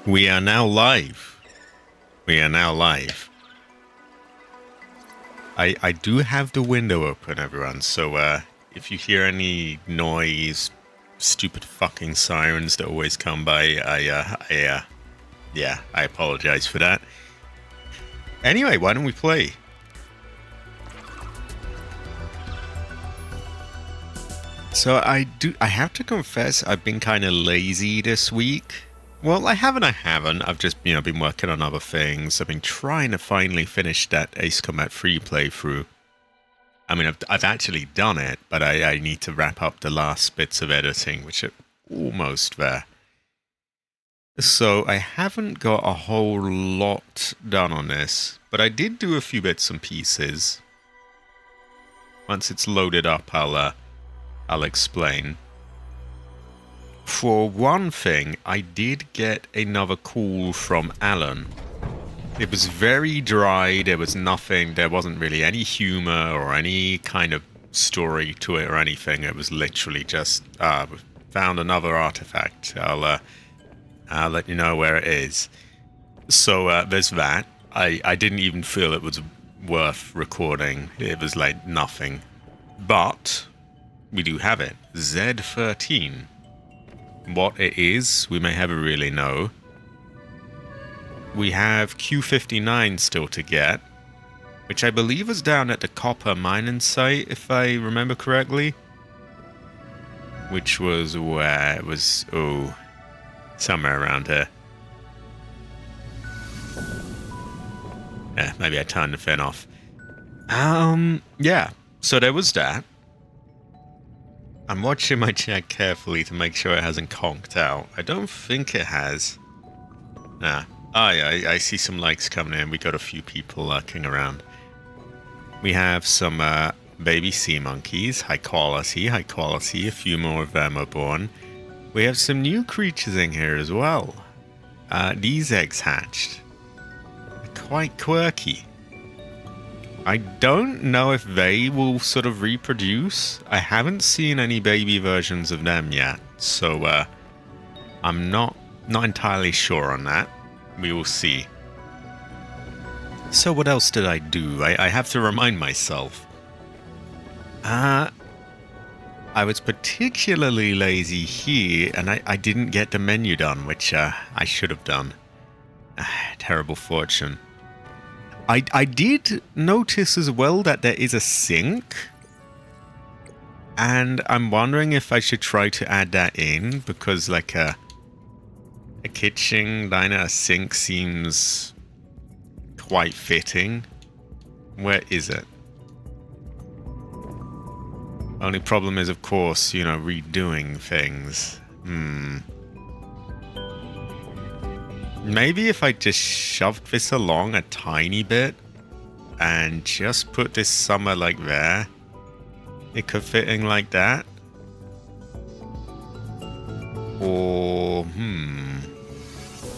We are now live. We are now live. I do have the window open, everyone, so if you hear any noise, stupid fucking sirens that always come by, yeah, I apologize for that. Anyway, why don't we play? So I have to confess I've been kind of lazy this week. Well, I haven't. I've just, been working on other things. I've been trying to finally finish that Ace Combat 3 playthrough. I mean, I've actually done it, but I need to wrap up the last bits of editing, which are almost there. So I haven't got a whole lot done on this, but I did do a few bits and pieces. Once it's loaded up, I'll explain. For one thing, I did get another call from Alan. It was very dry, there was nothing, there wasn't really any humor or any kind of story to it or anything. It was literally just, found another artifact. I'll let you know where it is. So there's that. I didn't even feel it was worth recording. It was like nothing. But we do have it. Z13. What it is, we may never really know. We have Q59 still to get, which I believe was down at the copper mining site, if I remember correctly. Which was where it was, somewhere around here. Yeah, maybe I turned the fin off. Yeah, so there was that. I'm watching my chat carefully to make sure it hasn't conked out. I don't think it has. Nah. Oh yeah, I see some likes coming in. We got a few people lurking around. We have some baby sea monkeys. High quality. A few more of them are born. We have some new creatures in here as well. These eggs hatched. They're quite quirky. I don't know if they will sort of reproduce. I haven't seen any baby versions of them yet, so I'm not entirely sure on that. We will see. So what else did I do? I have to remind myself. I was particularly lazy here, and I didn't get the menu done, which I should have done. Terrible fortune. I did notice as well that there is a sink, and I'm wondering if I should try to add that in, because like a kitchen diner, a sink seems quite fitting. Where is it? Only problem is, of course, redoing things. Maybe if I just shoved this along a tiny bit and just put this somewhere like there, it could fit in like that. Or,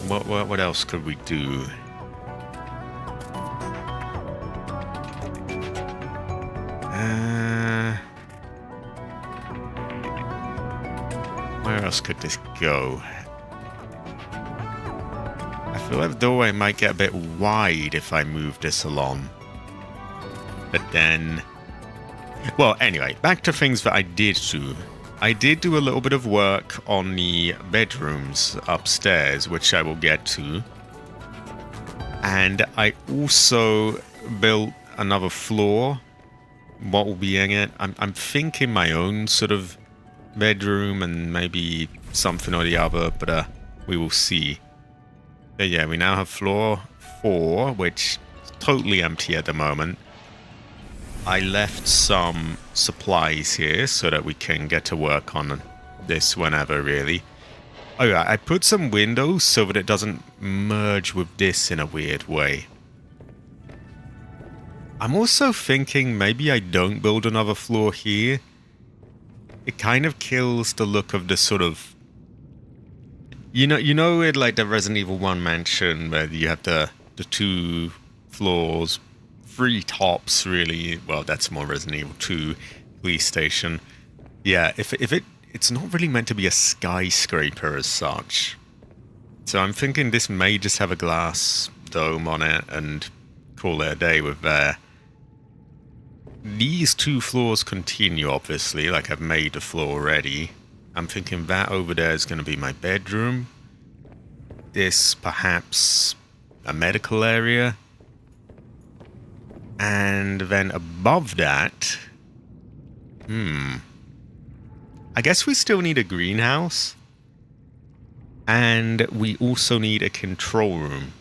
what else could we do? Where else could this go? I feel like the doorway might get a bit wide if I move this along. But then... Well, anyway, back to things that I did do. I did do a little bit of work on the bedrooms upstairs, which I will get to. And I also built another floor. What will be in it? I'm thinking my own sort of bedroom and maybe something or the other, but we will see. But yeah, we now have floor 4, which is totally empty at the moment. I left some supplies here so that we can get to work on this whenever, really. Oh yeah, I put some windows so that it doesn't merge with this in a weird way. I'm also thinking maybe I don't build another floor here. It kind of kills the look of the sort of... You know, in like the Resident Evil 1 mansion where you have the 2 floors, 3 tops, really. Well, that's more Resident Evil 2 police station. Yeah, if it's not really meant to be a skyscraper as such. So I'm thinking this may just have a glass dome on it and call it a day with there. These 2 floors continue, obviously, like I've made the floor already. I'm thinking that over there is going to be my bedroom. This, perhaps, a medical area. And then above that... I guess we still need a greenhouse. And we also need a control room.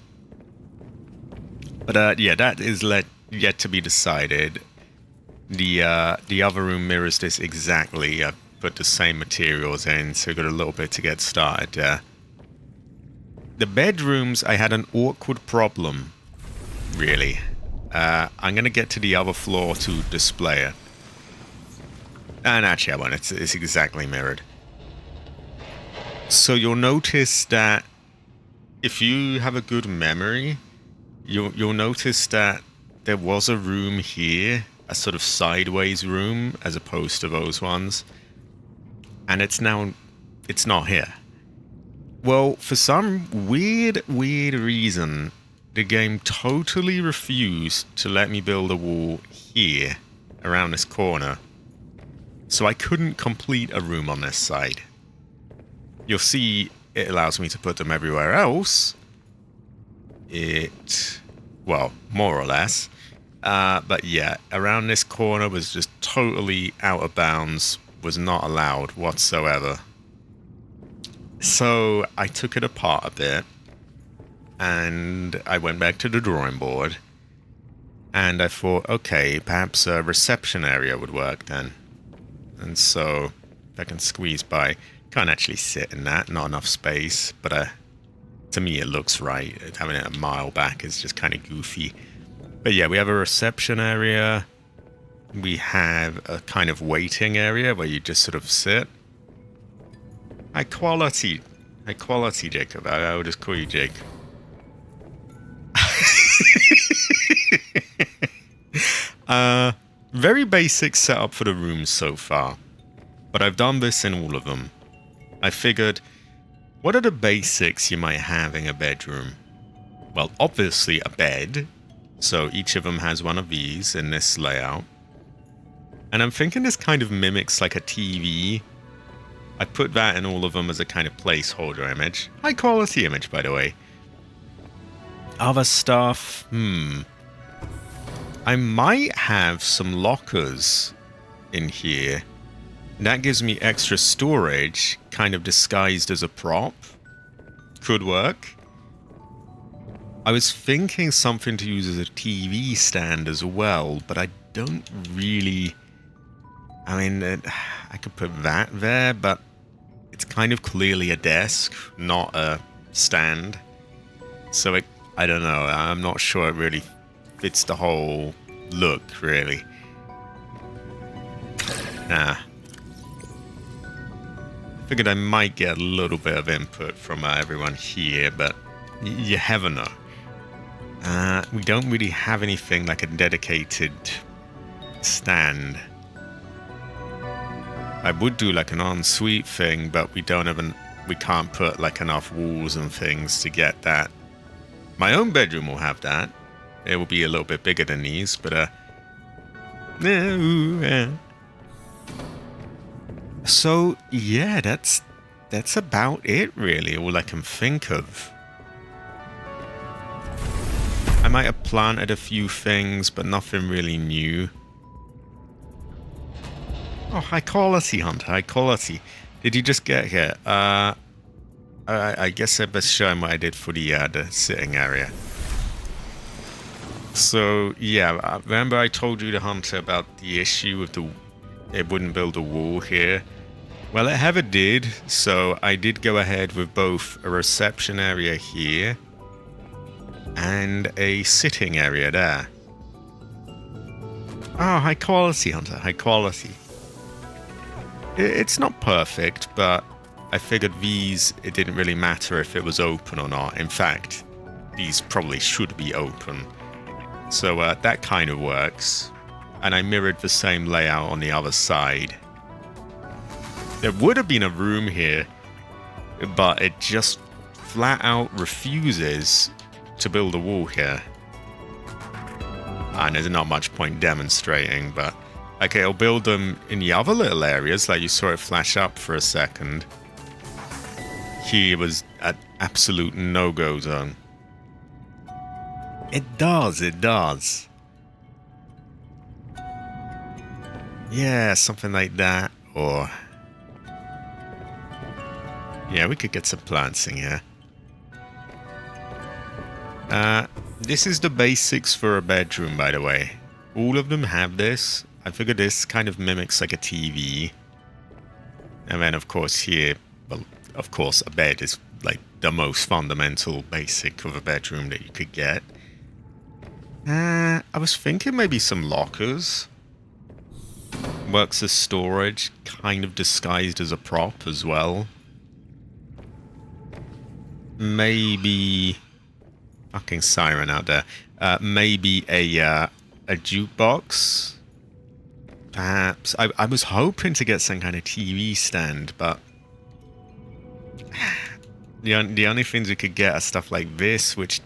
But yeah, that is yet to be decided. The other room mirrors this exactly. I've put the same materials in, so we've got a little bit to get started there. The bedrooms, I had an awkward problem, really. I'm going to get to the other floor to display it. And actually I won't, it's exactly mirrored. So you'll notice that if you have a good memory, you'll notice that there was a room here, a sort of sideways room, as opposed to those ones. And it's not here. Well, for some weird reason, the game totally refused to let me build a wall here, around this corner. So I couldn't complete a room on this side. You'll see it allows me to put them everywhere else. Well, more or less. But yeah, around this corner was just totally out of bounds, was not allowed whatsoever. So I took it apart a bit, and I went back to the drawing board, and I thought, okay, perhaps a reception area would work then. And so if I can squeeze by, can't actually sit in that, not enough space, but to me it looks right. Having it a mile back is just kind of goofy. But yeah, we have a reception area. We have a kind of waiting area where you just sort of sit. High quality, Jacob. I will just call you Jake. Very basic setup for the rooms so far, but I've done this in all of them. I figured, what are the basics you might have in a bedroom? Well, obviously a bed, so each of them has one of these in this layout. And I'm thinking this kind of mimics like a TV. I put that in all of them as a kind of placeholder image. High quality image, by the way. Other stuff, I might have some lockers in here. That gives me extra storage, kind of disguised as a prop. Could work. I was thinking something to use as a TV stand as well, but I don't really... I mean, I could put that there, but it's kind of clearly a desk, not a stand. So I don't know, I'm not sure it really fits the whole look, really. Nah. Figured I might get a little bit of input from everyone here, but you never know. We don't really have anything like a dedicated stand. I would do like an ensuite thing, but we can't put like enough walls and things to get that. My own bedroom will have that. It will be a little bit bigger than these, but so yeah, that's about it really, all I can think of. I might have planted a few things, but nothing really new. Oh, high quality, Hunter, high quality. Did you just get here? I guess I best show him what I did for the sitting area. So, yeah, remember I told you, the Hunter, about the issue with it wouldn't build a wall here? Well, it never did, so I did go ahead with both a reception area here and a sitting area there. Oh, high quality, Hunter, high quality. It's not perfect, but I figured it didn't really matter if it was open or not. In fact, these probably should be open. So that kind of works. And I mirrored the same layout on the other side. There would have been a room here, but it just flat out refuses to build a wall here. And there's not much point demonstrating, but okay, I'll build them in the other little areas, like you saw it flash up for a second. Here was an absolute no-go zone. It does, it does. Yeah, something like that, or... yeah, we could get some plants in here. This is the basics for a bedroom, by the way. All of them have this. I figured this kind of mimics like a TV. And then, of course, here... well, of course, a bed is like the most fundamental basic of a bedroom that you could get. I was thinking maybe some lockers. Works as storage, kind of disguised as a prop as well. Maybe... fucking siren out there. Maybe a jukebox. Perhaps. I was hoping to get some kind of TV stand, but... the only things we could get are stuff like this, which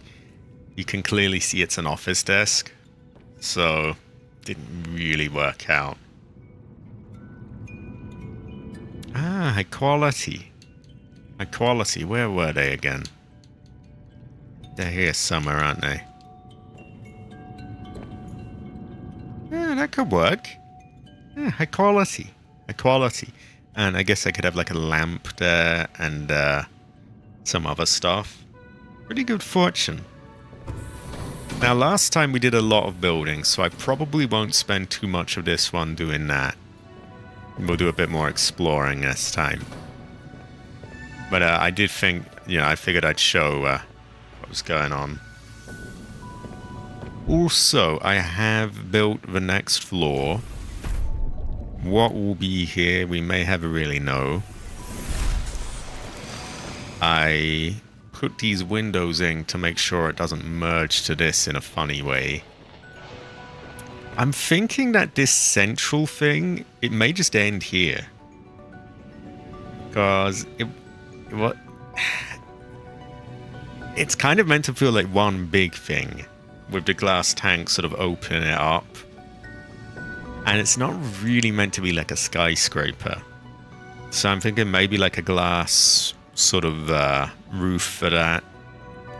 you can clearly see it's an office desk. So, didn't really work out. Ah, high quality. High quality, where were they again? They're here somewhere, aren't they? Yeah, that could work. Yeah, high quality. High quality. And I guess I could have like a lamp there and some other stuff. Pretty good fortune. Now, last time we did a lot of building, so I probably won't spend too much of this one doing that. We'll do a bit more exploring next time. But I did think, you know, I figured I'd show what was going on. Also, I have built the next floor. What will be here, we may never really know. I put these windows in to make sure it doesn't merge to this in a funny way. I'm thinking that this central thing, it may just end here. Because it's kind of meant to feel like one big thing, with the glass tank sort of opening it up. And it's not really meant to be like a skyscraper. So I'm thinking maybe like a glass sort of roof for that.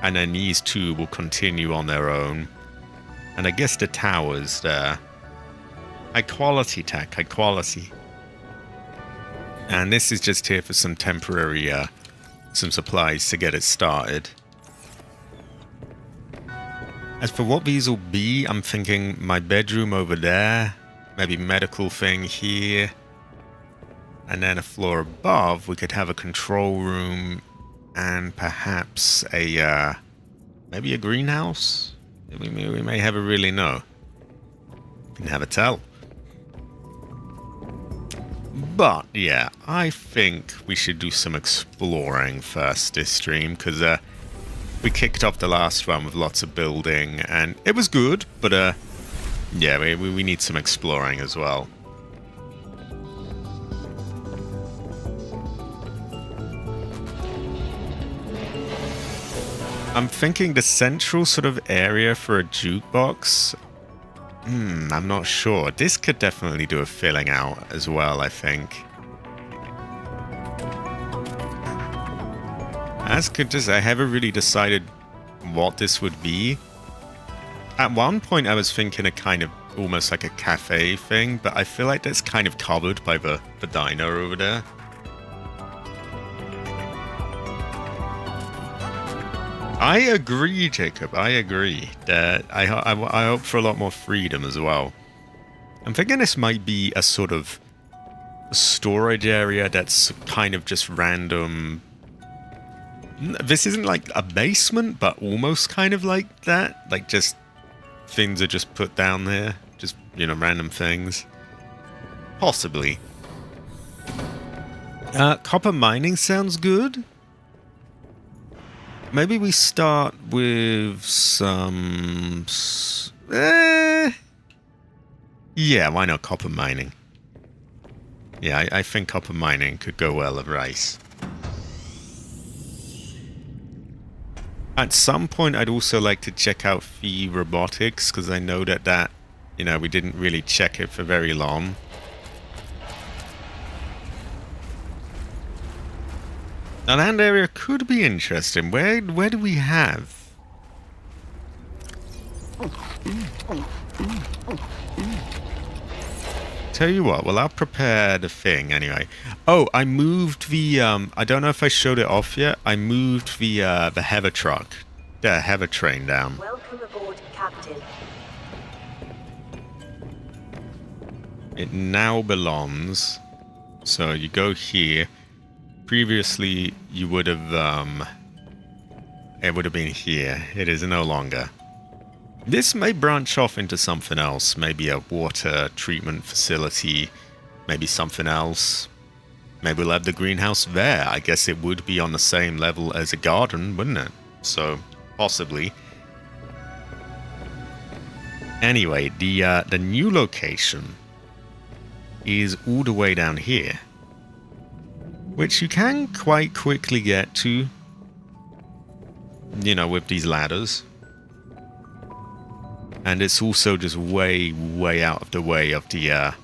And then these two will continue on their own. And I guess the towers there. High quality tech, high quality. And this is just here for some temporary, some supplies to get it started. As for what these will be, I'm thinking my bedroom over there. Maybe medical thing here. And then a floor above, we could have a control room. And perhaps a, maybe a greenhouse? We may never really know. Can never tell. But, yeah, I think we should do some exploring first this stream, because we kicked off the last one with lots of building, and it was good, but, yeah, we need some exploring as well. I'm thinking the central sort of area for a jukebox. I'm not sure. This could definitely do a filling out as well, I think. As could just, I haven't really decided what this would be. At one point I was thinking a kind of almost like a cafe thing, but I feel like that's kind of covered by the diner over there. I agree, Jacob. I agree that I hope for a lot more freedom as well. I'm thinking this might be a sort of storage area that's kind of just random. This isn't like a basement, but almost kind of like that. Like just things are just put down there. Just, you know, random things. Possibly. Copper mining sounds good. Maybe we start with some... yeah, why not copper mining? Yeah, I think copper mining could go well with rice. At some point, I'd also like to check out Phi Robotics, because I know that, you know, we didn't really check it for very long. The land area could be interesting. Where do we have? Tell you what, well, I'll prepare the thing anyway. Oh, I moved the, I don't know if I showed it off yet. I moved the hover truck, the hover train down. Welcome aboard, Captain. It now belongs, so you go here. Previously, you would have, it would have been here. It is no longer. This may branch off into something else, maybe a water treatment facility, maybe something else. Maybe we'll have the greenhouse there. I guess it would be on the same level as a garden, wouldn't it? So, possibly. Anyway, the new location is all the way down here, which you can quite quickly get to, you know, with these ladders. And it's also just way, way out of the way of the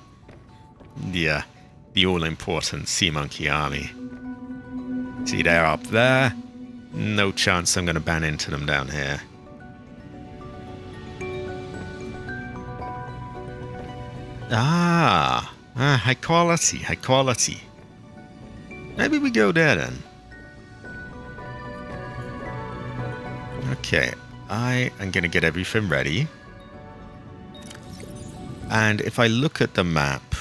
all-important Sea Monkey Army. See, they're up there. No chance I'm going to ban into them down here. High quality, high quality. Maybe we go there then. Okay, I am going to get everything ready. And if I look at the map,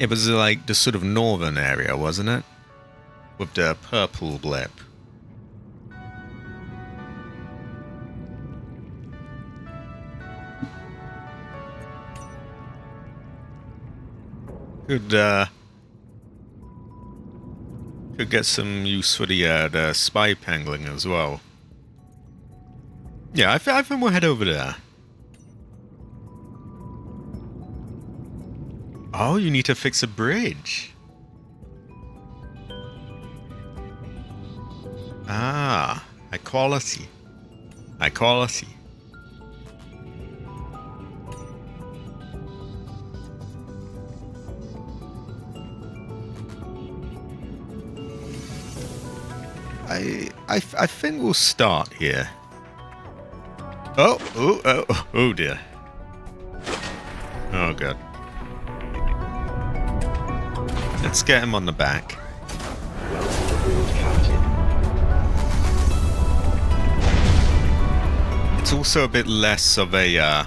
it was like the sort of northern area, wasn't it? With the purple blip. Could get some use for the spy pangling as well. Yeah, I think we'll head over there. Oh, you need to fix a bridge. Ah, high quality. High quality. I think we'll start here. Oh dear. Oh god. Let's get him on the back. It's also a bit less of a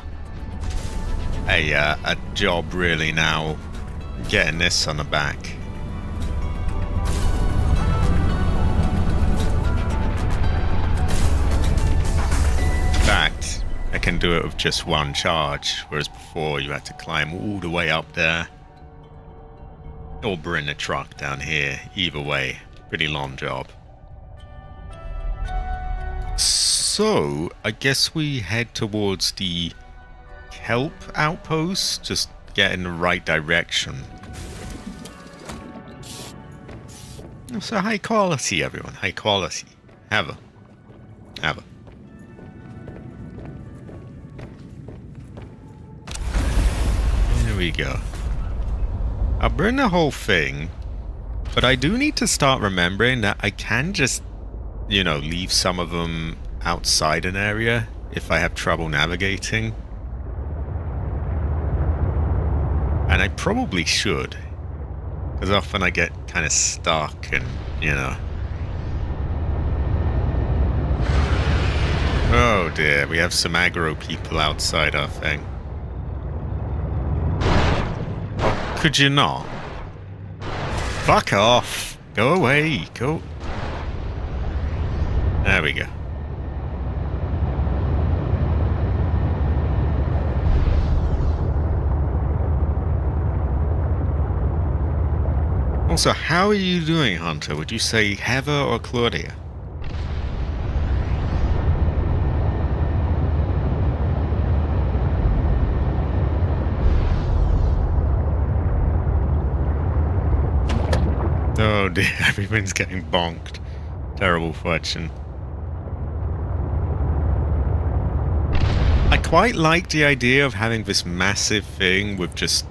job really now, getting this on the back. I can do it with just one charge, whereas before you had to climb all the way up there. Or bring the truck down here. Either way, pretty long job. So, I guess we head towards the kelp outpost, just get in the right direction. So high quality, everyone, high quality. Have a. There we go. I'll burn the whole thing, but I do need to start remembering that I can just, you know, leave some of them outside an area if I have trouble navigating. And I probably should, because often I get kind of stuck and, you know. Oh dear, we have some aggro people outside our thing. Could you not? Fuck off! Go away! Go. There we go. Also, how are you doing, Hunter? Would you say Heather or Claudia? dear, everyone's getting bonked. Terrible fortune. I quite like the idea of having this massive thing with just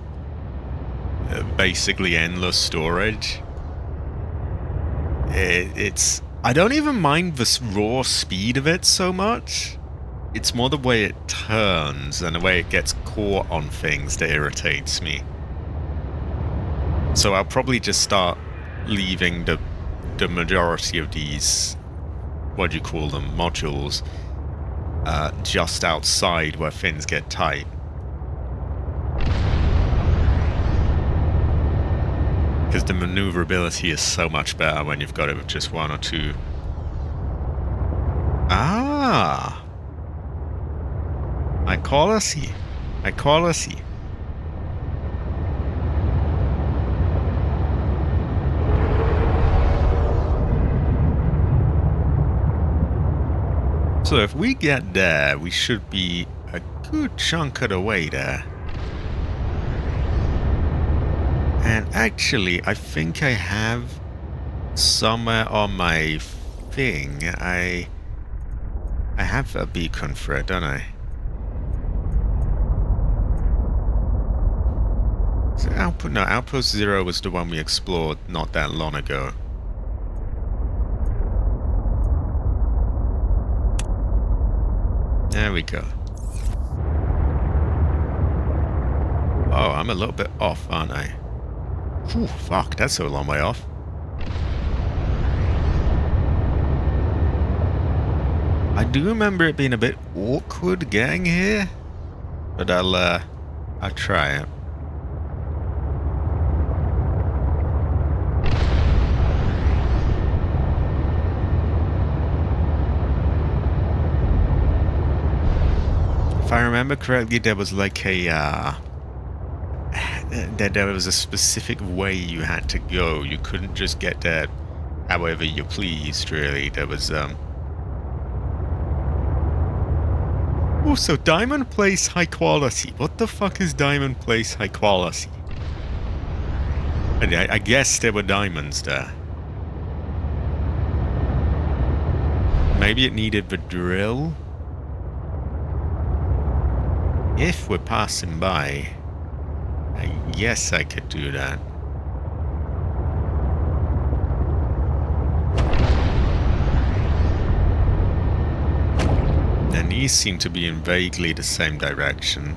basically endless storage. It's... I don't even mind the raw speed of it so much. It's more the way it turns and the way it gets caught on things that irritates me. So I'll probably just start leaving the majority of these, what do you call them, modules, just outside where things get tight. Because the maneuverability is so much better when you've got it with just one or two. Ah! Helisexuality. Helisexuality. So if we get there, we should be a good chunk of the way there. And actually, I think I have somewhere on my thing, I have a beacon for it, don't I? So Outpost 0 was the one we explored not that long ago. There we go. Oh, I'm a little bit off, aren't I? Whew, fuck, that's a long way off. I do remember it being a bit awkward getting here, but I'll try it. If I remember correctly, there was like a there was a specific way you had to go. You couldn't just get there however you pleased, really. There was oh, so Diamond Place Helisexuality. What the fuck is Diamond Place Helisexuality? I guess there were diamonds there. Maybe it needed the drill? If we're passing by, I guess I could do that. And these seem to be in vaguely the same direction.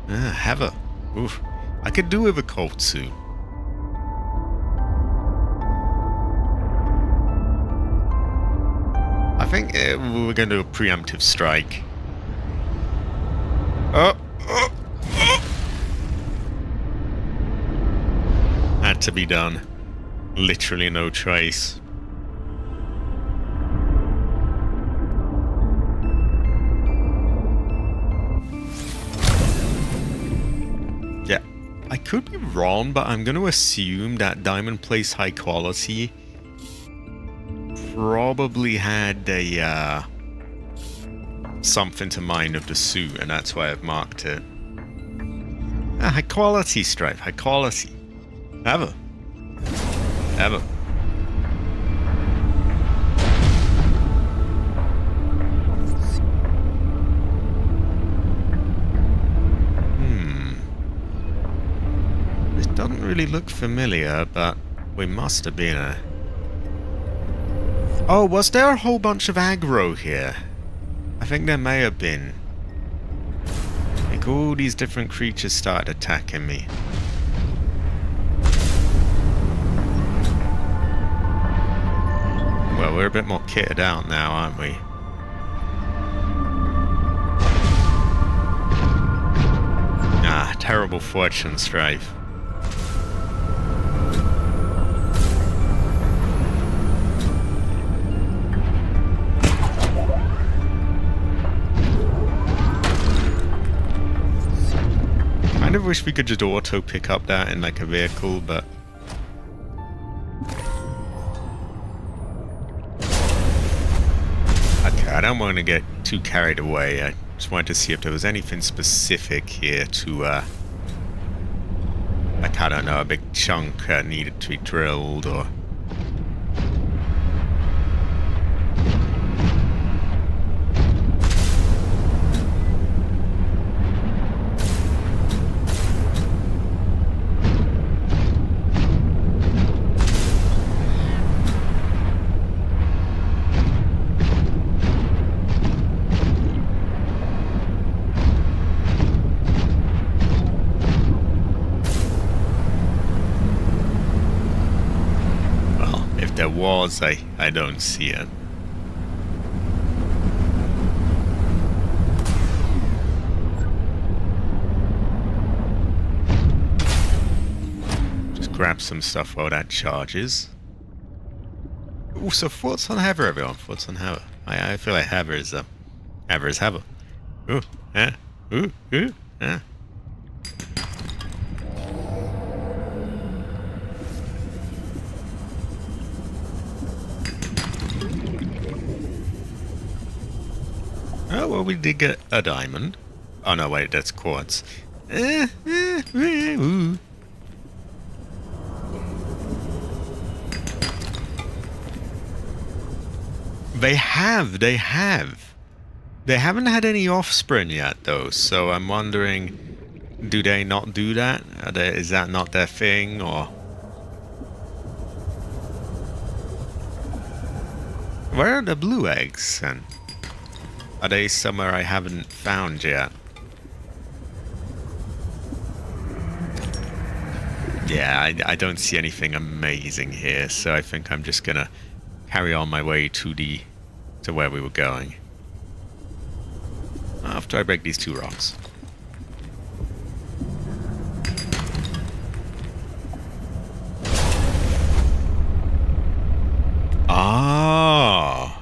Heather. Oof. I could do with a cold suit. I think we're going to do a preemptive strike. Had to be done. Literally no choice. Yeah, I could be wrong, but I'm going to assume that Diamond Place Helisexuality probably had a something to mind of the suit, and that's why I've marked it. High quality stripe, high quality. Ever. This doesn't really look familiar, but we must have been a... Oh, was there a whole bunch of aggro here? I think there may have been. Like all these different creatures started attacking me. Well, we're a bit more kitted out now, aren't we? Ah, terrible fortune strife. I kind of wish we could just auto pick up that in like a vehicle, but... Okay, I don't want to get too carried away. I just wanted to see if there was anything specific here to, like, I don't know, a big chunk needed to be drilled, or... There was, I don't see it. Just grab some stuff while that charges. Ooh, so thoughts on Heather, everyone. Thoughts on Heather. I feel like Heather is Heather. Ooh, yeah. Ooh, yeah. Oh, well, we did get a diamond. Oh, no, wait, that's quartz. Ooh. They have. They haven't had any offspring yet, though, so I'm wondering, do they not do that? Is that not their thing, or... Where are the blue eggs, then? Are they somewhere I haven't found yet? Yeah, I don't see anything amazing here, so I think I'm just gonna carry on my way to where we were going. After I break these two rocks. Ah.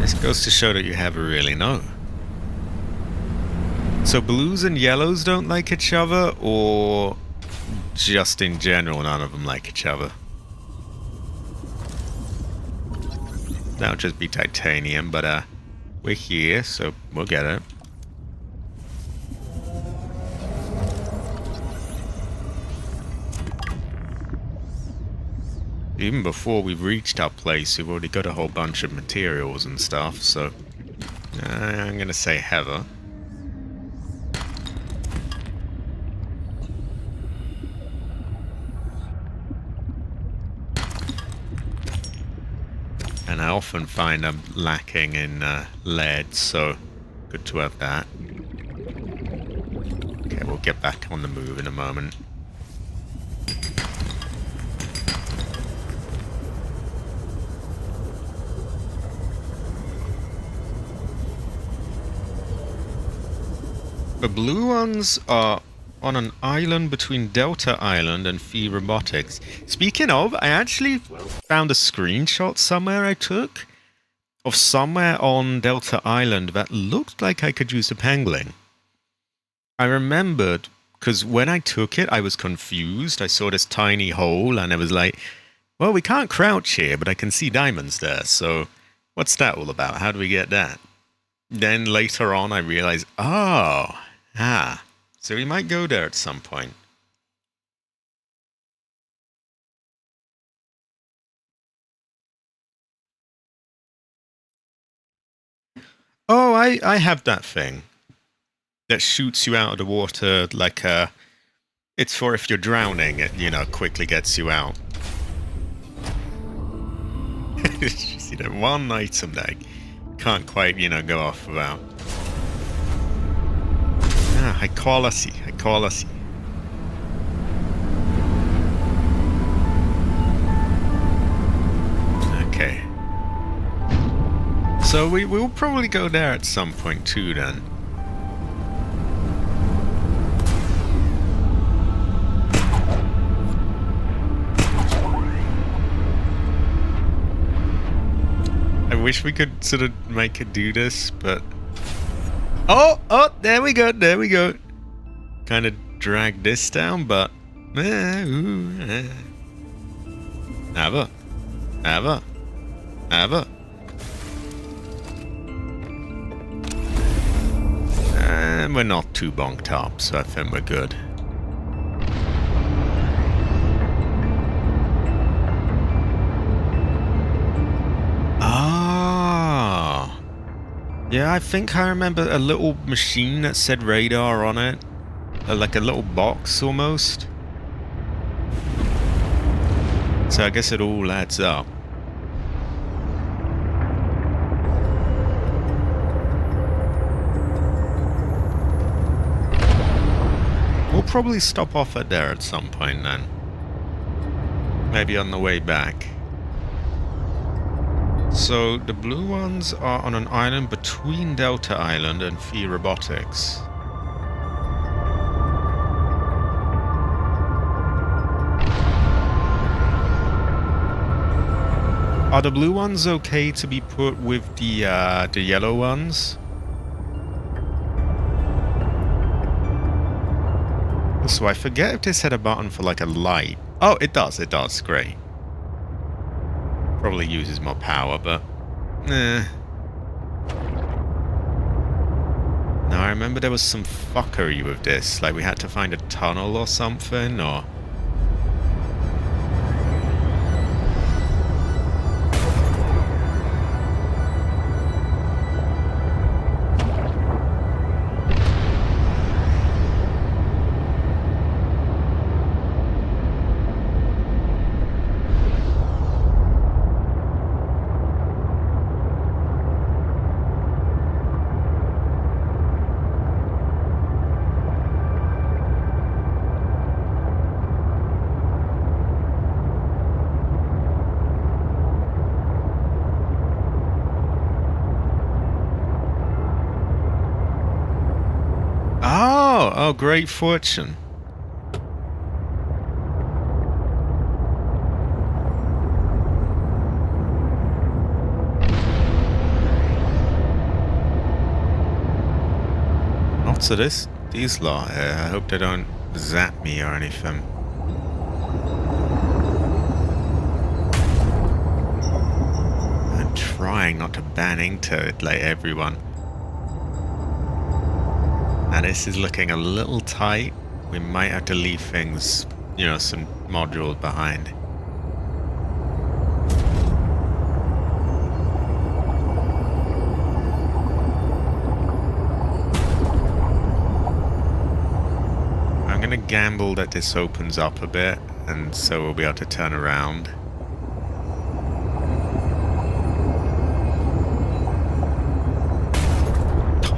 This goes to show that you have a really know. So blues and yellows don't like each other, or just in general none of them like each other? That would just be titanium, but we're here, so we'll get it. Even before we've reached our place, we've already got a whole bunch of materials and stuff, so... I'm gonna say Heather. And I often find I'm lacking in lead, so good to have that. Okay, we'll get back on the move in a moment. The blue ones are on an island between Delta Island and Phi Robotics. Speaking of, I actually found a screenshot somewhere I took of somewhere on Delta Island that looked like I could use a pangolin. I remembered, because when I took it, I was confused. I saw this tiny hole, and I was like, well, we can't crouch here, but I can see diamonds there, so what's that all about? How do we get that? Then later on, I realized, so we might go there at some point. Oh, I have that thing that shoots you out of the water like a... It's for if you're drowning, it, you know, quickly gets you out. You see that one item that I can't quite, you know, go off without. Helisexuality. Okay. So we'll probably go there at some point too, then. I wish we could sort of make it do this, but... Oh, there we go. Kind of drag this down, but... Have a. And we're not too bonked up, so I think we're good. Ah. Yeah, I think I remember a little machine that said radar on it. Like a little box, almost. So I guess it all adds up. We'll probably stop off at there at some point then. Maybe on the way back. So the blue ones are on an island between Delta Island and Phi Robotics. Are the blue ones okay to be put with the yellow ones? So I forget if this had a button for like a light. Oh, it does, great. Probably uses more power, but... Now I remember there was some fuckery with this, like we had to find a tunnel or something, or... Oh, great fortune. Lots of these lot here. I hope they don't zap me or anything. I'm trying not to ban into it like everyone. Now this is looking a little tight. We might have to leave things, you know, some modules behind. I'm gonna gamble that this opens up a bit, and so we'll be able to turn around.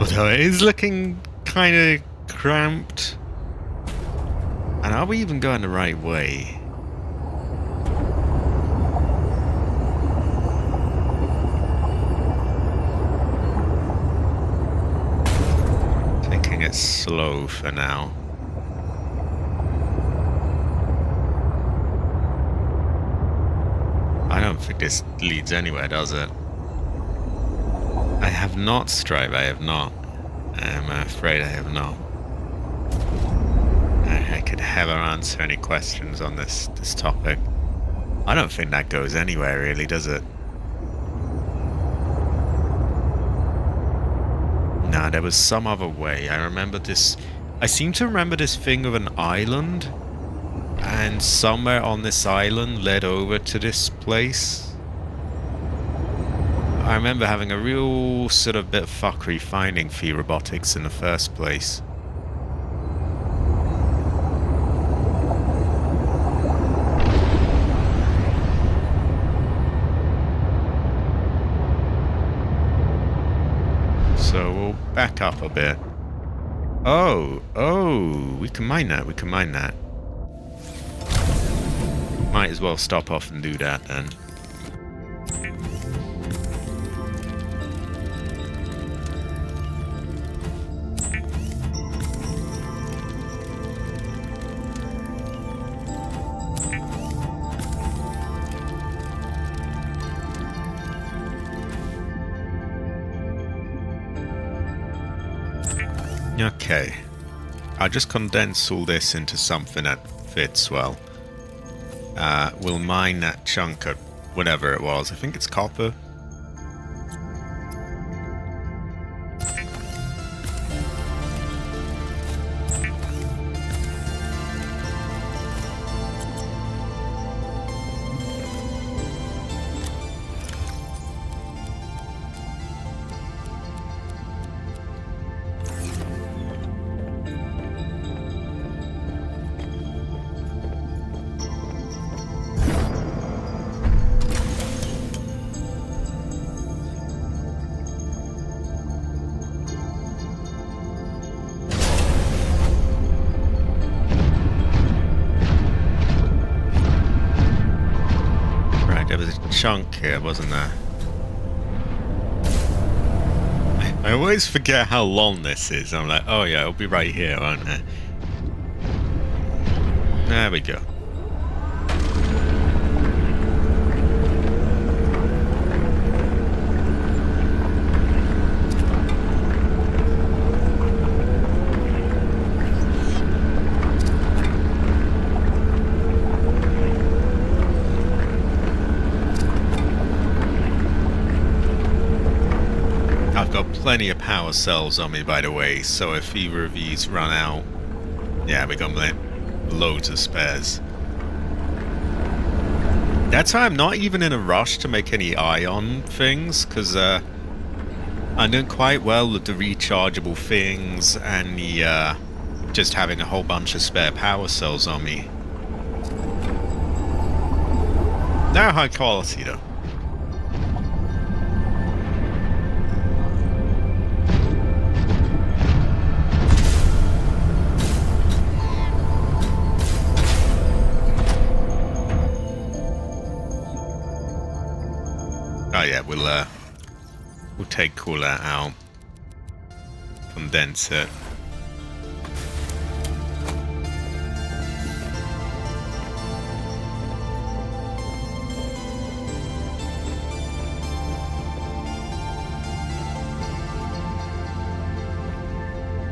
Although it is looking kind of cramped. And are we even going the right way? Taking it slow for now. I don't think this leads anywhere, does it? I have not, Strive, I have not. I'm afraid I have not. I could never answer any questions on this topic. I don't think that goes anywhere really, does it? Nah, there was some other way. I remember this... I seem to remember this thing of an island. And somewhere on this island led over to this place. I remember having a real sort of bit of fuckery finding Phi Robotics in the first place. So we'll back up a bit. Oh, we can mine that, Might as well stop off and do that then. Okay, I'll just condense all this into something that fits well. We'll mine that chunk of whatever it was. I think it's copper. chunk here, wasn't there? I always forget how long this is. I'm like, oh yeah, it'll be right here, won't it? There we go. Plenty of power cells on me, by the way, so if either of these run out, yeah, we got loads of spares. That's why I'm not even in a rush to make any ion things, because I'm doing quite well with the rechargeable things and the just having a whole bunch of spare power cells on me. They're high quality though. Oh yeah, we'll take all that out, condense it.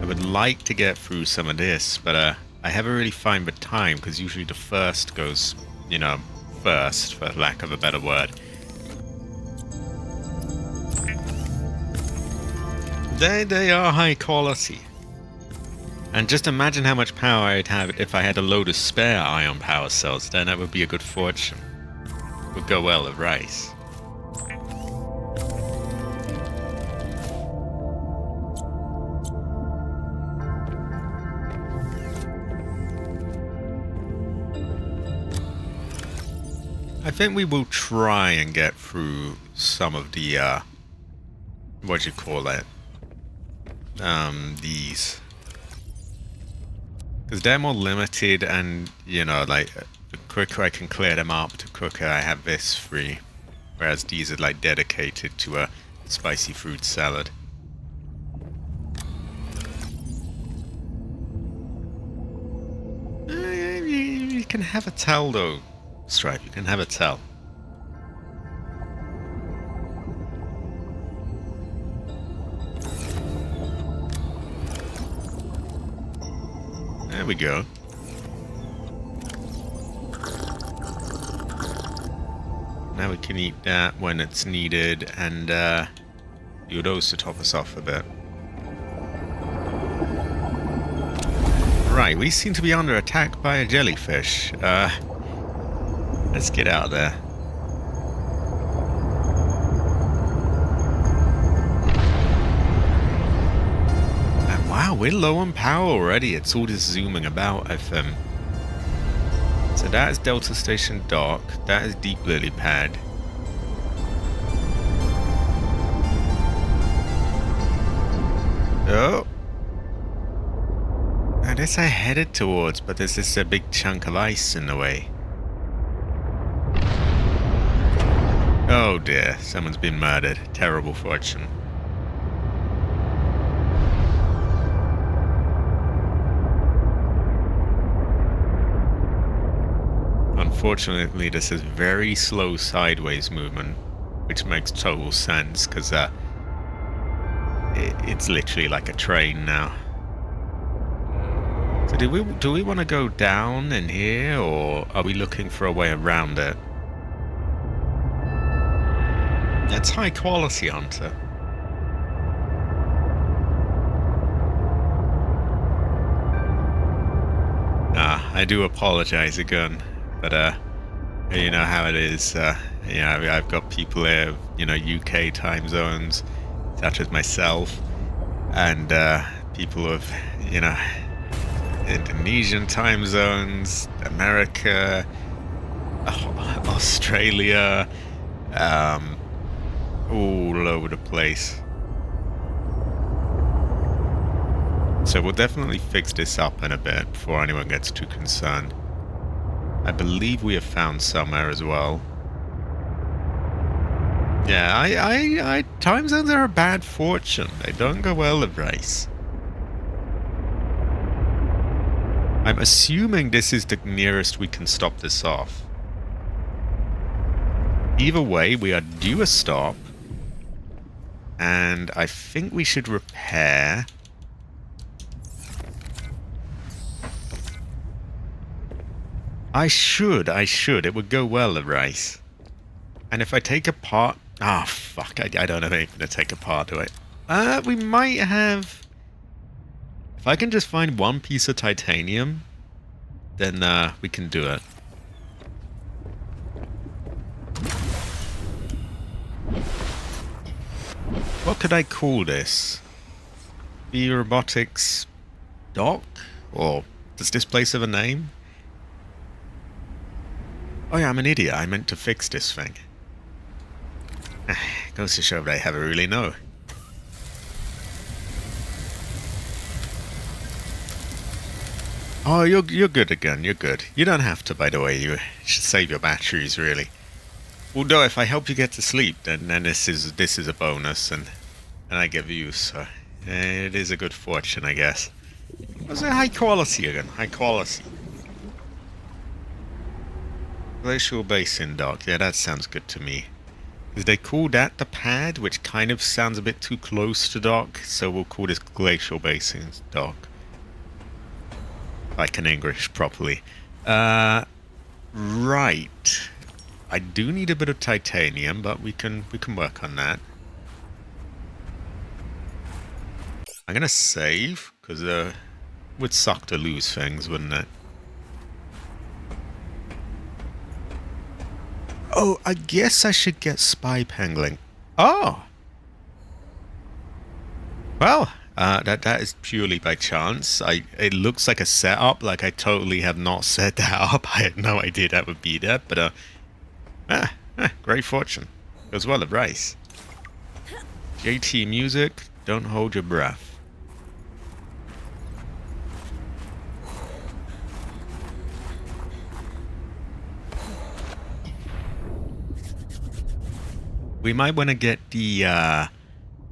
I would like to get through some of this, but I haven't really found the time, because usually the first goes, you know, first, for lack of a better word. They are high quality. And just imagine how much power I'd have if I had a load of spare ion power cells. Then that would be a good fortune. Would go well with rice. I think we will try and get through some of the what do you call it? These, because they're more limited, and you know, like the quicker I can clear them up, the quicker I have this free, whereas these are like dedicated to a spicy fruit salad. You can have a tell though, Stripe, you can have a tell. There we go. Now we can eat that when it's needed, and do those to top us off a bit. Right, we seem to be under attack by a jellyfish. Let's get out of there. Wow, we're low on power already. It's all just zooming about, I think. So that is Delta Station Dock. That is Deep Lily Pad. Oh! Now this I headed towards, but there's this big chunk of ice in the way. Oh dear, someone's been murdered. Terrible fortune. Unfortunately, this is very slow sideways movement, which makes total sense, because it's literally like a train now. So do we want to go down in here, or are we looking for a way around it? That's high quality, Hunter. I do apologize again. But you know how it is. You know, I've got people here, you know, UK time zones, such as myself, and people of, you know, Indonesian time zones, America, Australia, all over the place. So we'll definitely fix this up in a bit before anyone gets too concerned. I believe we have found somewhere as well. Yeah, time zones are a bad fortune. They don't go well at race. I'm assuming this is the nearest we can stop this off. Either way, we are due a stop. And I think we should repair. I should. It would go well at race. And if I take apart... Ah, oh, fuck. I don't have anything to take apart, do I? We might have... If I can just find one piece of titanium, then we can do it. What could I call this? The robotics dock? Or does this place have a name? Oh yeah, I'm an idiot. I meant to fix this thing. Goes to show that I never really know. Oh, you're good again. You're good. You don't have to, by the way. You should save your batteries, really. Although, if I help you get to sleep, then this is a bonus, and I get views. So it is a good fortune, I guess. Was it high quality again? High quality. Glacial Basin Dock. Yeah, that sounds good to me. Because they call that the pad, which kind of sounds a bit too close to dock, so we'll call this Glacial Basin Dock. I can English properly. Right. I do need a bit of titanium, but we can work on that. I'm gonna save, because it would suck to lose things, wouldn't it? Oh, I guess I should get spy pangling. Oh! Well, that is purely by chance. It looks like a setup, like I totally have not set that up. I had no idea that would be there, but great fortune. Goes well at race. JT music, don't hold your breath. We might want to get the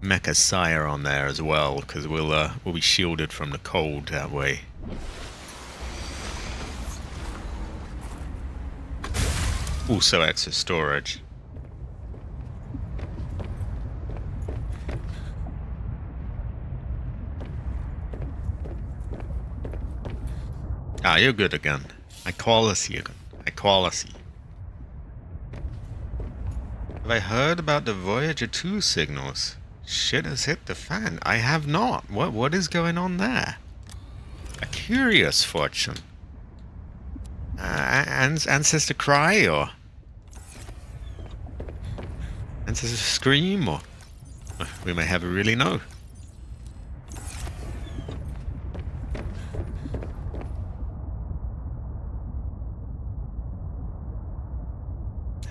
Mecha Sire on there as well, because we'll be shielded from the cold that way. Also extra storage. Ah, you're good again. I call us again. I call us. Have I heard about the Voyager 2 signals? Shit has hit the fan. I have not. What is going on there? A curious fortune. Ancestor cry or ancestor scream or we may never really know.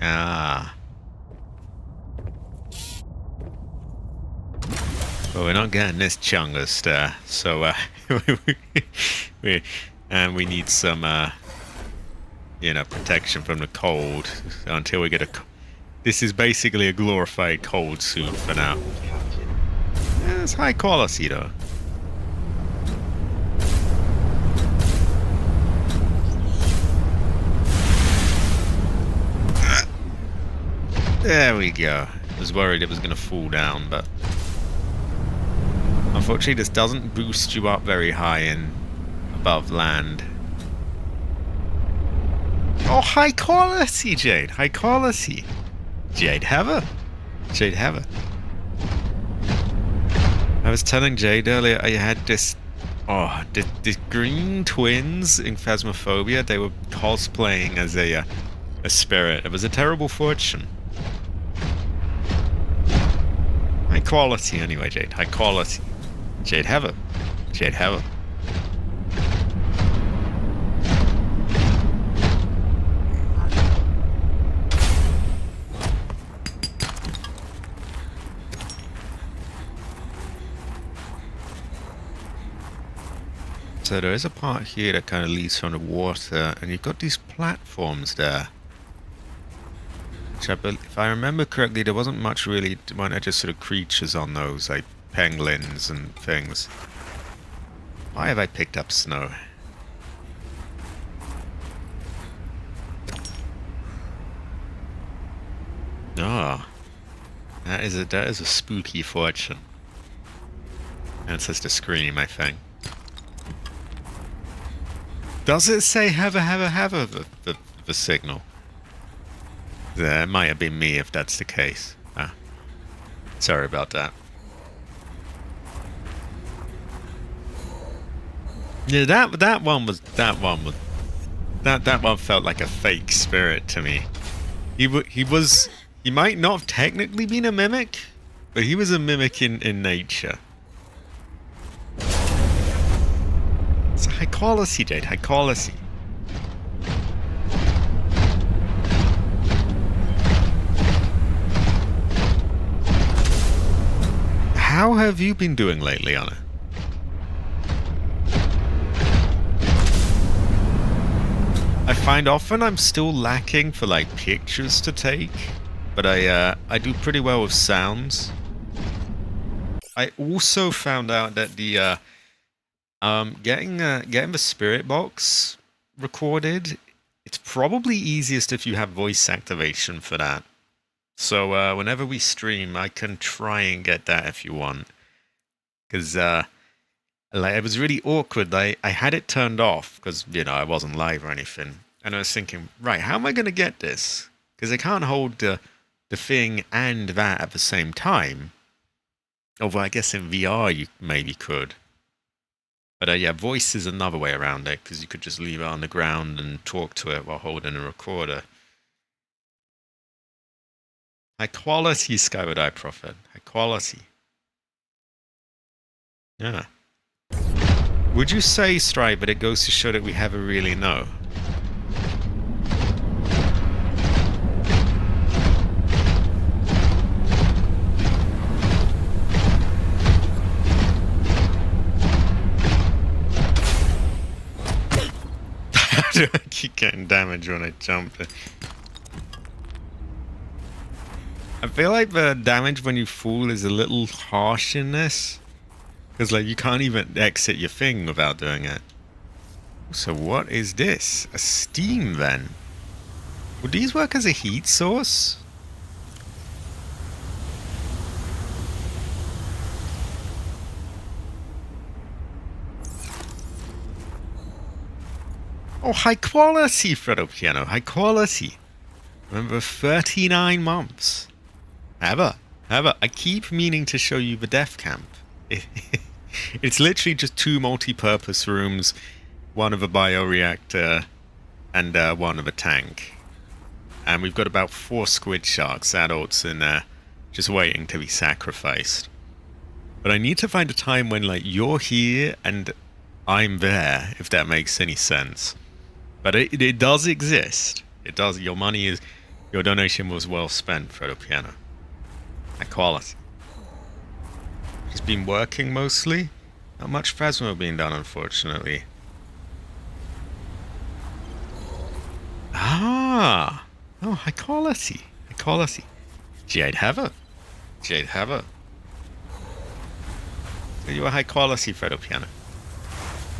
Ah. Well, we're not getting this Chungus there, so we need some protection from the cold until we get a. This is basically a glorified cold suit for now. Yeah, it's high quality though. There we go. I was worried it was going to fall down, but unfortunately this doesn't boost you up very high in above land. Oh, high quality, Jade. High quality. Jade Heather. Jade Heather. I was telling Jade earlier I had this... Oh, the green twins in Phasmophobia. They were cosplaying as a spirit. It was a terrible fortune. High quality anyway, Jade. High quality. Jade Heather. Jade Heather. So there is a part here that kind of leads from the water, and you've got these platforms there. which if I remember correctly, there wasn't much really, just sort of creatures on those, like pangolins and things. Why have I picked up snow? Oh, that is a spooky fortune. That's just a scream, I think. Does it say have the signal? That might have been me if that's the case. Ah, sorry about that. Yeah, that one felt like a fake spirit to me. He might not have technically been a mimic, but he was a mimic in nature. It's a high quality, Jade. High quality. How have you been doing lately, Anna? I find often I'm still lacking for like pictures to take, but I do pretty well with sounds. I also found out that the getting the spirit box recorded, it's probably easiest if you have voice activation for that. So whenever we stream, I can try and get that if you want, because like, it was really awkward. I had it turned off because, you know, I wasn't live or anything. And I was thinking, right, how am I going to get this? Because I can't hold the thing and that at the same time. Although I guess in VR you maybe could. But yeah, voice is another way around it, because you could just leave it on the ground and talk to it while holding a recorder. High quality Skyward Eye Prophet. High quality. Yeah. Would you say, Stripe, but it goes to show that we never really know? How do I keep getting damage when I jump? I feel like the damage when you fall is a little harsh in this. Because, like, you can't even exit your thing without doing it. So what is this? A steam vent? Would these work as a heat source? Oh, high quality, Fredo Piano. High quality. Remember, 39 months. Ever. I keep meaning to show you the death camp. It's literally just 2 multi-purpose rooms, one of a bioreactor and one of a tank. And we've got about 4 squid sharks, adults, in there, just waiting to be sacrificed. But I need to find a time when, like, you're here and I'm there, if that makes any sense. But it does exist. It does. Your donation was well spent, Fredo Piano. High quality. It's been working mostly. Not much Phasmo being done, unfortunately. Ah! Oh, high quality. High quality. Jade Heather. Jade Heather. So you are high quality, Fredo Piano.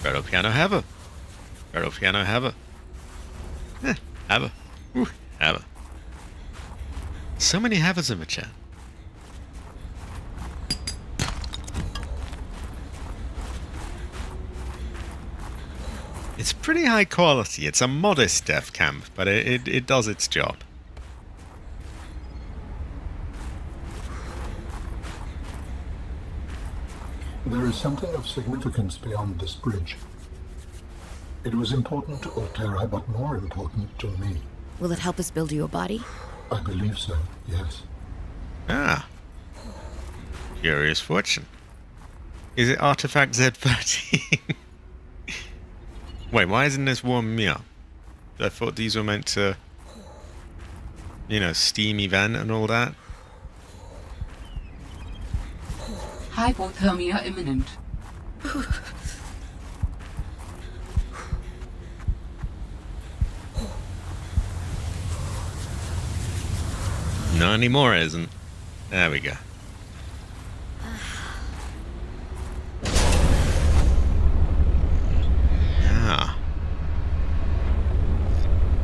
Fredo Piano Heather. Fredo Piano Heather. Heather. Ooh, Heather. So many Heathers in the chat. It's pretty high quality. It's a modest death camp, but it does its job. There is something of significance beyond this bridge. It was important to Altera, but more important to me. Will it help us build you a body? I believe so, yes. Ah. Curious fortune. Is it Artifact Z13? Wait, why isn't this warming me up? I thought these were meant to, you know, steam event and all that. Hypothermia imminent. anymore, it isn't. There we go. Ah.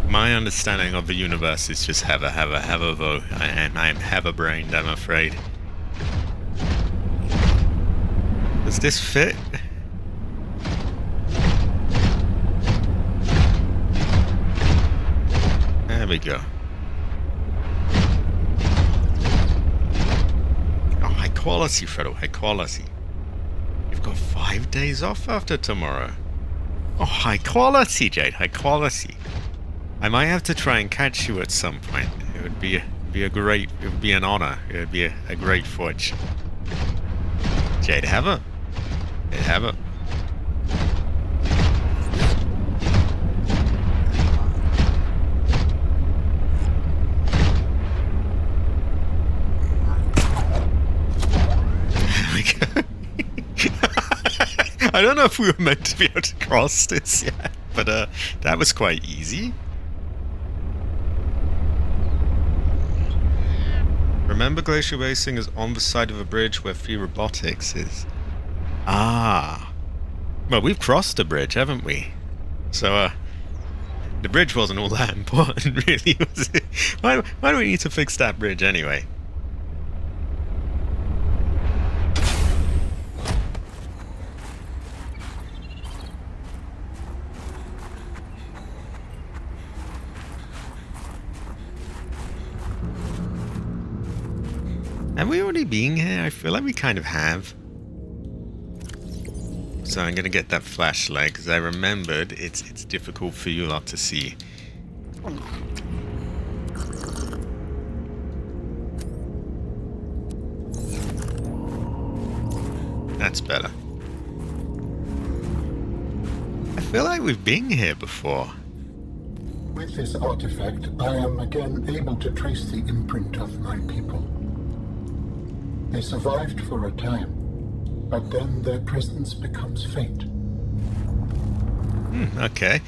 My understanding of the universe is just heather, though. I'm heather-brained, I'm afraid. Does this fit? There we go. Oh, high quality, Fredo, high quality. You've got 5 days off after tomorrow. Oh, high quality, Jade, high quality. I might have to try and catch you at some point. It would be an honor. It would be a great fortune. Jade, have a. Have a. I don't know if we were meant to be able to cross this yet, but that was quite easy. Remember, Glacier Racing is on the side of a bridge where Free Robotics is. Ah. Well, we've crossed the bridge, haven't we? So, the bridge wasn't all that important, really, was it? Why do we need to fix that bridge anyway? Have we already been here? I feel like we kind of have. So I'm gonna get that flashlight because I remembered it's difficult for you lot to see. That's better. I feel like we've been here before. With this artifact, I am again able to trace the imprint of my people. They survived for a time, but then their presence becomes faint. Okay.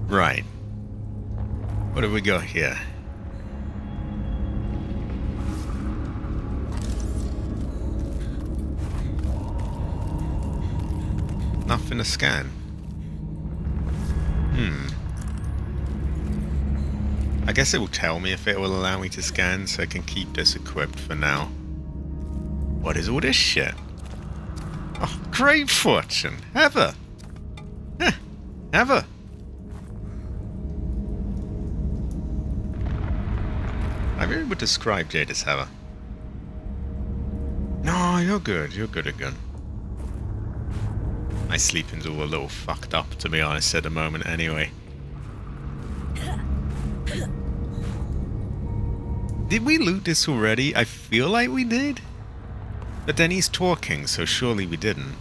Right. What do we got here? Nothing to scan. I guess it will tell me if it will allow me to scan, so I can keep this equipped for now. What is all this shit? Oh, great fortune! Heather! Heather! I really would describe Jade as Heather. No, you're good. You're good again. My sleeping's all a little fucked up, to be honest, at the moment, anyway. Did we loot this already? I feel like we did. But then he's talking, so surely we didn't.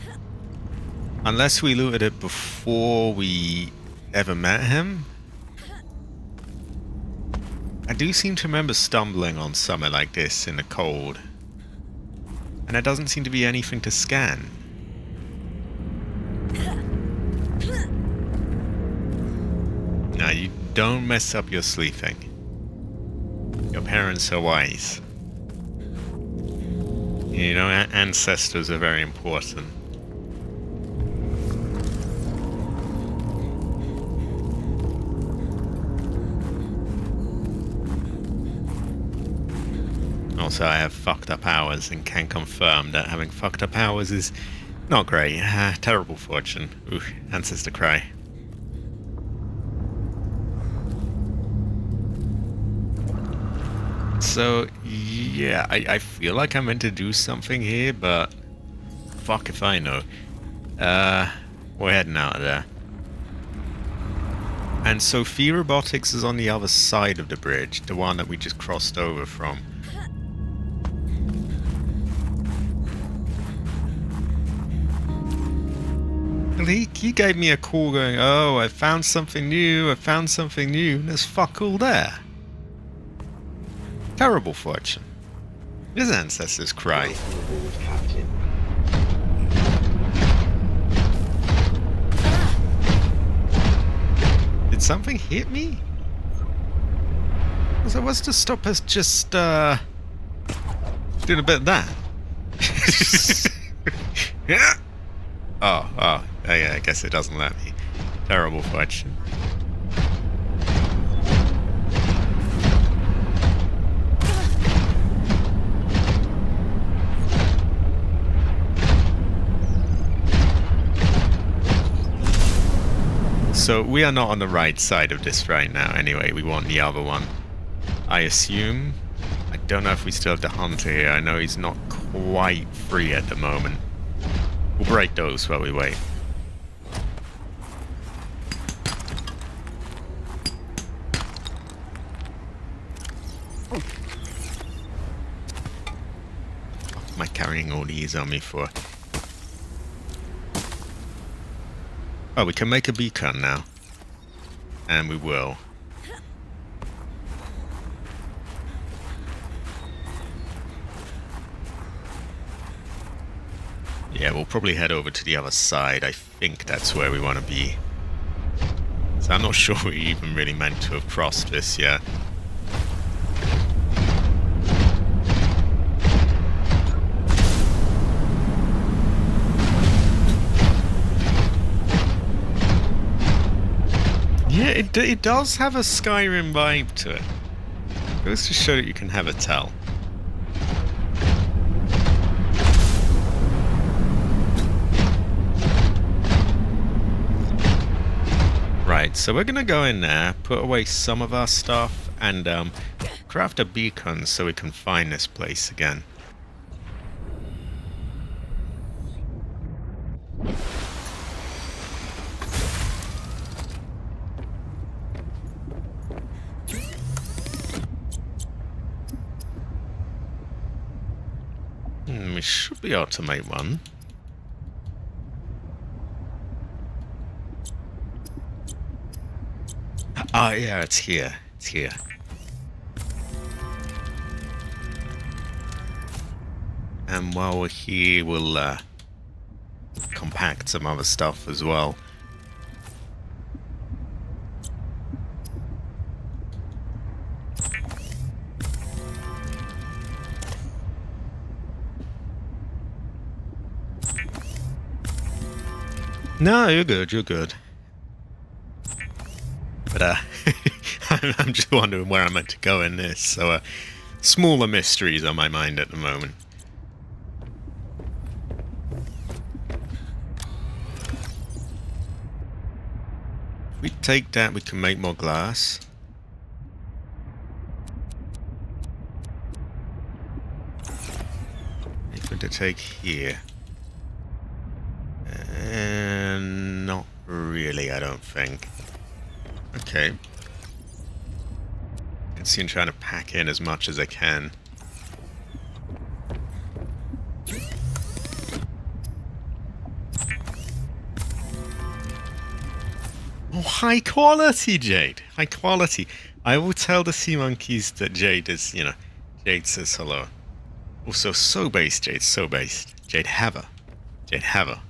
Unless we looted it before we ever met him. I do seem to remember stumbling on somewhere like this in the cold. And there doesn't seem to be anything to scan. Now, you don't mess up your sleeping. Your parents are wise. You know, ancestors are very important. Also, I have fucked up hours and can confirm that having fucked up hours is not great. Terrible fortune. Ooh, ancestor cry. So, yeah, I feel like I'm meant to do something here, but fuck if I know. We're heading out of there. And Sophie Robotics is on the other side of the bridge, the one that we just crossed over from. He gave me a call going, oh, I found something new, and there's fuck all there. Terrible fortune. His ancestors cry. Did something hit me? So what's to stop us just doing a bit of that? Yeah. Oh, yeah, I guess it doesn't let me. Terrible question. So we are not on the right side of this right now anyway. We want the other one. I assume. I don't know if we still have the hunter here. I know he's not quite free at the moment. We'll break those while we wait. What am I carrying all these on me for? Oh, we can make a beacon now. And we will. Yeah, we'll probably head over to the other side. I think that's where we want to be. So I'm not sure we even really meant to have crossed this yet. Yeah, it does have a Skyrim vibe to it. It goes to show that you can have a tell. Right, so we're gonna go in there, put away some of our stuff, and craft a beacon so we can find this place again. We should be able to make one. Oh yeah, it's here. It's here. And while we're here, we'll compact some other stuff as well. No, you're good, you're good. But I'm just wondering where I'm meant to go in this, so smaller mysteries on my mind at the moment. If we take that, we can make more glass. Anything to take here? Not really, I don't think. Okay. I can see I'm trying to pack in as much as I can. Oh, high quality jade! High quality. I will tell the sea monkeys that jade is, you know, jade says hello. Also, so based, jade, so based. Jade Haver. Jade Haver.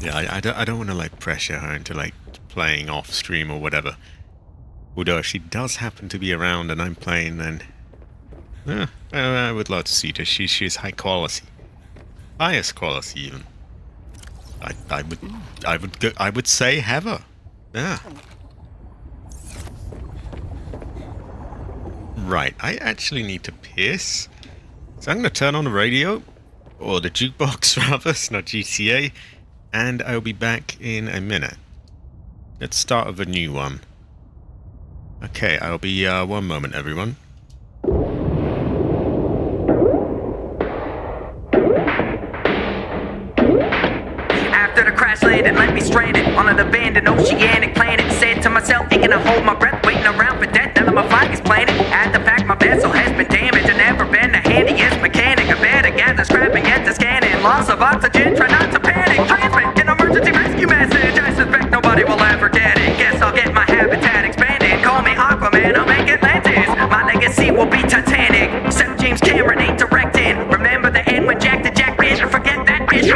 Yeah, I don't want to like pressure her into like playing off stream or whatever. Although if she does happen to be around and I'm playing, then I would love to see her. She's high quality, highest quality even. I would say have her. Yeah. Right. I actually need to piss, so I'm going to turn on the radio or the jukebox rather. It's not GTA. And I'll be back in a minute. Let's start with a new one. Okay, I'll be 1 moment, everyone. After the crash landed, left me stranded on an abandoned oceanic planet. Said to myself, ain't gonna hold my breath, waiting around for death. Now that my flag is planted, at the fact my vessel has been damaged and never been the handiest mechanic. I better gather scrapping at the scanning. Loss of oxygen, try not to panic. Transmit an emergency rescue message. I suspect nobody will ever get it. Guess I'll get my habitat expanded. Call me Aquaman, I'll make Atlantis. My legacy will be Titanic. Except James Cameron ain't directing. Remember the end when Jack the Jack bitch. Forget that bitch.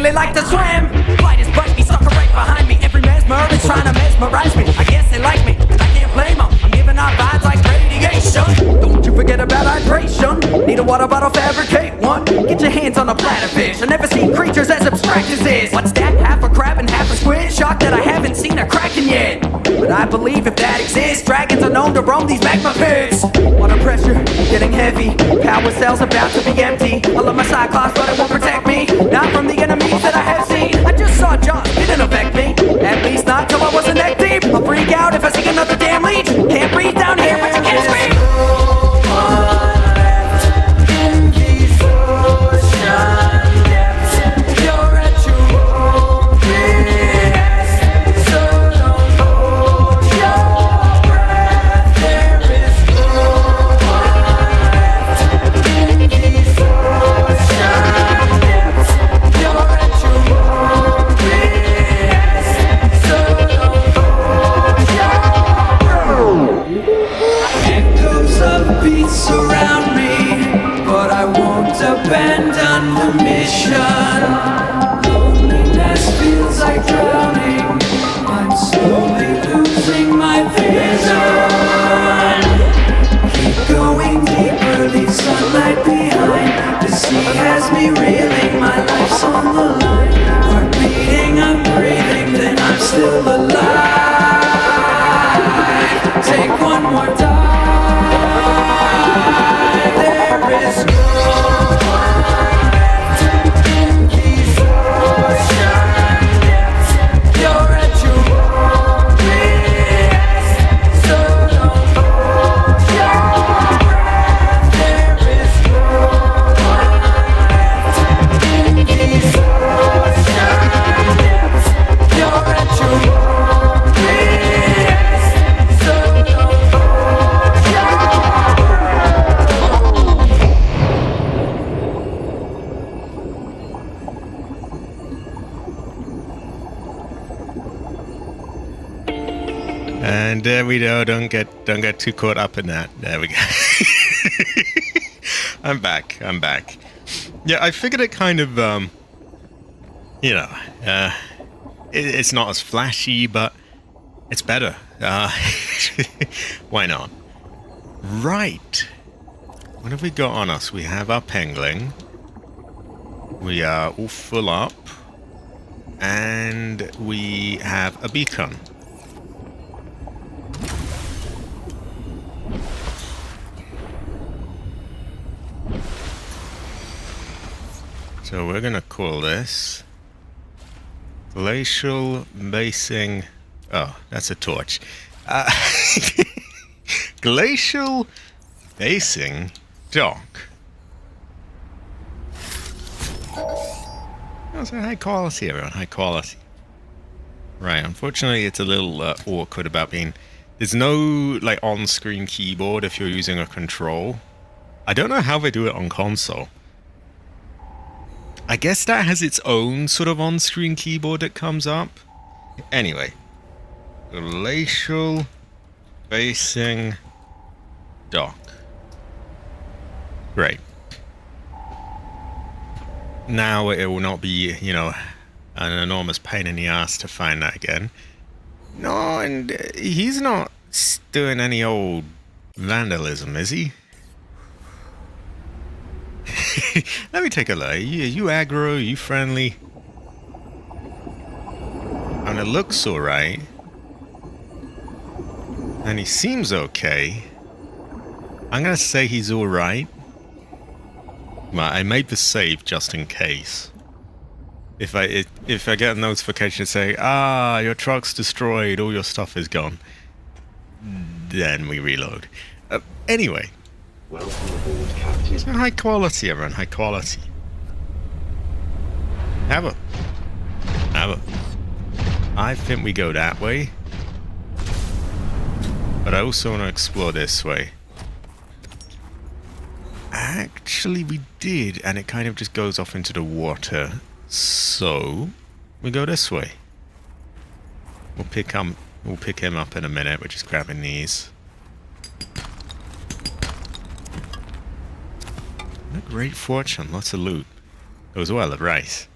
really like to swim. Fighters bite me, sucker right behind me. Every mesmer is trying to mesmerize me. I guess they like me, I can't blame them. I'm giving out vibes like radiation. Don't you forget about hydration. Need a water bottle, fabricate one. Get your hands on a platter fish. I've never seen creatures as abstract as this. What's that? Half a crab and half a squid? Shocked that I haven't seen a kraken yet. But I believe if that exists, dragons are known to roam these magma pits. Water pressure getting heavy. Power cells about to be empty. I love my cyclops, but it won't protect me. Not from the enemies that I have seen. I just saw Jaws, didn't affect me. At least not till I was a neck deep. I'll freak out if I see another damn leech. Can't breathe down here, but you can't scream. Surround me, but I won't abandon the mission. Loneliness feels like drowning. I'm slowly losing my vision. Keep going deeper, leave sunlight behind. The sea has me reeling, my life's on the line. Heart beating, I'm breathing, then I'm still alive. Take one more dive. And there we go. Don't get too caught up in that. There we go. I'm back. Yeah, I figured it kind of, it's not as flashy, but it's better. Why not? Right. What have we got on us? We have our pangling. We are all full up. And we have a beacon. So we're gonna call this Glacial Basing. Oh, that's a torch. Glacial Basing Dock. That's a high quality, everyone. High quality. Right. Unfortunately, it's a little awkward about being. There's no like on-screen keyboard if you're using a control. I don't know how they do it on console. I guess that has its own sort of on-screen keyboard that comes up. Anyway. Glacial Basing Dock. Great. Now it will not be, an enormous pain in the ass to find that again. No, and he's not doing any old vandalism, is he? Let me take a look. You aggro? You friendly? And it looks alright. And he seems okay. I'm gonna say he's alright. Well, I made the save just in case. If I get a notification saying, your truck's destroyed, all your stuff is gone, then we reload. Anyway. Welcome aboard, Captain. So high quality, everyone. High quality. Have a. I think we go that way. But I also want to explore this way. Actually, we did, and it kind of just goes off into the water. So, we go this way. We'll pick him up in a minute. We're just grabbing these. A great fortune, lots of loot. As well, of rice.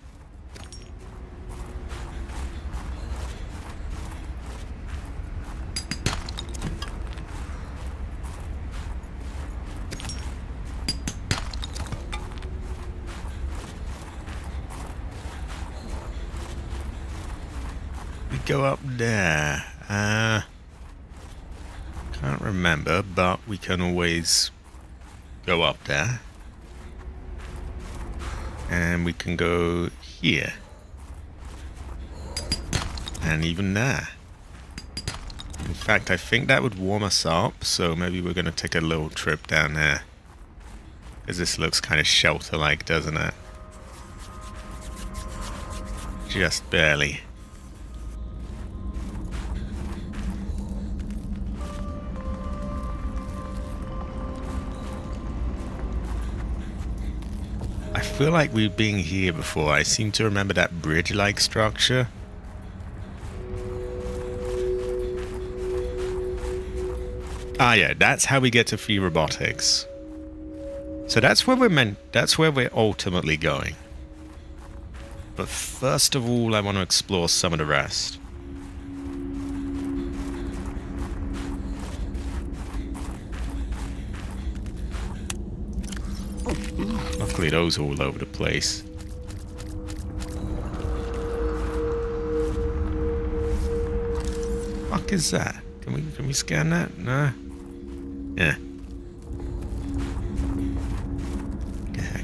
We go up there. Can't remember, but we can always go up there. And we can go here. And even there. In fact, I think that would warm us up, so maybe we're going to take a little trip down there. Because this looks kind of shelter-like, doesn't it? Just barely. I feel like we've been here before. I seem to remember that bridge-like structure. Ah, yeah, that's how we get to Free Robotics. So that's where we're ultimately going. But first of all, I want to explore some of the rest. Luckily, those are all over the place. Fuck is that? Can we scan that? No. Yeah.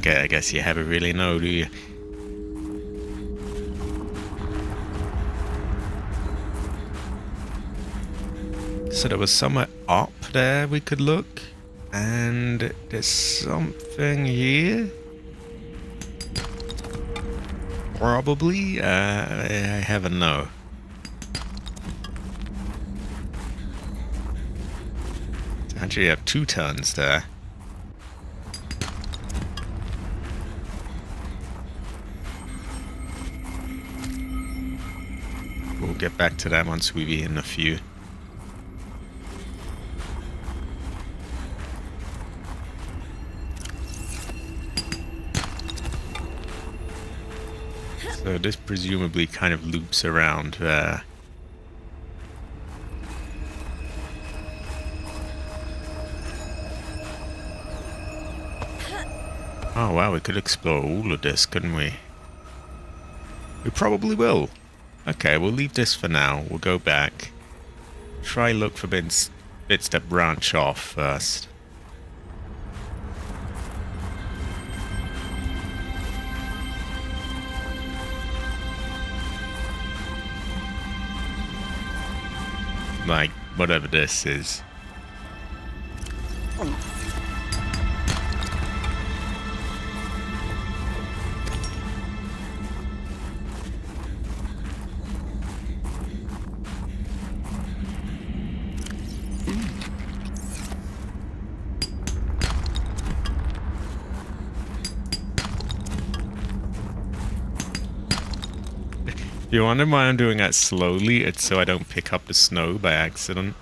I guess you never really know, do you? So there was somewhere up there we could look, and there's something here. Probably. I haven't know. Actually, you have 2 turns there. We'll get back to that once we've eaten a few. So this presumably kind of loops around there. Oh wow, we could explore all of this, couldn't we? We probably will. Okay, we'll leave this for now. We'll go back. Try look for bits that branch off first. Like, whatever this is. If you wonder why I'm doing that slowly, it's so I don't pick up the snow by accident.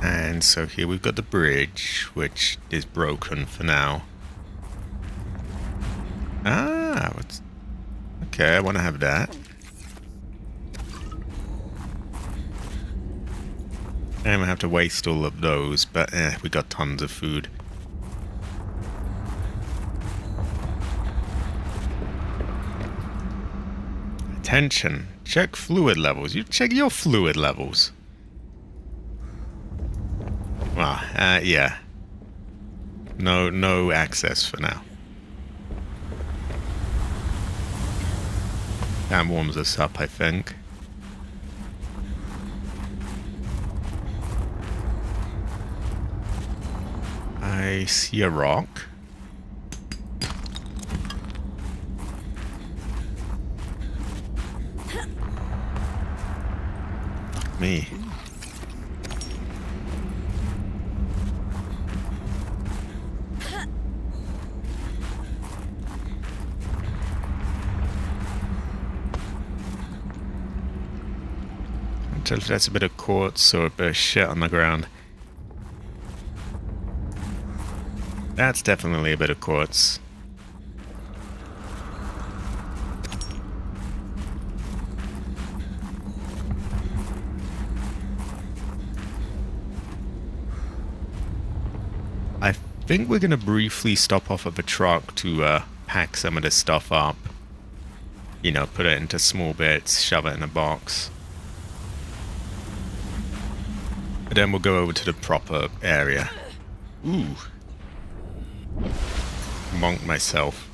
And so here we've got the bridge, which is broken for now. Ah, okay, I want to have that. And we have to waste all of those, but we got tons of food. Attention, check fluid levels. You check your fluid levels. Well, yeah. No access for now. That warms us up, I think. I see a rock. Me. Tell if that's a bit of quartz or a bit of shit on the ground. That's definitely a bit of quartz. I think we're gonna briefly stop off of a truck to pack some of this stuff up. You know, put it into small bits, shove it in a box. But then we'll go over to the proper area. Ooh. Monked myself.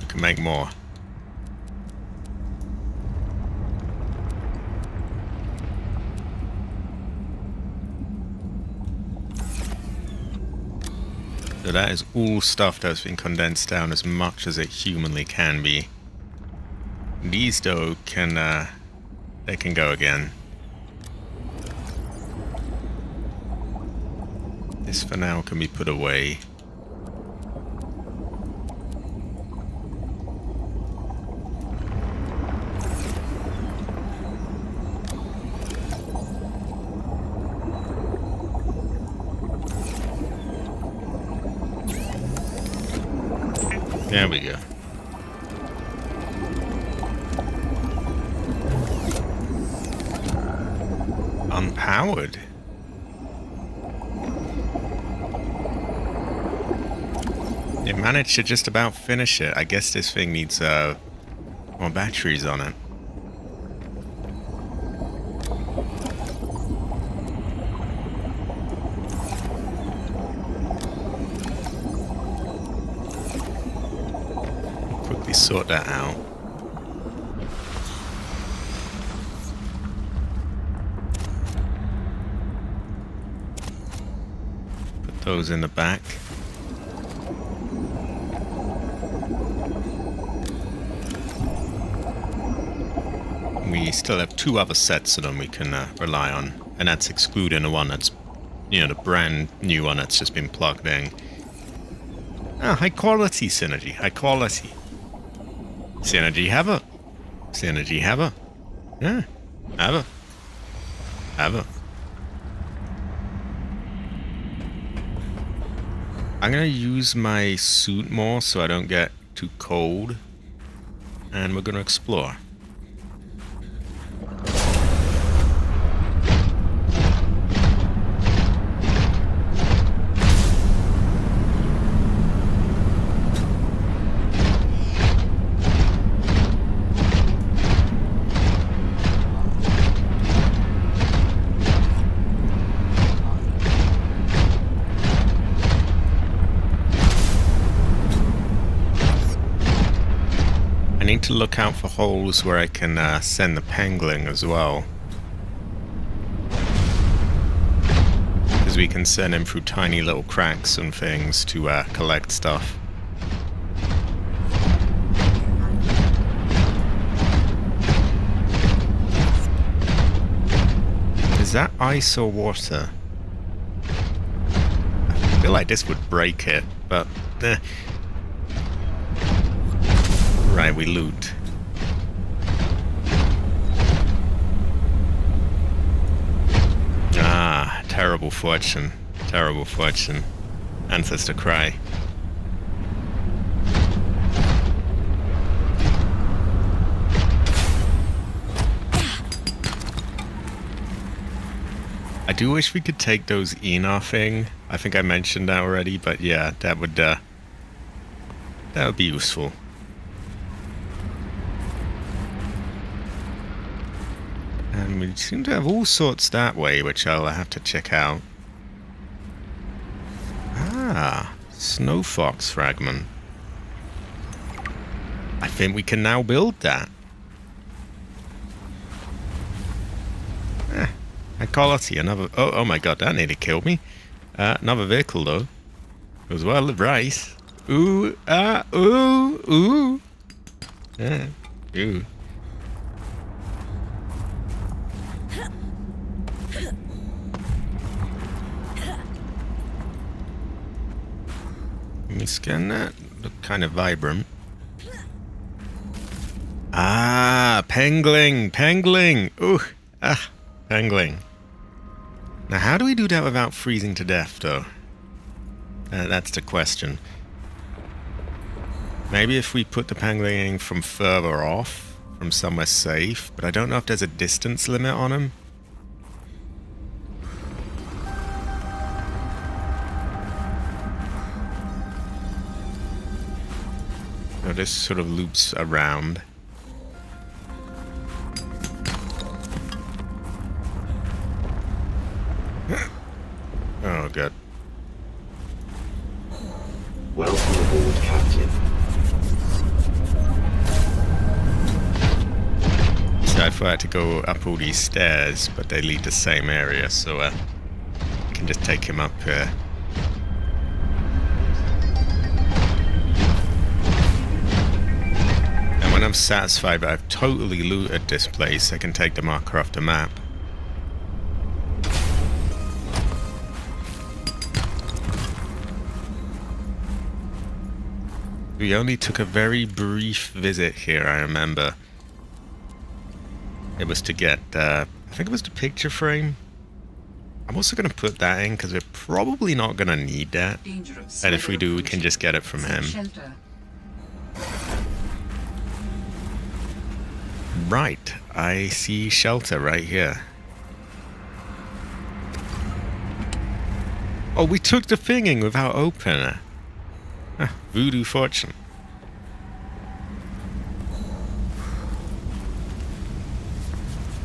We can make more. So that is all stuff that's been condensed down as much as it humanly can be. These though can they can go again. This for now can be put away. There we go. Unpowered. It managed to just about finish it. I guess this thing needs more batteries on it. Quickly sort that out. Put those in the back. We still have two other sets of them we can rely on, and that's excluding the one that's, you know, the brand new one that's just been plugged in. Ah, high quality synergy, high quality. Synergy have a. Synergy have a. Yeah, have a. Have a. I'm gonna use my suit more so I don't get too cold, and we're gonna explore. I need to look out for holes where I can send the pangolin as well, because we can send him through tiny little cracks and things to collect stuff. Is that ice or water? I feel like this would break it, but Right, we loot. Ah, terrible fortune. Terrible fortune. Ancestor cry. I do wish we could take those Enar thing. I think I mentioned that already, but yeah, that would be useful. And we seem to have all sorts that way, which I'll have to check out. Ah, snow fox fragment. I think we can now build that. High quality, another... Oh my god, that nearly killed me. Another vehicle, though. As well, rice. Ooh, ooh. Ooh. Let me scan that. Look kind of vibrant. Ah, pangling. Ooh, pangling. Now, how do we do that without freezing to death, though? That's the question. Maybe if we put the pangling from further off, from somewhere safe, but I don't know if there's a distance limit on them. So this sort of loops around. Oh, God. Welcome aboard, Captain. So I thought I had to go up all these stairs, but they lead the same area, so I can just take him up here. And when I'm satisfied that I've totally looted this place, I can take the marker off the map. We only took a very brief visit here, I remember. It was to get, I think it was the picture frame. I'm also going to put that in because we're probably not going to need that. And if we do, we can just get it from him. Right, I see shelter right here. Oh, we took the thinging without opening it. Voodoo fortune.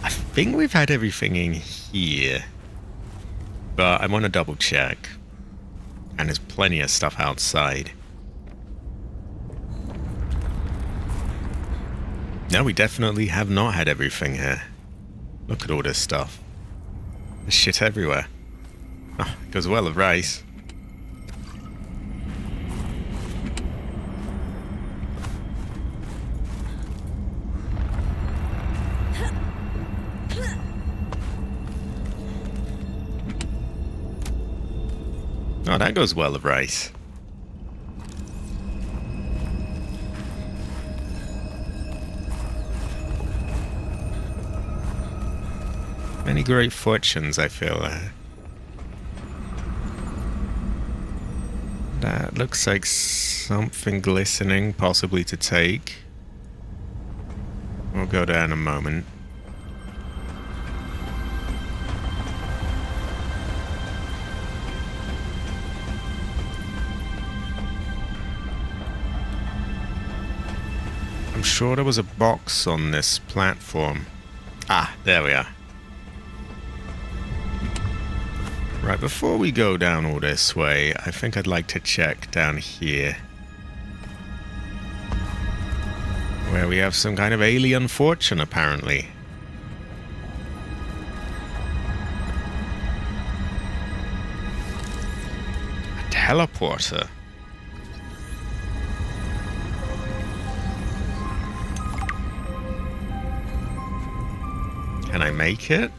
I think we've had everything in here, but I want to double check. And there's plenty of stuff outside. No, we definitely have not had everything here. Look at all this stuff. There's shit everywhere. Oh, it goes well with rice. Oh, that goes well with rice. Many great fortunes, I feel. That looks like something glistening, possibly to take. We'll go there in a moment. I'm sure there was a box on this platform. Ah, there we are. Right, before we go down all this way, I think I'd like to check down here. Where we have some kind of alien fortune, apparently. A teleporter. Can I make it?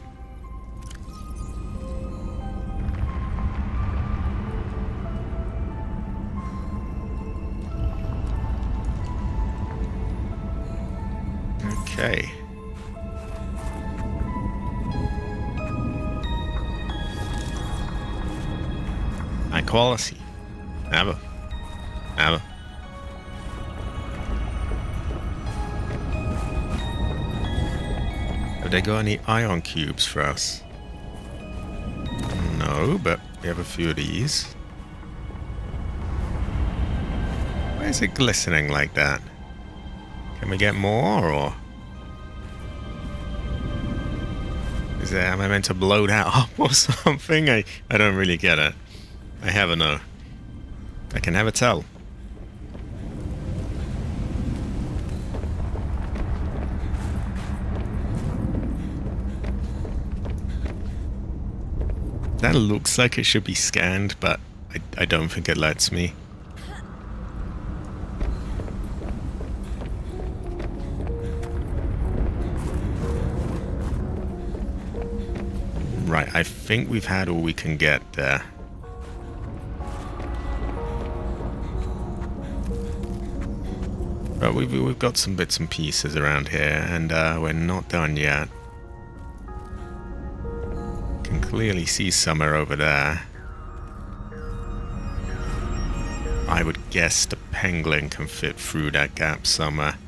Okay. High quality. Never. Never. Have they got any ion cubes for us? No, but we have a few of these. Why is it glistening like that? Can we get more, or is there, am I meant to blow that up or something? I don't really get it. I never know. I can never tell. That looks like it should be scanned, but I don't think it lets me. Right, I think we've had all we can get there. But we've got some bits and pieces around here, and we're not done yet. Can clearly see somewhere over there. I would guess the pangolin can fit through that gap somewhere.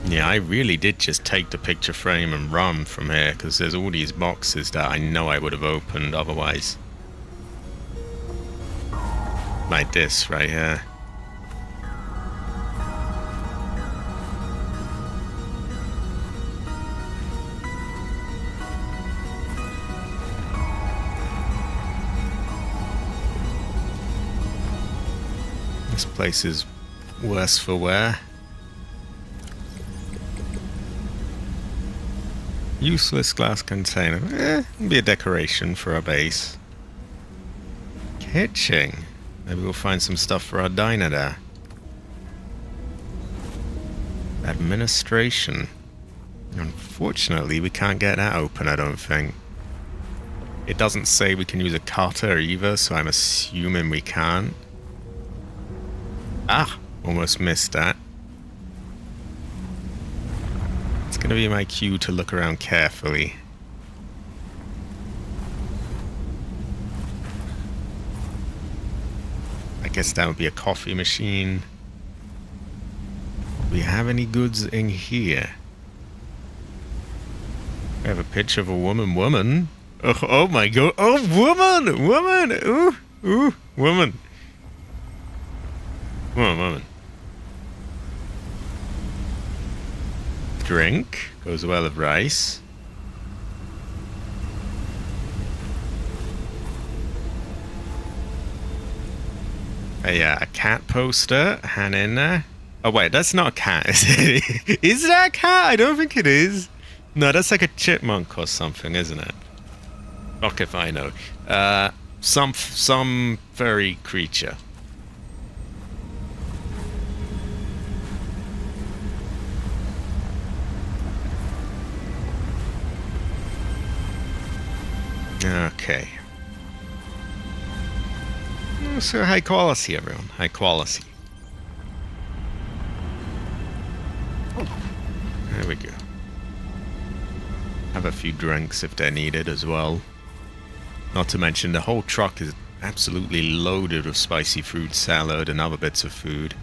Yeah, I really did just take the picture frame and run from here, because there's all these boxes that I know I would have opened otherwise. Like this right here. This place is worse for wear. Useless glass container. Be a decoration for our base. Kitchen. Maybe we'll find some stuff for our diner there. Administration. Unfortunately, we can't get that open, I don't think. It doesn't say we can use a cutter either, so I'm assuming we can't. Ah! Almost missed that. It's going to be my cue to look around carefully. I guess that would be a coffee machine. Do we have any goods in here? We have a picture of a woman. Oh my god. Oh, woman! Ooh, woman. Woman. Drink goes well with rice. A cat poster, hand in there. Oh wait, that's not a cat, is it? Is that a cat? I don't think it is. No, that's like a chipmunk or something, isn't it? Fuck if I know. Some furry creature. Okay. So high quality, everyone. High quality. There we go. Have a few drinks if they're needed as well. Not to mention the whole truck is absolutely loaded with spicy fruit salad and other bits of food.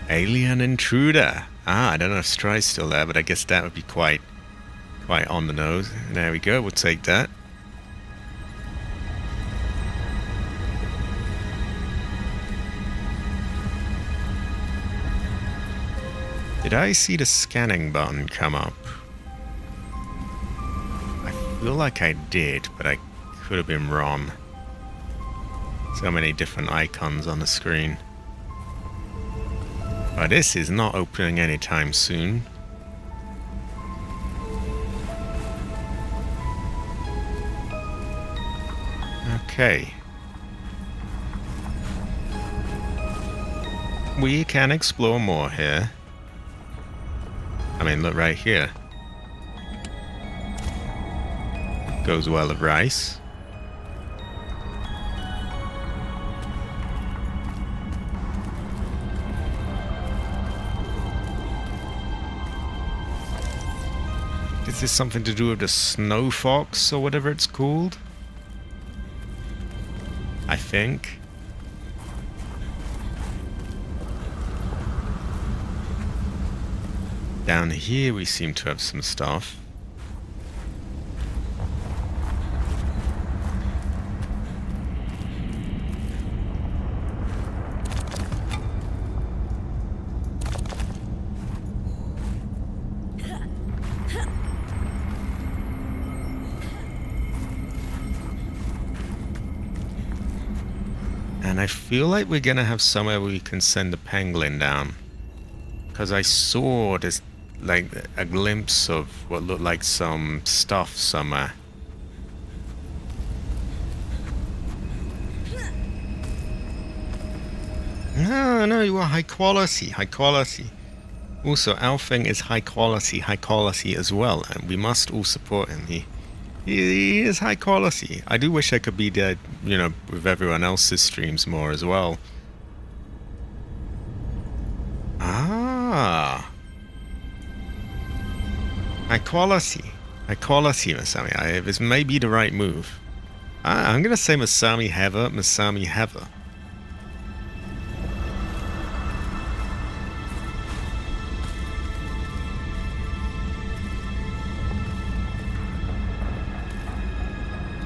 Alien intruder. Ah, I don't know if Stry's still there, but I guess that would be quite on the nose. There we go. We'll take that. Did I see the scanning button come up? I feel like I did, but I could have been wrong. So many different icons on the screen. But this is not opening anytime soon. Okay. We can explore more here. I mean, look right here. Goes well with rice. Is this something to do with the snow fox or whatever it's called? I think. Down here we seem to have some stuff. And I feel like we're gonna have somewhere we can send the pangolin down. Because I saw this, like, a glimpse of what looked like some stuff somewhere. No, you are high quality, high quality. Also, Alfing is high quality as well, and we must all support him. He is high quality. I do wish I could be there, you know, with everyone else's streams more as well. Ah. High quality, Masami. This may be the right move. I'm gonna say Masami Heather.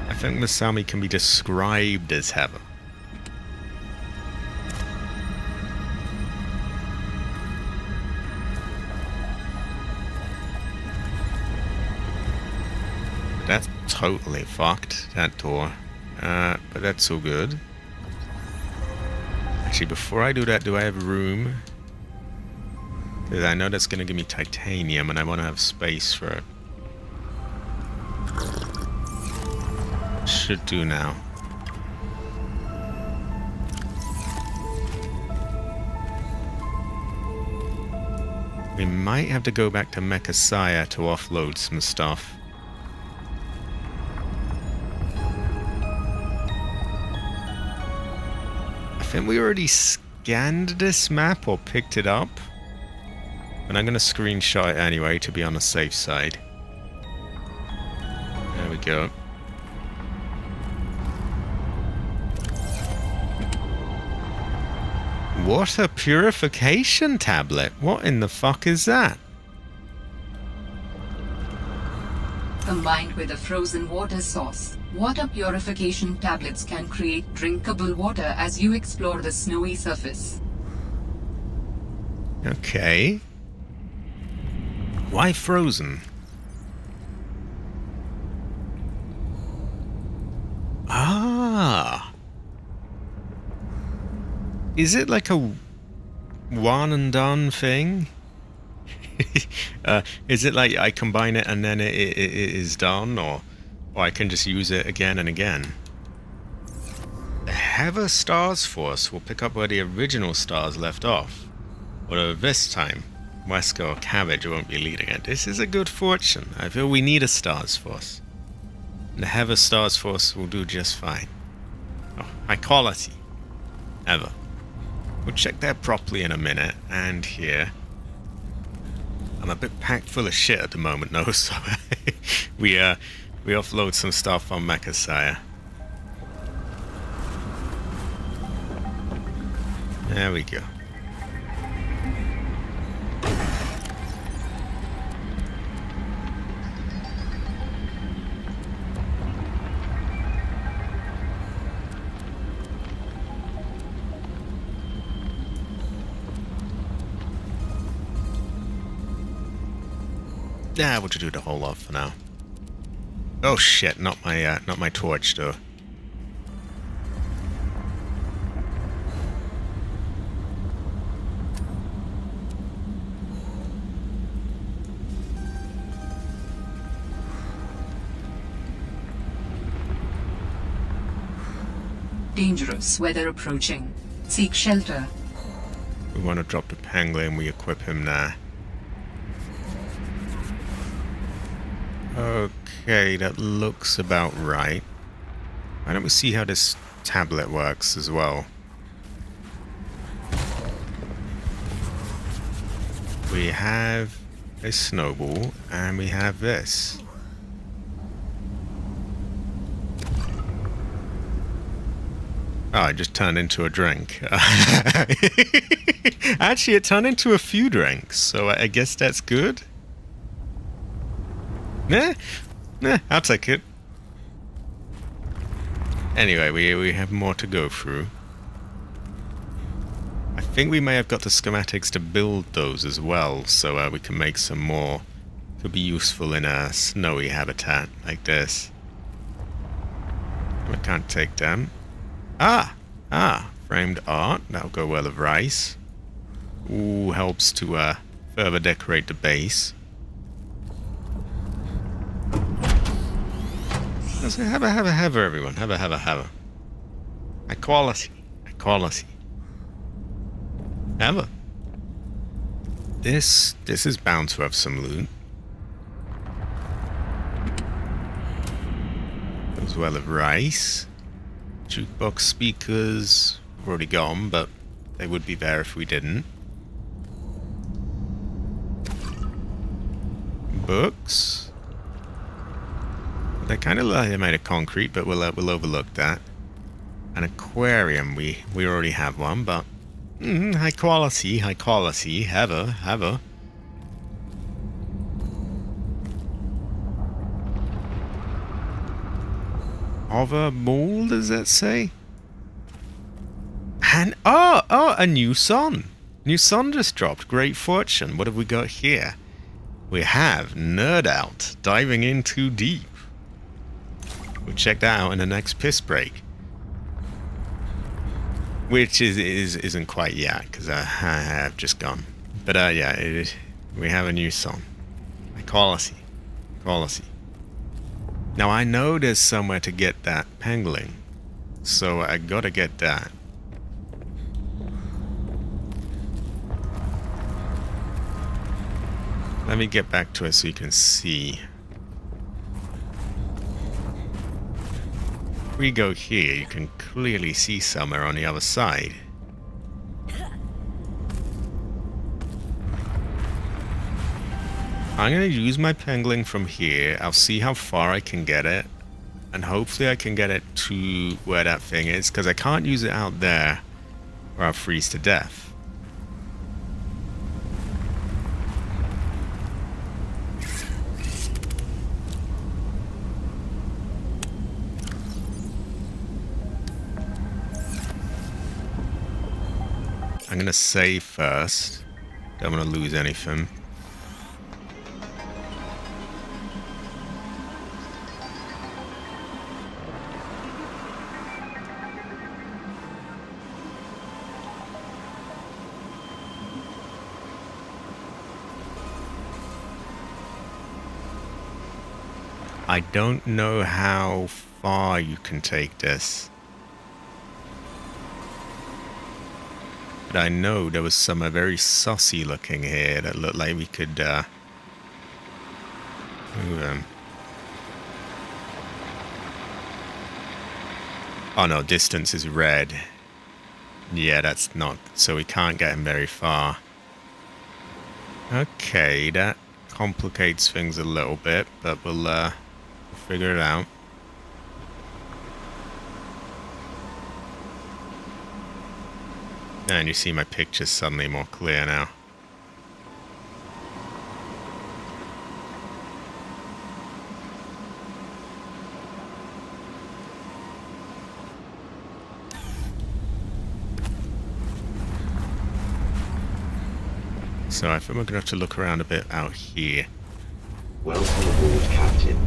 I think Masami can be described as Heather. That's totally fucked, that door. But that's all good. Actually, before I do that, do I have room? Because I know that's going to give me titanium, and I want to have space for it. Should do now. We might have to go back to Mechasaya to offload some stuff. I think we already scanned this map or picked it up. And I'm going to screenshot it anyway to be on the safe side. There we go. What a purification tablet. What in the fuck is that? Combined with a frozen water source, water purification tablets can create drinkable water as you explore the snowy surface. Okay. Why frozen? Ah. Is it like a one and done thing? Is it like I combine it and then it is done, or I can just use it again and again? Heather Stars Force will pick up where the original stars left off. Although this time, Wesker or Cabbage won't be leading it. This is a good fortune. I feel we need a Stars Force. The Heather Stars Force will do just fine. Oh, high quality. Ever. We'll check that properly in a minute. And here. I'm a bit packed full of shit at the moment, though, so we offload some stuff on Mechasaya. There we go. Yeah, we'll just do the whole lot for now. Oh shit! Not my torch though. Dangerous weather approaching. Seek shelter. We want to drop the pangolin. We equip him there. Okay, that looks about right. Why don't we see how this tablet works as well? We have a snowball, and we have this. Oh, it just turned into a drink. Actually, it turned into a few drinks, so I guess that's good. Nah, I'll take it. Anyway, we have more to go through. I think we may have got the schematics to build those as well, so we can make some more. Could be useful in a snowy habitat like this. I can't take them. Framed art. That'll go well with rice. Ooh, helps to further decorate the base. Have a, everyone. Have a. High quality. Have a. This is bound to have some loot. As well as rice. Jukebox speakers. We've already got them, but they would be there if we didn't. Books. They're kind of like they're made of concrete, but we'll overlook that. An aquarium, we already have one, but high quality. Have a. Hover mold, does that say? And a new sun. New sun just dropped. Great fortune. What have we got here? We have Nerd Out, diving in too deep. We'll check that out in the next piss break. Which isn't quite yet, because I have just gone. But yeah, we have a new song. Quality. Now I know there's somewhere to get that pangolin, so I gotta get that. Let me get back to it so you can see. If we go here, you can clearly see somewhere on the other side. I'm going to use my pangolin from here. I'll see how far I can get it. And hopefully I can get it to where that thing is, because I can't use it out there or I'll freeze to death. I'm going to save first. Don't want to lose anything. I don't know how far you can take this. But I know there was some very sussy looking here that looked like we could move them. Oh no, distance is red. Yeah, that's not, so we can't get him very far. Okay, that complicates things a little bit, but we'll figure it out. And you see my picture's suddenly more clear now. So I think we're going to have to look around a bit out here. Welcome aboard, Captain.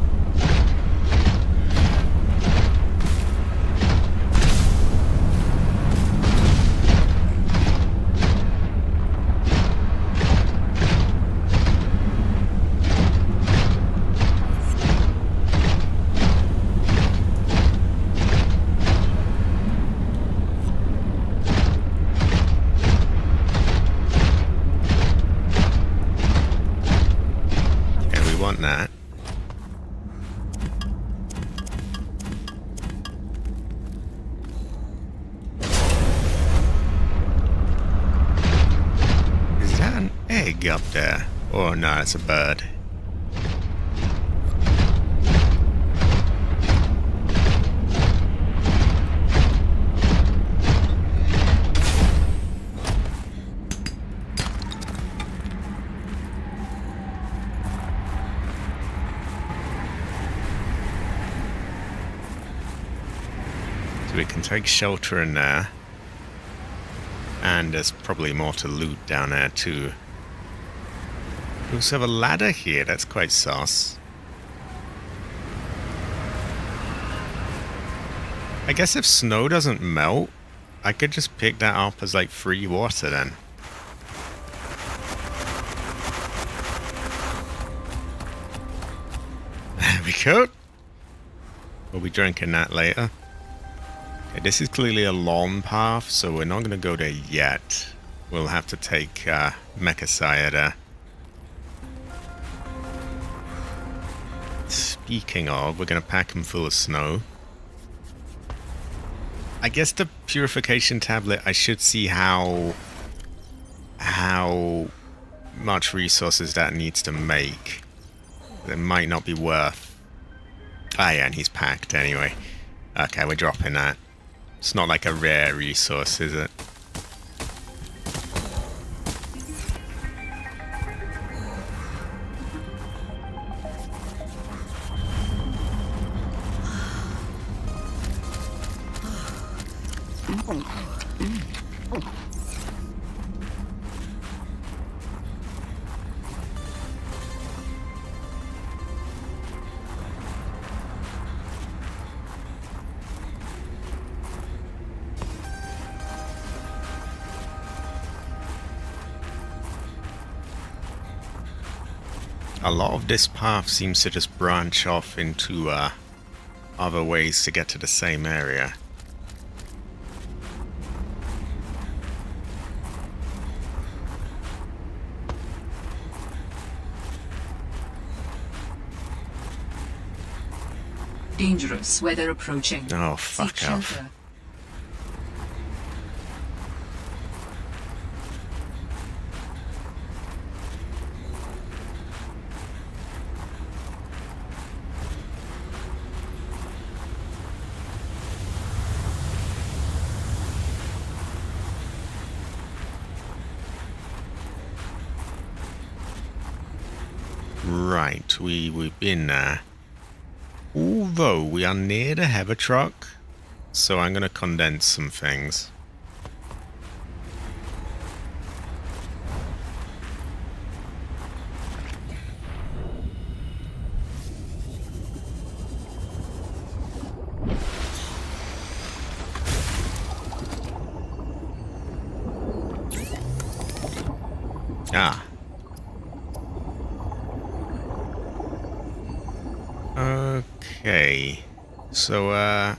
That. Is that an egg up there? Oh no, it's a bird. So we can take shelter in there. And there's probably more to loot down there too. We also have a ladder here. That's quite sus. I guess if snow doesn't melt, I could just pick that up as like free water then. There we go. We'll be drinking that later. Okay, this is clearly a long path, so we're not going to go there yet. We'll have to take Mechasaya there. Speaking of, we're going to pack him full of snow. I guess the purification tablet, I should see how much resources that needs to make. It might not be worth. Ah, yeah, and he's packed anyway. Okay, we're dropping that. It's not like a rare resource, is it? A lot of this path seems to just branch off into other ways to get to the same area. Dangerous weather approaching. Oh, fuck Seek off. shelter. Right, we've been there. Although we are near the heather truck, so I'm going to condense some things. Ah. Okay. So,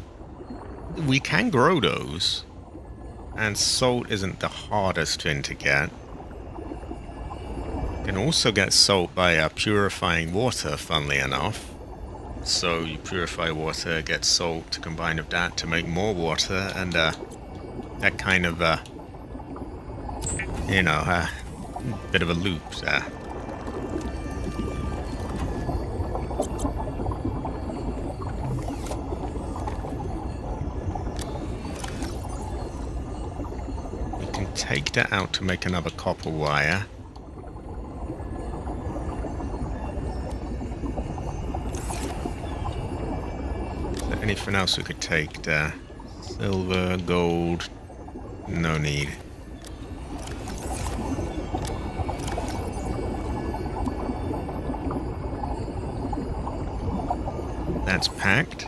we can grow those. And salt isn't the hardest thing to get. You can also get salt by purifying water, funnily enough. So you purify water, get salt to combine with that to make more water, and that kind of, you know, bit of a loop there. We can take that out to make another copper wire. Is there anything else we could take there? Silver, gold, no need. That's packed.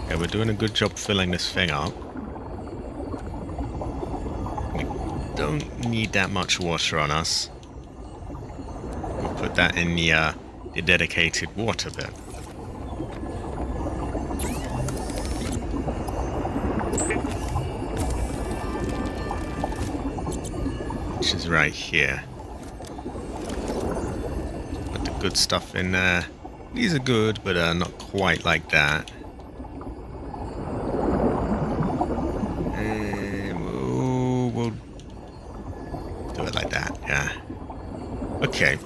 Okay, we're doing a good job filling this thing up. We don't need that much water on us. We'll put that in the dedicated water bit. Which is right here. Put the good stuff in there. These are good, but not quite like that. And we'll do it like that, yeah. Okay.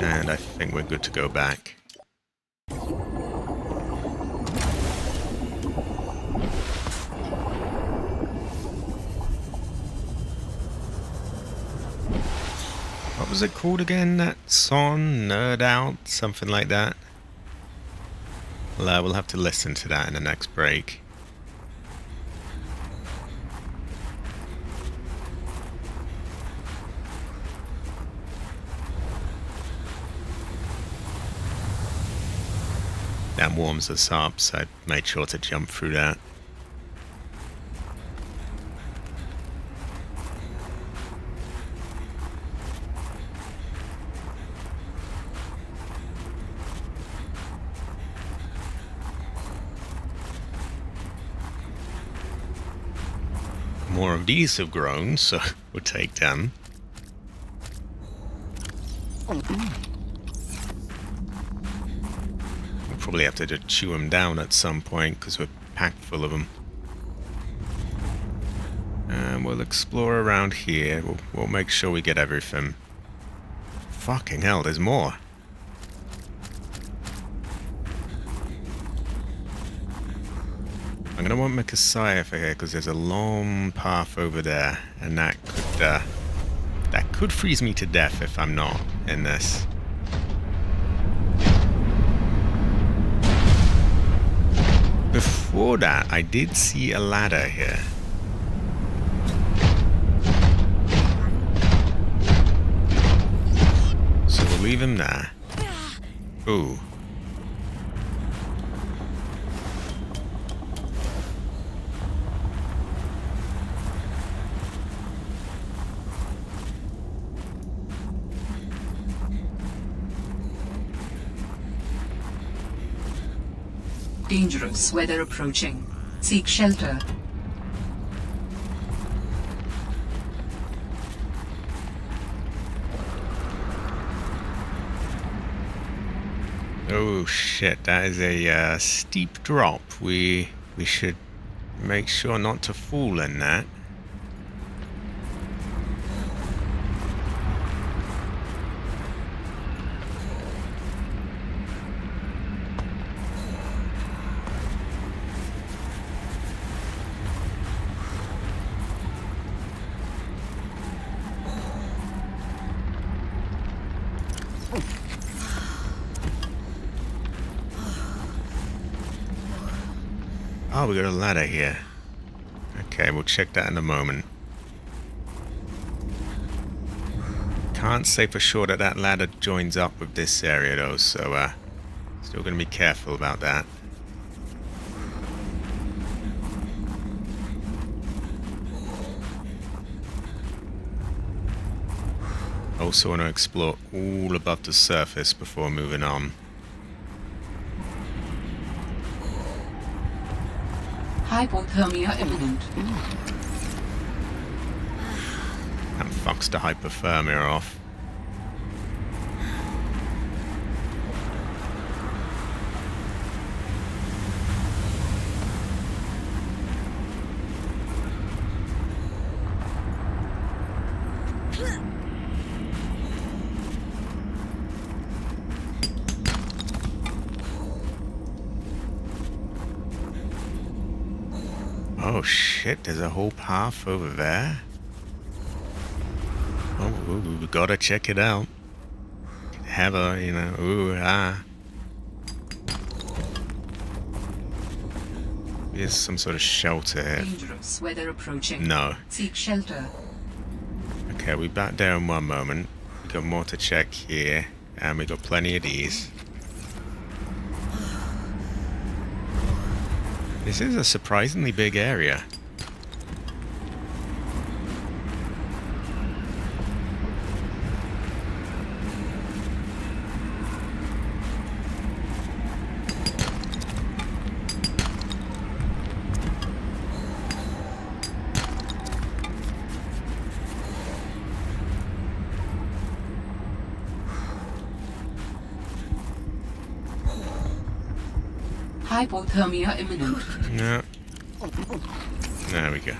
And I think we're good to go back. was it called again? That song? Nerd Out? Something like that? Well, we'll have to listen to that in the next break. That warms us up, so I made sure to jump through that. More of these have grown, so we'll take them. We'll probably have to just chew them down at some point because we're packed full of them. And we'll explore around here. We'll make sure we get everything. Fucking hell, there's more. I'm gonna want Messiah for here because there's a long path over there, and that could freeze me to death if I'm not in this. Before that, I did see a ladder here. So we'll leave him there. Ooh. Dangerous weather approaching. Seek shelter. Oh shit, that is a steep drop. We should make sure not to fall in that. Oh, we got a ladder here. Okay, we'll check that in a moment. Can't say for sure that that ladder joins up with this area though, so still gonna be careful about that. Also want to explore all above the surface before moving on. Hypothermia imminent. That fucks the hypothermia off. Oh shit, there's a whole path over there. Oh, we gotta check it out. Have a, you know, ooh, ah. There's some sort of shelter here. Dangerous weather approaching. No. Seek shelter. Okay, we back there in one moment. We got more to check here, and we got plenty of these. This is a surprisingly big area. Hypothermia imminent. No. There we go.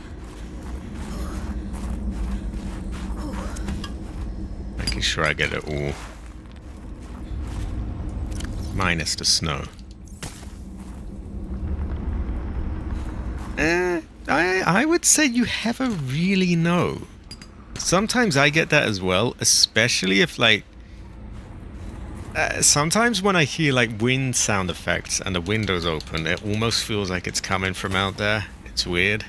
Making sure I get it all. Minus the snow. I would say you never really know. Sometimes I get that as well, especially if like sometimes when I hear like wind sound effects and the window's open, it almost feels like it's coming from out there. It's weird.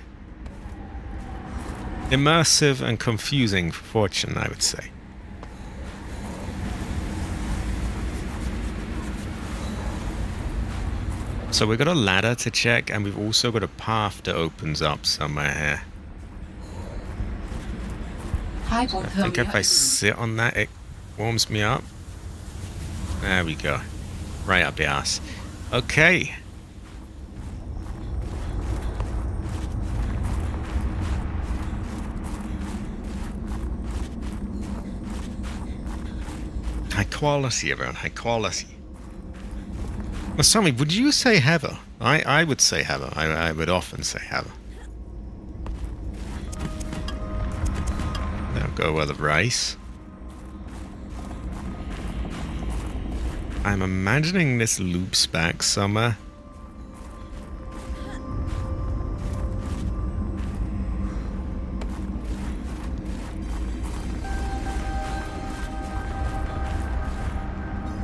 Immersive and confusing for Fortune, I would say. So we've got a ladder to check, and we've also got a path that opens up somewhere here. I think if I sit on that, it warms me up. There we go. Right up the ass. Okay. High quality, everyone. High quality. Well, Sammy, would you say heather? I would say heather. I would often say heather. Now go with the rice. I'm imagining this loops back somewhere.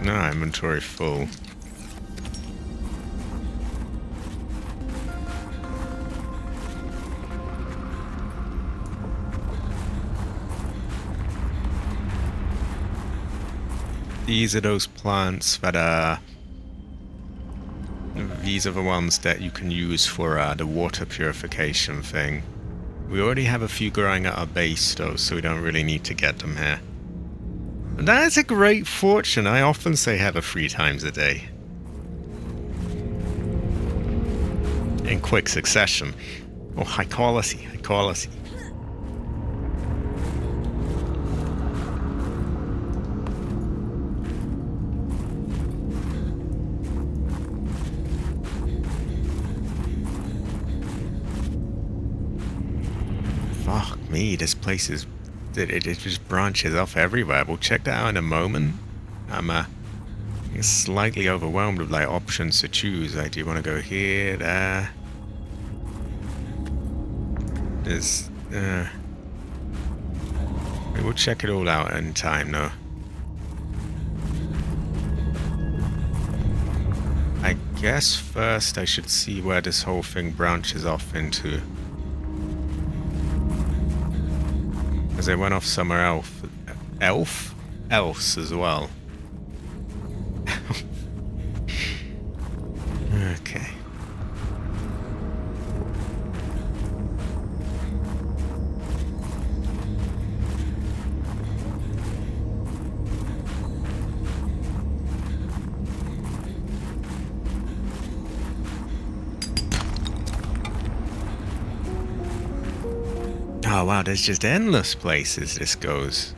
No, inventory full. These are those plants that are... These are the ones that you can use for the water purification thing. We already have a few growing at our base though, so we don't really need to get them here. And that is a great fortune. I often say heather 3 times a day. In quick succession. Oh, high quality, high quality. Fuck me, this place is... It just branches off everywhere. We'll check that out in a moment. I'm slightly overwhelmed with like options to choose. Like, do you want to go here, there? There's... We'll check it all out in time, though. I guess first I should see where this whole thing branches off into. Because they went off somewhere else as well. Okay. Oh wow, there's just endless places this goes.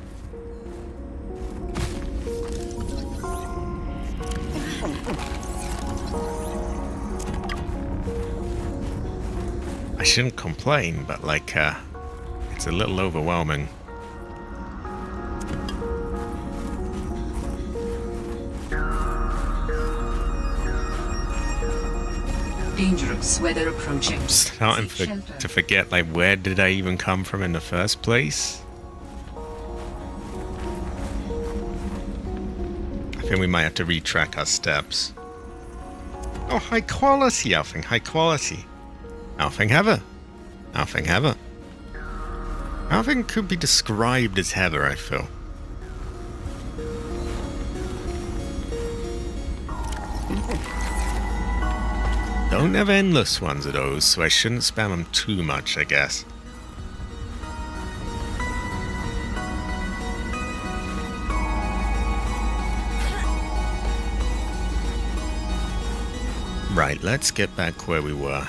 I shouldn't complain, but like, it's a little overwhelming. Dangerous weather approaching. I'm starting to forget, like, where did I even come from in the first place? I think we might have to retrack our steps. Oh, high quality, Alfing, high quality. Alfing heather. Alfing heather. Alfing could be described as heather, I feel. Don't have endless ones of those, so I shouldn't spam them too much, I guess. Right, let's get back where we were.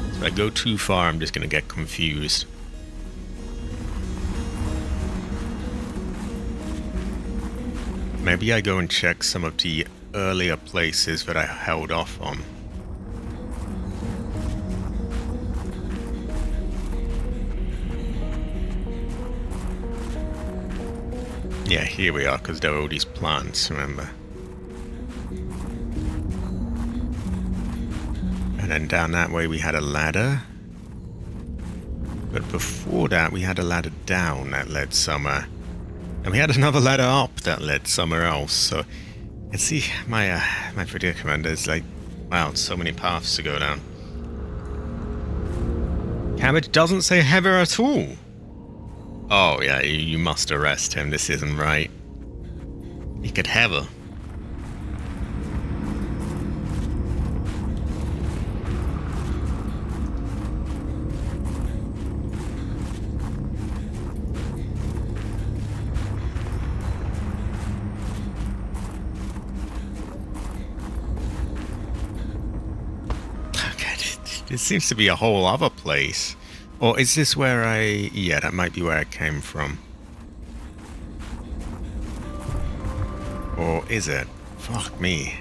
If I go too far, I'm just gonna get confused. Maybe I go and check some of the earlier places that I held off on. Yeah, here we are, because there were all these plants, remember? And then down that way we had a ladder. But before that, we had a ladder down that led somewhere. And we had another ladder up that led somewhere else. So, you can see my predicament is like, wow, so many paths to go down. Cabbage doesn't say Heather at all. Oh, yeah, you must arrest him. This isn't right. He could Heather. It seems to be a whole other place. Or is this where I... Yeah, that might be where I came from. Or is it? Fuck me.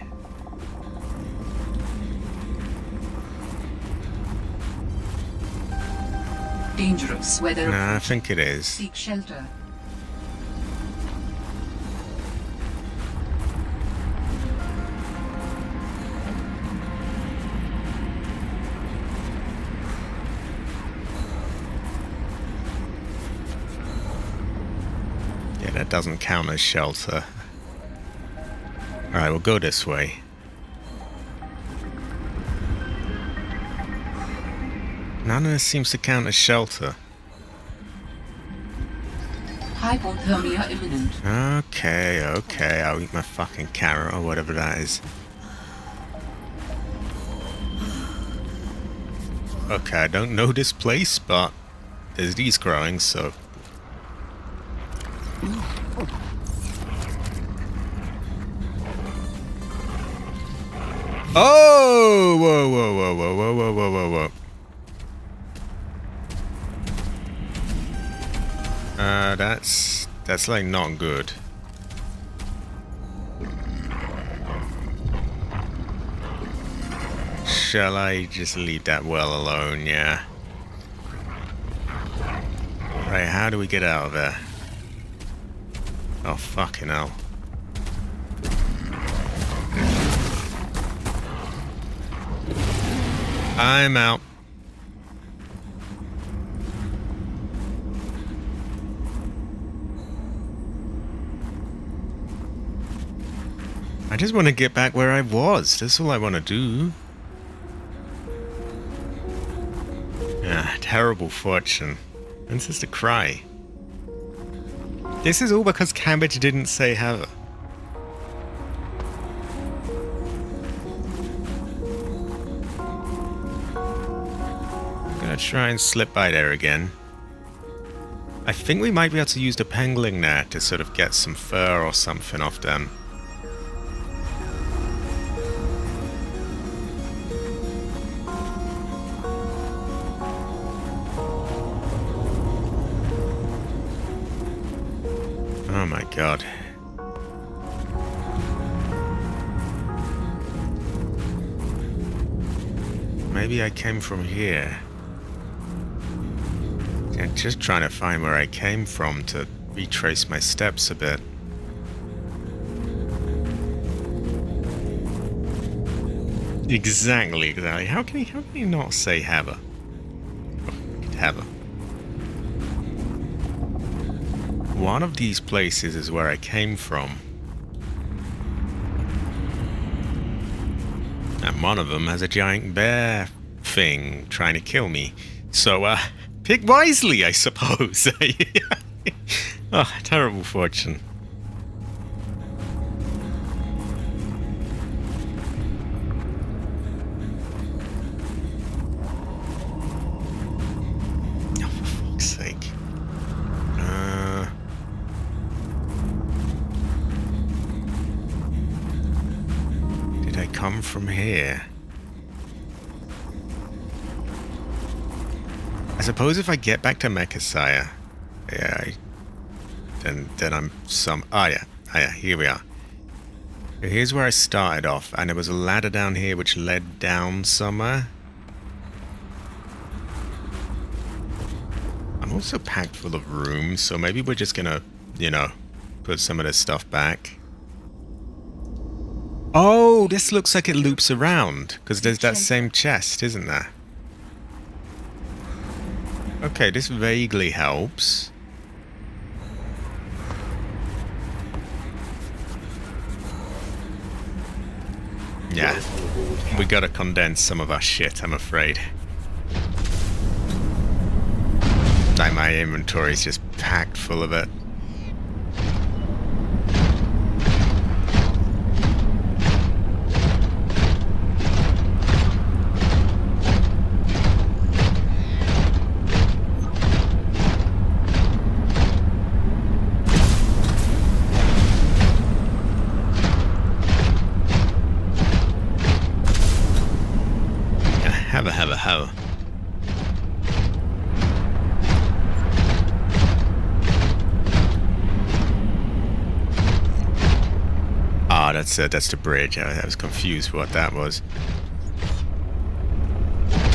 Dangerous weather. Nah, I think it is. Seek shelter. That doesn't count as shelter. Alright, we'll go this way. None of this seems to count as shelter. Hypothermia imminent. Okay, I'll eat my fucking carrot or whatever that is. Okay, I don't know this place, but there's these growing, so... Oh! Whoa. That's like not good. Shall I just leave that well alone? Yeah. Right, how do we get out of there? Oh, fucking hell. I'm out. I just want to get back where I was. That's all I want to do. Ah, terrible fortune. This is to cry. This is all because Cabbage didn't say Heather. I'm gonna try and slip by there again. I think we might be able to use the pangolin there to sort of get some fur or something off them. Oh my god. Maybe I came from here. Yeah, just trying to find where I came from to retrace my steps a bit. Exactly. How can he not say Heather? Oh, Heather. One of these places is where I came from. And one of them has a giant bear thing trying to kill me. So, pick wisely, I suppose. Oh, terrible fortune. Oh, for fuck's sake. Did I come from here? I suppose if I get back to Mechasaya, yeah, then I'm some... Oh yeah, here we are. Here's where I started off, and there was a ladder down here which led down somewhere. I'm also packed full of rooms, so maybe we're just gonna, you know, put some of this stuff back. Oh, this looks like it loops around, because there's that same chest, isn't there? Okay, this vaguely helps. Yeah, we gotta condense some of our shit, I'm afraid. Like, my inventory is just packed full of it. Have a hoe. Ah, that's the bridge. I was confused what that was.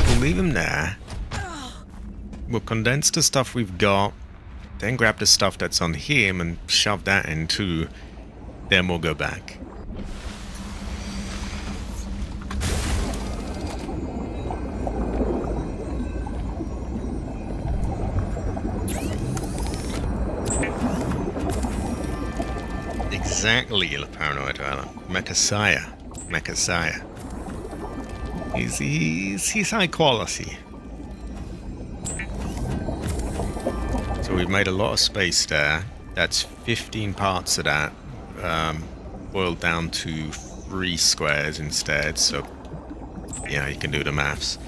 We'll leave him there. We'll condense the stuff we've got, then grab the stuff that's on him and shove that in too. Then we'll go back. Exactly, the paranoid dweller. Mechasaya. He's high quality. So we've made a lot of space there. That's 15 parts of that. Boiled down to 3 squares instead, so yeah, you can do the maths.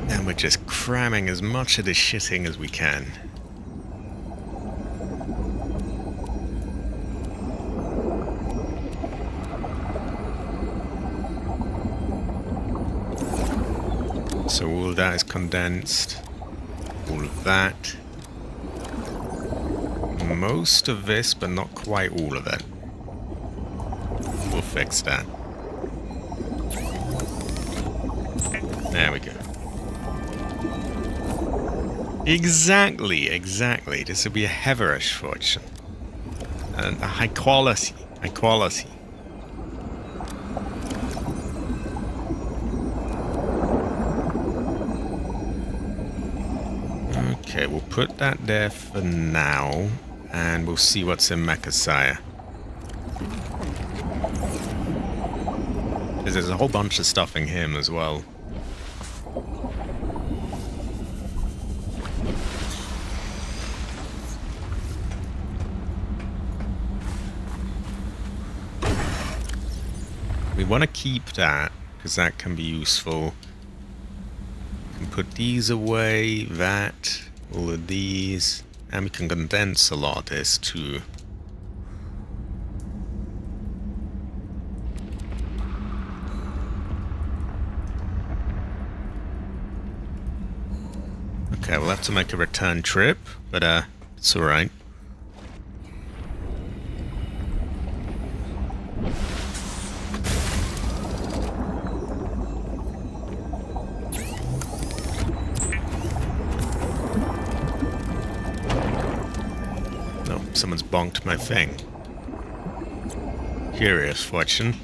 And we're just cramming as much of this shitting as we can. So all of that is condensed. All of that. Most of this, but not quite all of it. We'll fix that. There we go. Exactly. This will be a heaverish fortune. And a high quality. Okay, we'll put that there for now, and we'll see what's in Mechasaya. There's a whole bunch of stuff in him as well. We want to keep that, because that can be useful. We can put these away, that, all of these, and we can condense a lot of this too. Okay, we'll have to make a return trip, but it's alright. Someone's bonked my thing. Curious fortune.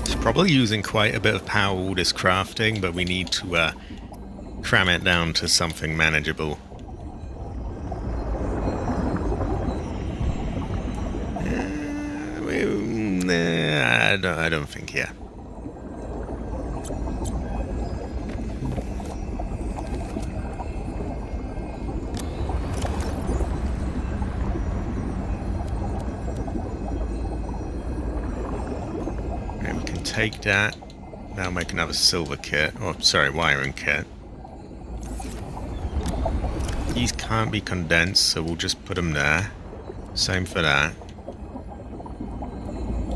It's probably using quite a bit of power, all this crafting, but we need to cram it down to something manageable. I don't think, yeah. Okay, we can take that. Now make another silver kit. Oh, sorry, wiring kit. These can't be condensed, so we'll just put them there. Same for that.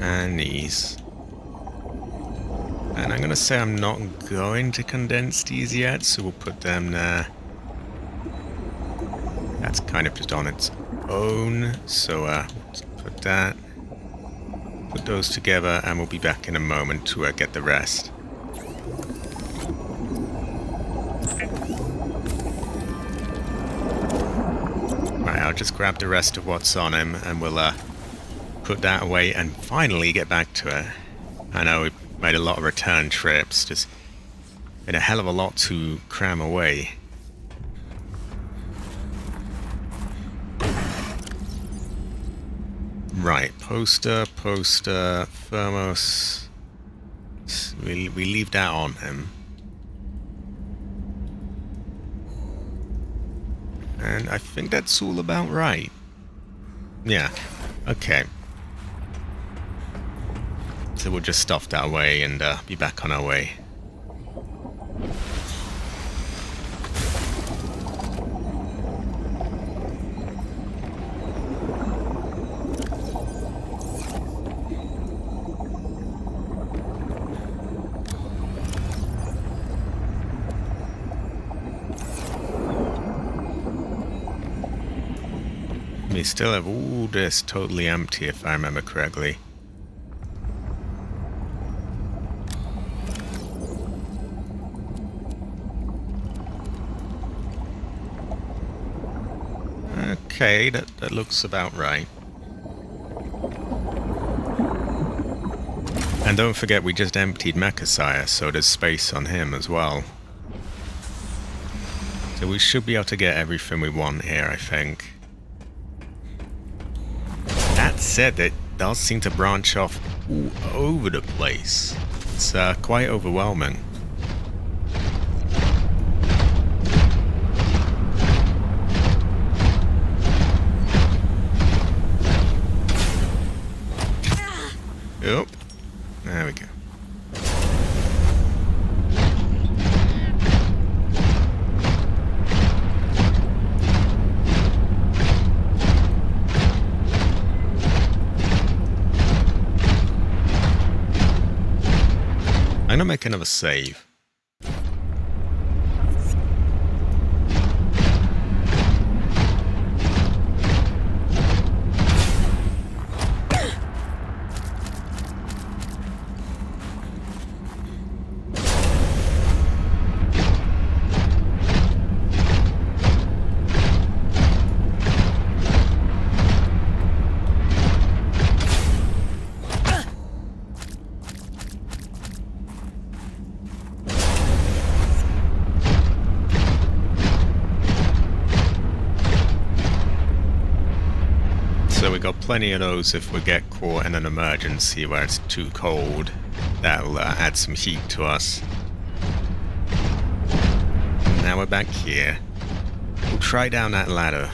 And these. And I'm going to say I'm not going to condense these yet, so we'll put them there. That's kind of just on its own, so let's put that. Put those together and we'll be back in a moment to get the rest. Right, I'll just grab the rest of what's on him and we'll put that away and finally get back to it. I know we've made a lot of return trips, just been a hell of a lot to cram away. Right, poster, thermos. We leave that on him. And I think that's all about right. Yeah, okay. So we'll just stuff that away and be back on our way. We still have all this totally empty, if I remember correctly. Okay, that looks about right. And don't forget, we just emptied Mechasire, so there's space on him as well. So we should be able to get everything we want here, I think. That said, it does seem to branch off all over the place. It's quite overwhelming. Yep. There we go. I'm gonna make another save. So we got plenty of those if we get caught in an emergency where it's too cold. That'll add some heat to us. Now we're back here. We'll try down that ladder.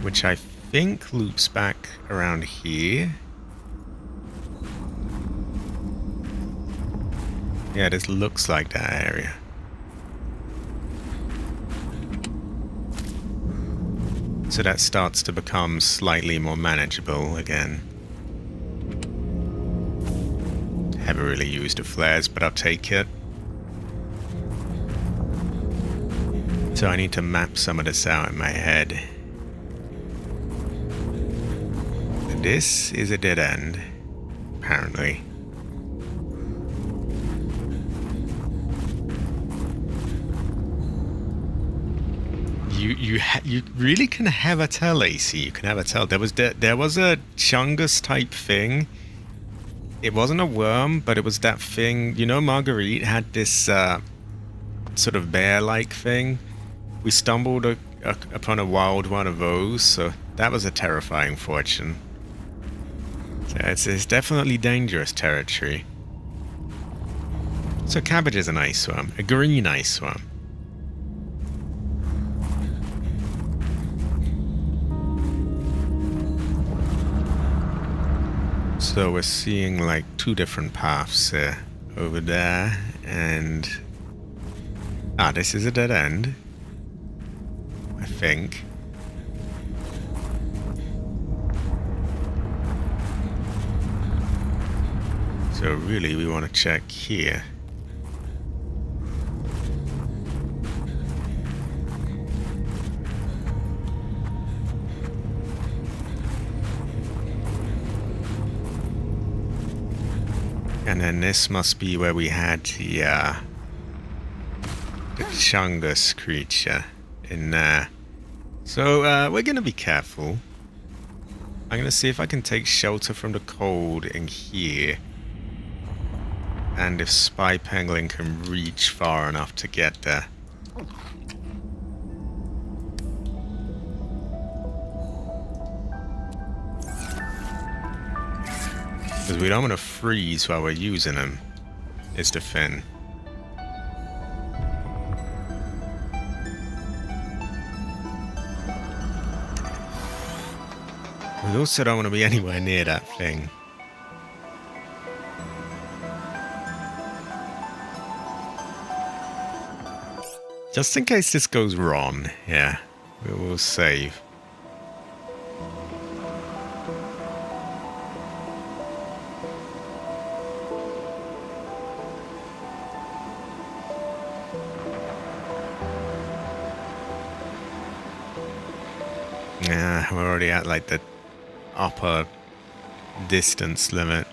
Which I think loops back around here. Yeah, this looks like that area. So that starts to become slightly more manageable again. Haven't really used the flares, but I'll take it. So I need to map some of this out in my head. This is a dead end, apparently. You really can have a tell, AC. You can have a tell. There was a Chungus type thing. It wasn't a worm, but it was that thing. You know, Marguerite had this sort of bear-like thing. We stumbled upon a wild one of those, so that was a terrifying fortune. It's definitely dangerous territory. So cabbage is an ice worm, a green ice worm. So we're seeing like two different paths here. Over there and... this is a dead end. I think. So really, we want to check here. And then this must be where we had the Chungus creature in there. So we're going to be careful. I'm going to see if I can take shelter from the cold in here. And if Spy Pangolin can reach far enough to get there. Because we don't want to freeze while we're using them. Is the fin. We also don't want to be anywhere near that thing. Just in case this goes wrong, yeah, we will save. Yeah, we're already at like the upper distance limit.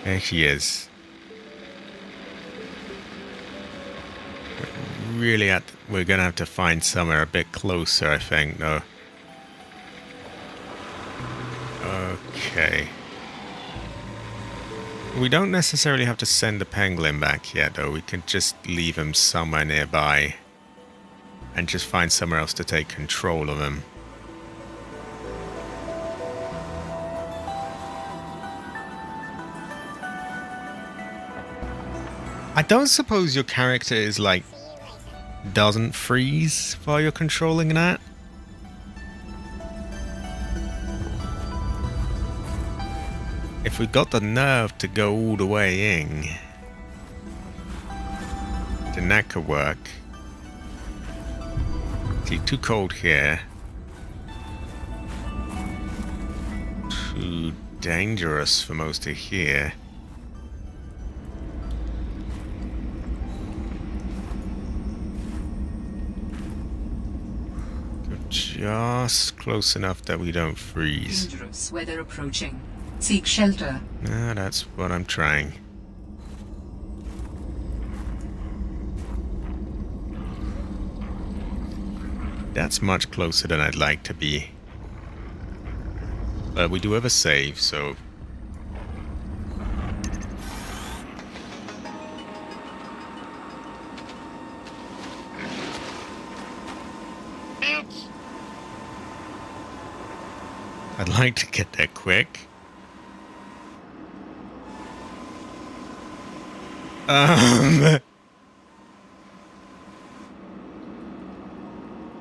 There she is. We're gonna have to find somewhere a bit closer, I think, though. Okay. We don't necessarily have to send the pangolin back yet, though. We can just leave him somewhere nearby and just find somewhere else to take control of him. I don't suppose your character is like doesn't freeze while you're controlling that? If we got the nerve to go all the way in, then that could work. See, too cold here. Too dangerous for most of here. Just close enough that we don't freeze. Dangerous weather approaching. Seek shelter. Ah, that's what I'm trying. That's much closer than I'd like to be. But we do have a save, so... I'd like to get there quick.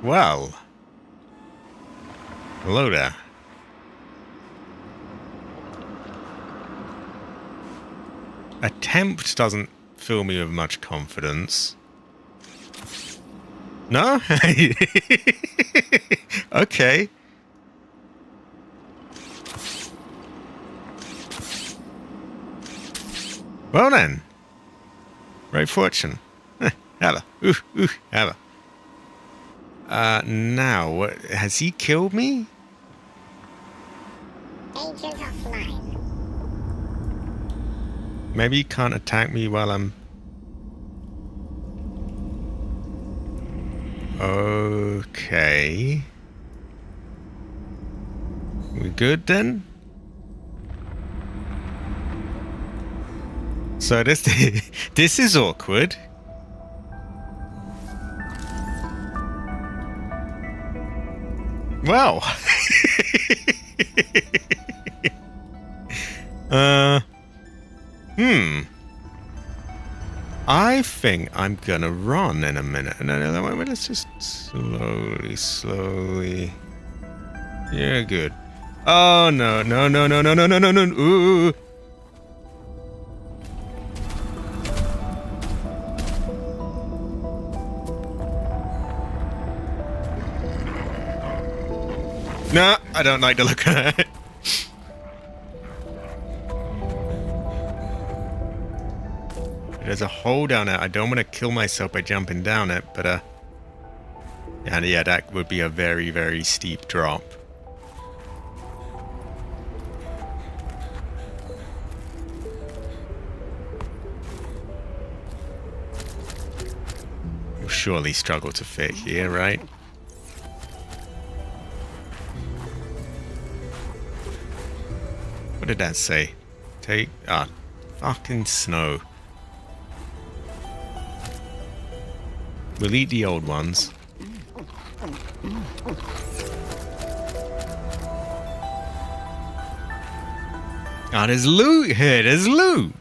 Well. Hello there. Attempt doesn't fill me with much confidence. No? Okay. Well then. Great fortune. Have a. Now, what, has he killed me? Agent offline. Maybe he can't attack me while I'm... Okay. We good then? So this this is awkward. Well. I think I'm gonna run in a minute. No, let's just slowly. Yeah, good. Oh no. Ooh. No, I don't like the look of that. There's a hole down there. I don't want to kill myself by jumping down it, but and yeah, that would be a very, very steep drop. You'll surely struggle to fit here, right? What did that say? Take... ah, fucking snow. We'll eat the old ones. Ah, there's loot here, there's loot!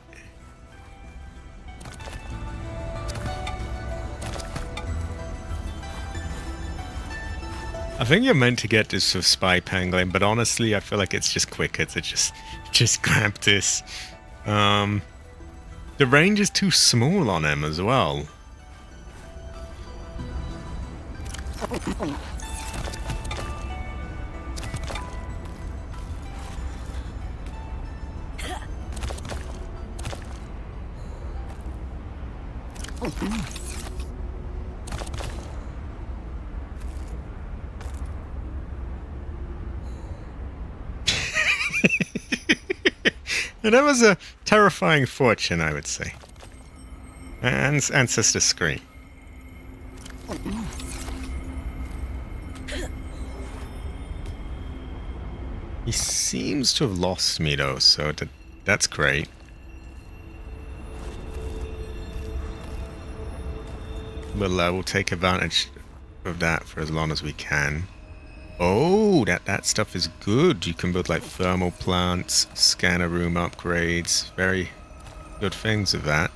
I think you're meant to get this for spy pangolin, but honestly, I feel like it's just quicker to just grab this. The range is too small on him as well. That was a terrifying fortune, I would say. And Ancestor Scream. He seems to have lost me though, so that's great. We'll take advantage of that for as long as we can. Oh, that stuff is good. You can build like thermal plants, scanner room upgrades. Very good things of that.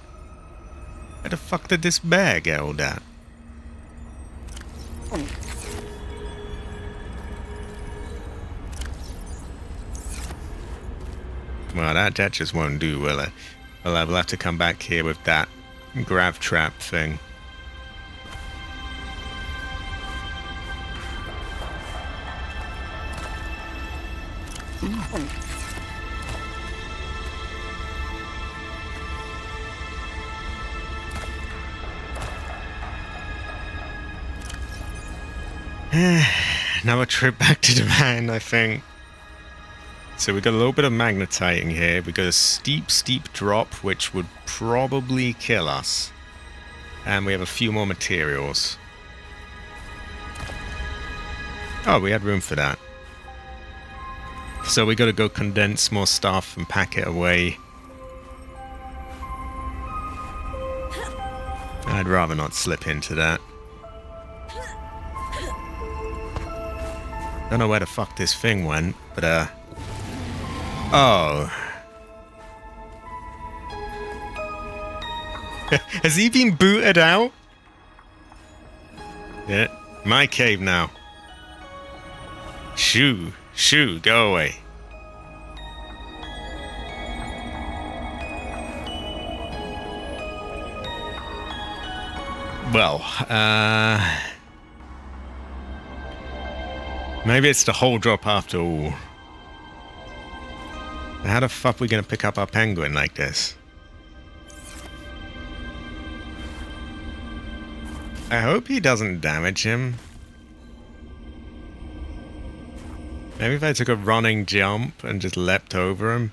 Where the fuck did this bear get all that? Well, that just won't do, will it? Well, I will have to come back here with that grav trap thing. Now a trip back to Japan, I think. So we got a little bit of magnetiting here. We got a steep drop, which would probably kill us. And we have a few more materials. Oh, we had room for that. So we got to go condense more stuff and pack it away. I'd rather not slip into that. Don't know where the fuck this thing went, but oh. Has he been booted out? Yeah, my cave now. Shoo, go away. Well, maybe it's the whole drop after all. How the fuck are we gonna pick up our penguin like this? I hope he doesn't damage him. Maybe if I took a running jump and just leapt over him.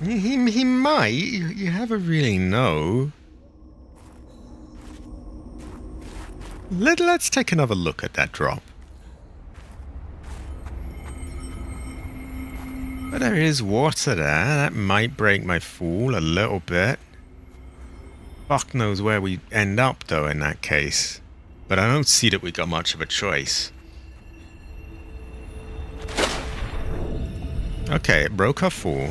He might. You never really know. Let's take another look at that drop. But there is water there. That might break my fall a little bit. Fuck knows where we end up though in that case. But I don't see that we got much of a choice. Okay, it broke our fall.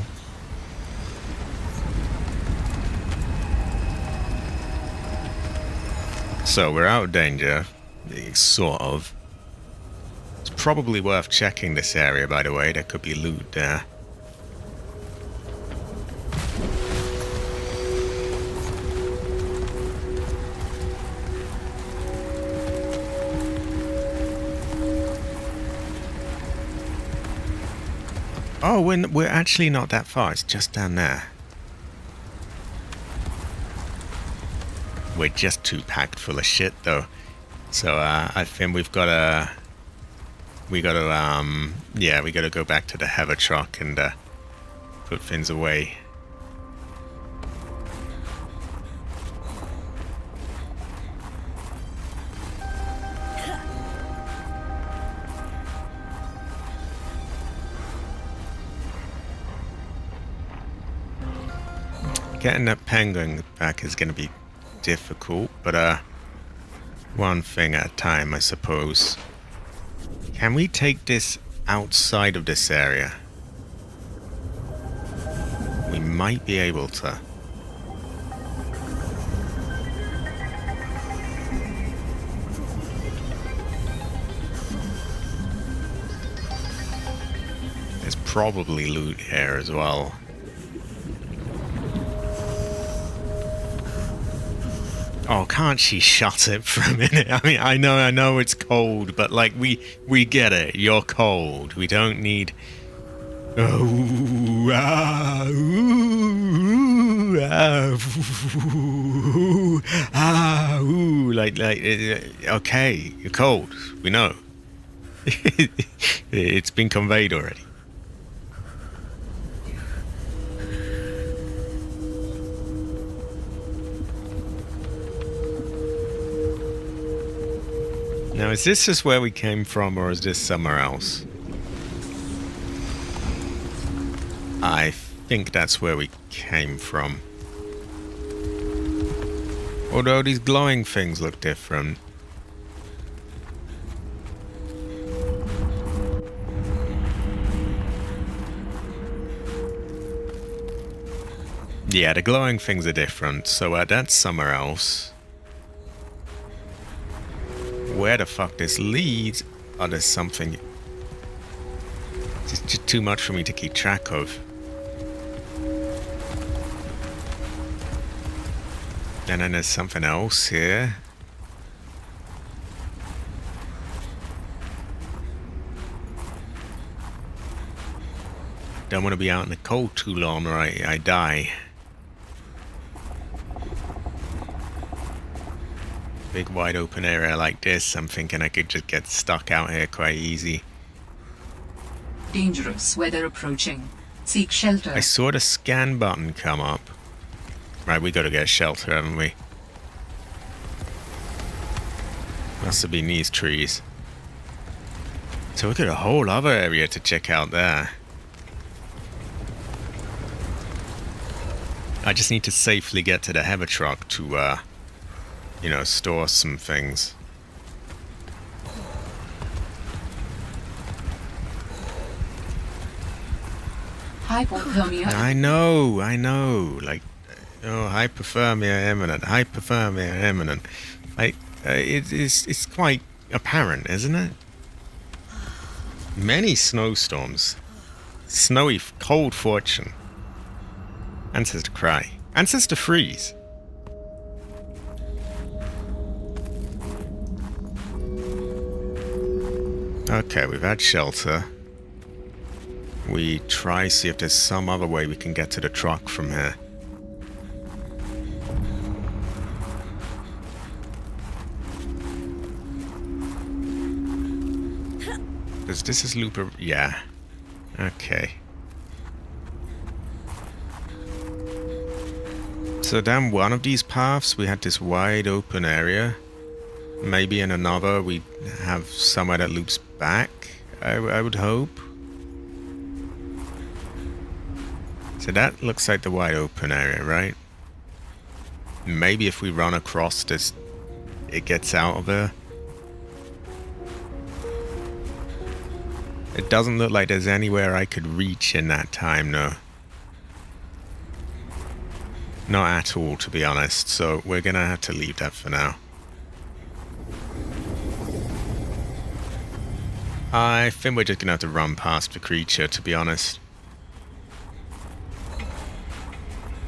So we're out of danger, sort of. It's probably worth checking this area, by the way. There could be loot there. Oh, we're actually not that far. It's just down there. We're just too packed full of shit, though. So I think we gotta go back to the Heather truck and put things away. Getting that penguin back is going to be difficult, but one thing at a time, I suppose. Can we take this outside of this area? We might be able to. There's probably loot here as well. Oh, can't she shut it for a minute? I mean, I know it's cold, but like we get it. You're cold. We don't need. Oh, like okay, you're cold. We know. It's been conveyed already. Now, is this just where we came from, or is this somewhere else? I think that's where we came from. Although these glowing things look different. Yeah, the glowing things are different, so that's somewhere else. Where the fuck this leads? Oh, there's something. It's just too much for me to keep track of. And then there's something else here. Don't want to be out in the cold too long or I die. Big wide open area like this, I'm thinking I could just get stuck out here quite easy. Dangerous weather approaching. Seek shelter. I saw the scan button come up. Right, we gotta get shelter, haven't we? Must have been these trees. So we got a whole other area to check out there. I just need to safely get to the Heather truck to you know, store some things. Hypothermia. I know. Like, oh, hypothermia imminent. Hypothermia imminent. Like, it's quite apparent, isn't it? Many snowstorms. Snowy, cold fortune. Ancestor cry. Ancestor freeze. Okay, we've had shelter. We try see if there's some other way we can get to the truck from here. This is looper. Yeah. Okay. So down one of these paths we had this wide open area. Maybe in another we have somewhere that loops back, I would hope. So that looks like the wide open area, right? Maybe if we run across this, it gets out of there. It doesn't look like there's anywhere I could reach in that time, no. Not at all, to be honest, so we're gonna have to leave that for now. I think we're just gonna have to run past the creature, to be honest.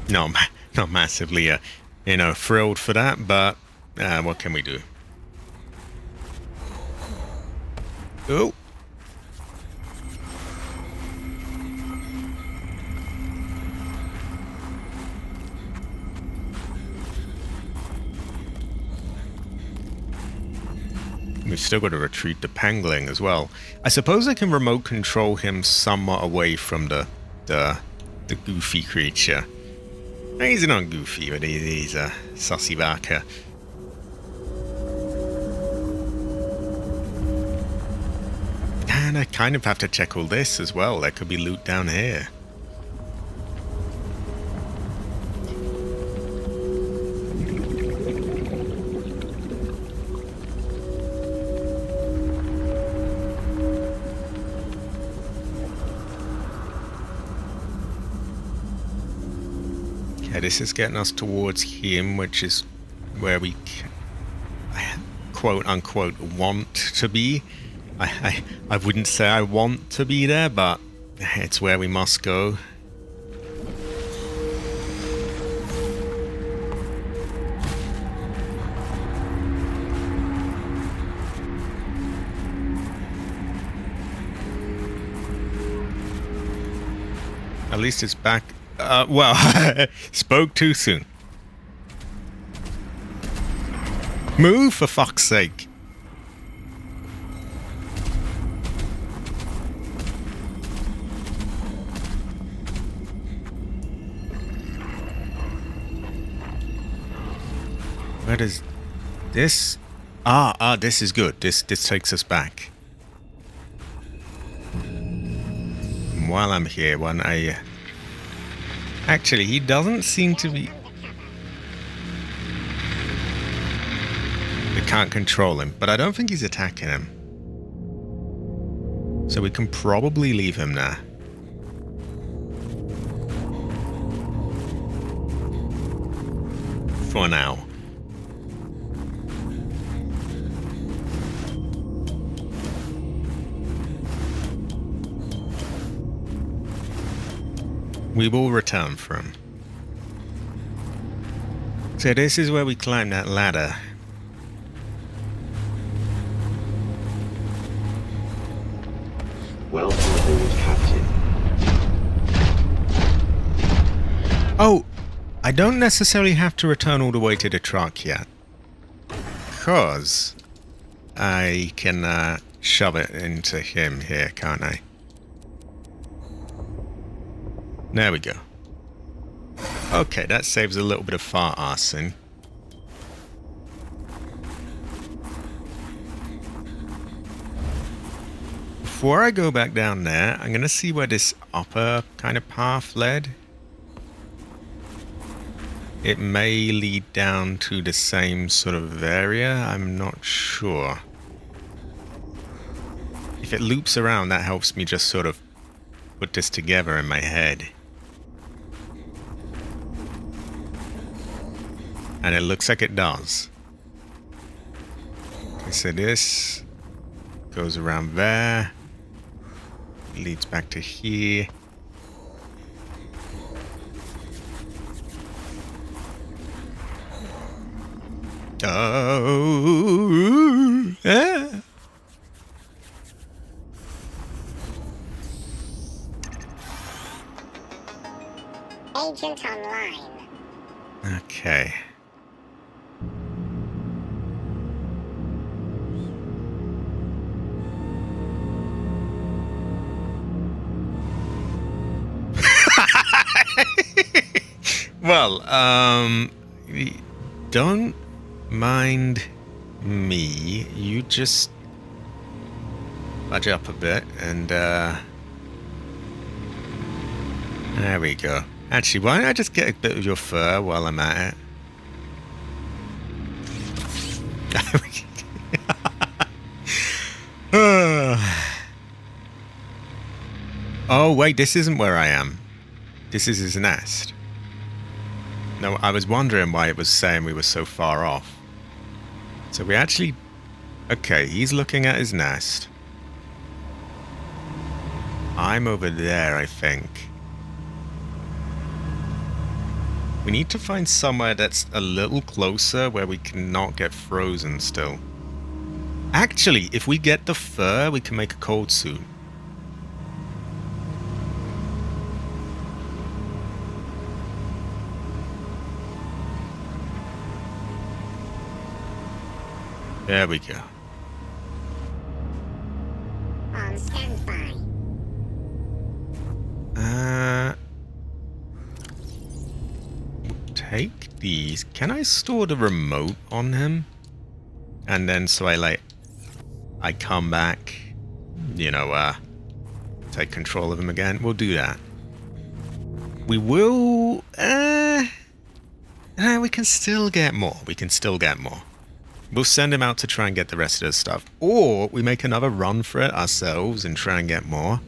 No, not massively, you know, thrilled for that, but what can we do? Oh. We've still got to retreat the pangolin as well. I suppose I can remote control him somewhat away from the goofy creature. He's not goofy, but he's a sussy baka. And I kind of have to check all this as well. There could be loot down here. Okay, this is getting us towards him, which is where we quote unquote want to be. I wouldn't say I want to be there, but it's where we must go. At least it's back. Well, spoke too soon. Move, for fuck's sake. Where does this? This is good. This takes us back. While I'm here, actually, he doesn't seem to be. We can't control him, but I don't think he's attacking him. So we can probably leave him there. For now. We will return for him. So this is where we climb that ladder. Welcome aboard, Captain. Oh, I don't necessarily have to return all the way to the truck yet. Because I can shove it into him here, can't I? There we go. Okay, that saves a little bit of fart arsing. Before I go back down there, I'm going to see where this upper kind of path led. It may lead down to the same sort of area, I'm not sure. If it loops around, that helps me just sort of put this together in my head. And it looks like it does. Okay, so this goes around there. Leads back to here. Oh, yeah. Agent online. Okay. Well, don't mind me. You just budge up a bit and, there we go. Actually, why don't I just get a bit of your fur while I'm at it? Oh, wait, this isn't where I am. This is his nest. No, I was wondering why it was saying we were so far off. So we actually... Okay, he's looking at his nest. I'm over there, I think. We need to find somewhere that's a little closer where we cannot get frozen still. Actually, if we get the fur, we can make a cold suit. There we go. on standby. Take these. Can I store the remote on him? And then so I come back, take control of him again. We'll do that. We will, we can still get more. We'll send him out to try and get the rest of the stuff. Or we make another run for it ourselves and try and get more.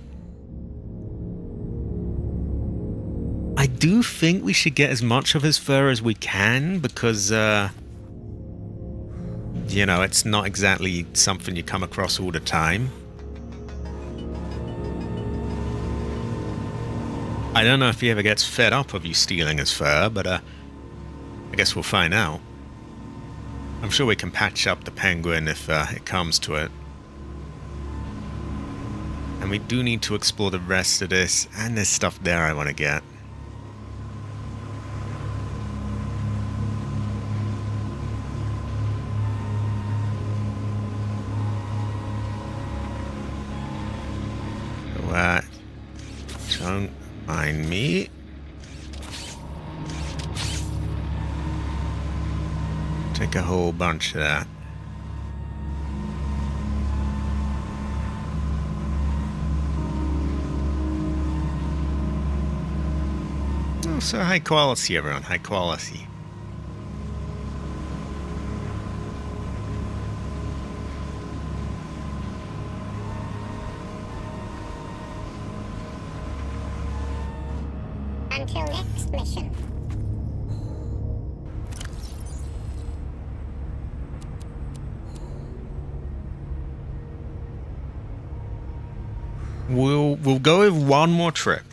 I do think we should get as much of his fur as we can because, it's not exactly something you come across all the time. I don't know if he ever gets fed up of you stealing his fur, but I guess we'll find out. I'm sure we can patch up the penguin if it comes to it. And we do need to explore the rest of this, and there's stuff there I want to get. Don't mind me. Take a whole bunch of that. Oh, so high quality, everyone. High quality. Until next mission. We'll go with one more trip,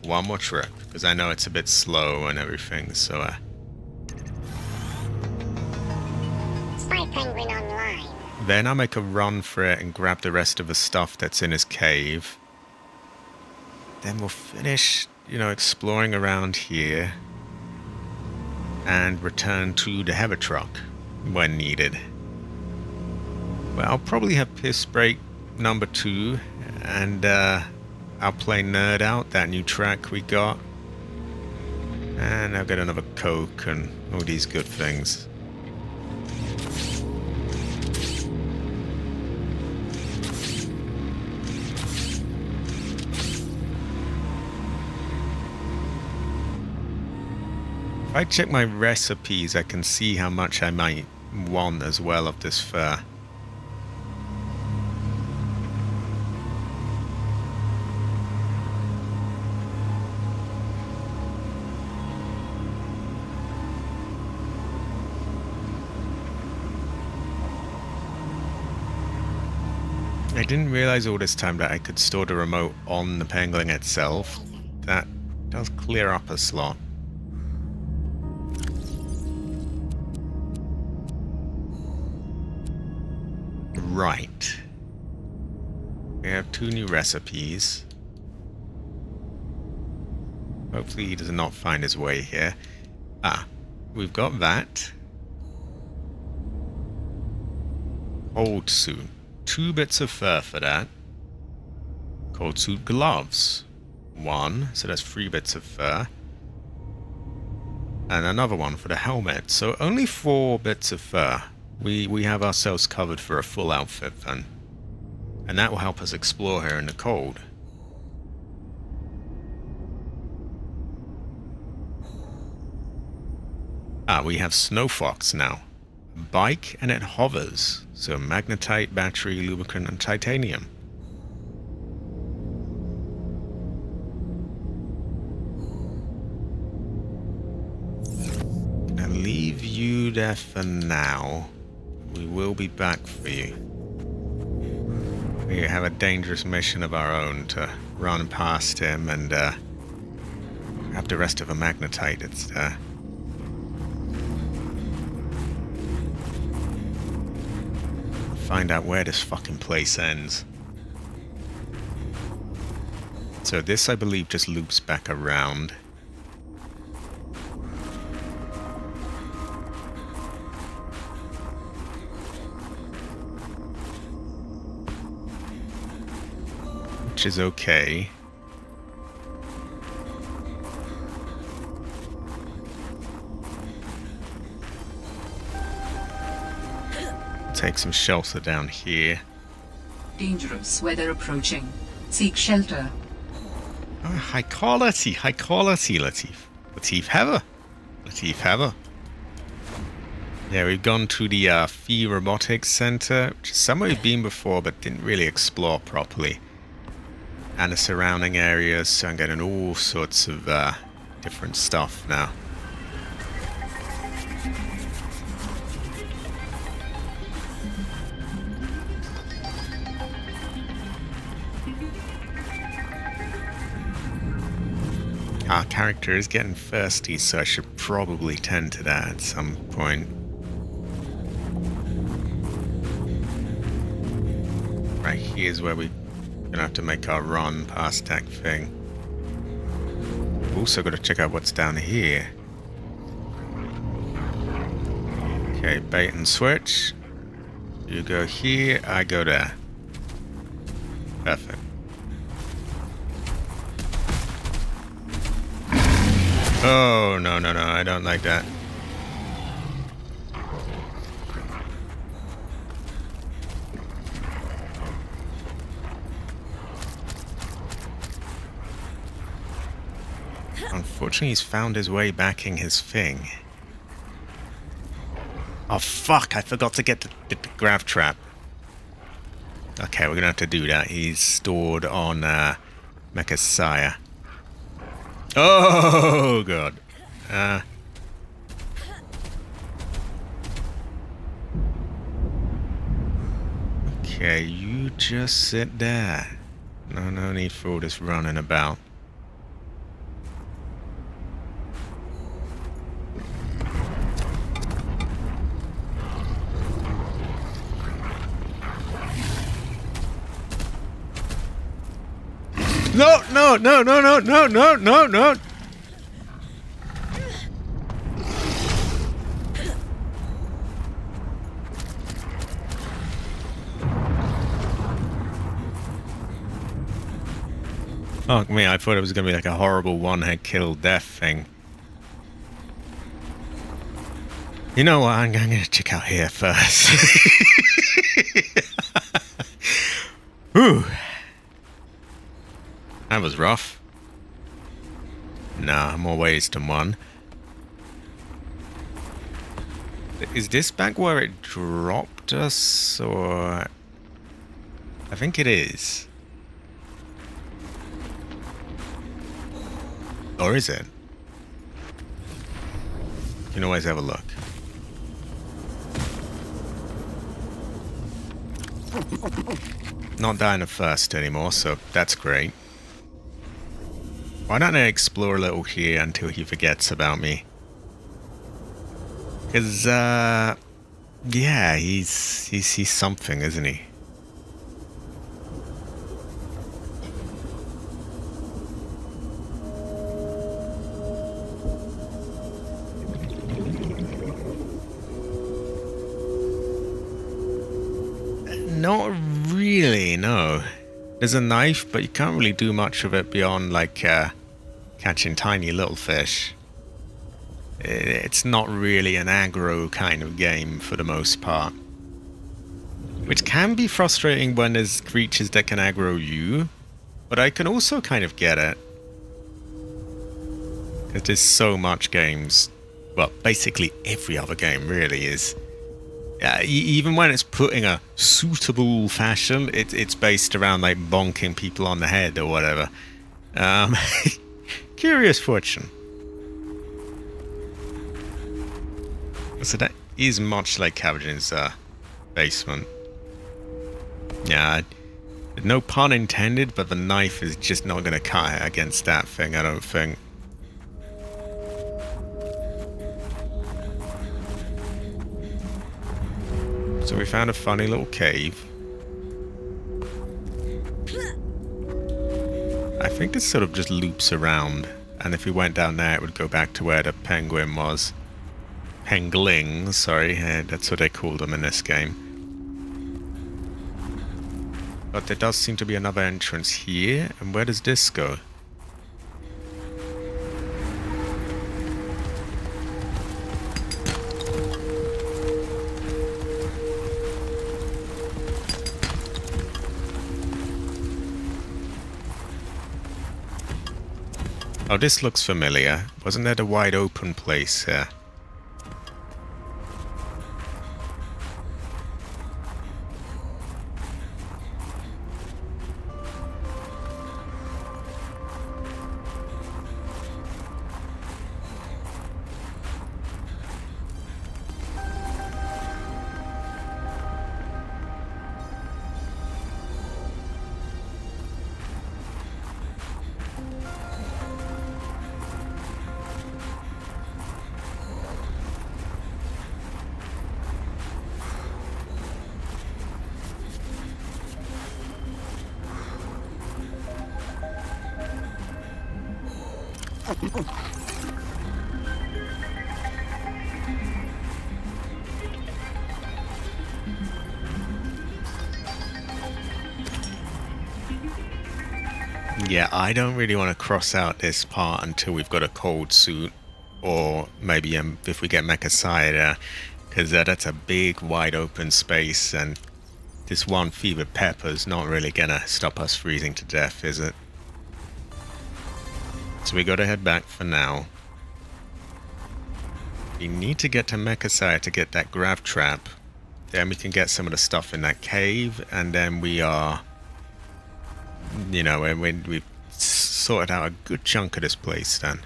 because I know it's a bit slow and everything. So, Spy Penguin online. then I'll make a run for it and grab the rest of the stuff that's in his cave. Then we'll finish, exploring around here and return to the heavy truck when needed. Well, I'll probably have Piss Break number 2 and I'll play Nerd Out, that new track we got. And I'll get another Coke and all these good things. If I check my recipes, I can see how much I might want as well of this fur. I didn't realize all this time that I could store the remote on the penguin itself. That does clear up a slot. Right. We have 2 new recipes. Hopefully he does not find his way here. We've got that. Cold suit. 2 bits of fur for that. Cold suit gloves. 1, so that's 3 bits of fur. And another one for the helmet. So only 4 bits of fur. We have ourselves covered for a full outfit then. And that will help us explore here in the cold. We have Snow Fox now. Bike and it hovers. So magnetite, battery, lubricant, and titanium. I'll leave you there for now. We will be back for you. We have a dangerous mission of our own to run past him and have the rest of a magnetite. It's find out where this fucking place ends. So this, I believe, just loops back around. which is okay. Take some shelter down here. Dangerous weather approaching. Seek shelter. Oh, high quality, Latif. Latif Heather. Yeah, we've gone to the Phi Robotics Center, which is somewhere we've been before but didn't really explore properly. And the surrounding areas, so I'm getting all sorts of different stuff now. Our character is getting thirsty, so I should probably tend to that at some point. Right here's where we're gonna have to make our run past that thing. Also got to check out what's down here. Okay, bait and switch. You go here, I go there. Perfect. Oh, no, I don't like that. Unfortunately, he's found his way backing his thing. Oh, fuck, I forgot to get the grav trap. Okay, we're gonna have to do that. He's stored on Mechasaya. Oh, God. Okay, you just sit there. No need for all this running about. No! Fuck me, I thought it was going to be like a horrible one-head kill death thing. You know what, I'm going to check out here first. Whew. That was rough. Nah, more ways than one. Is this back where it dropped us, or... I think it is. Or is it? You can always have a look. Not dying of thirst anymore, so that's great. Why don't I explore a little here until he forgets about me? Because, yeah, he's something, isn't he? Not really, no. There's a knife, but you can't really do much of it beyond, like, catching tiny little fish. It's not really an aggro kind of game for the most part. Which can be frustrating when there's creatures that can aggro you, but I can also kind of get it. Because there's so much games, well, basically every other game really is. Even when it's put in a suitable fashion, it's based around like bonking people on the head or whatever. Curious fortune. So that is much like Cabbage's basement. Yeah, no pun intended, but the knife is just not going to cut it against that thing, I don't think. So we found a funny little cave. I think this sort of just loops around, and if we went down there it would go back to where the penguin was. Penglings, sorry, that's what they called them in this game. But there does seem to be another entrance here. And where does this go? Oh, this looks familiar. Wasn't there the wide open place here? Yeah, I don't really want to cross out this part until we've got a cold suit, or maybe if we get Mecha Cider, because that's a big wide open space, and this one fevered pepper's not really gonna stop us freezing to death, is it? So we gotta head back for now. We need to get to Mecha Cider to get that grav trap. Then we can get some of the stuff in that cave, and then we are... You know, when we've sorted out a good chunk of this place, then.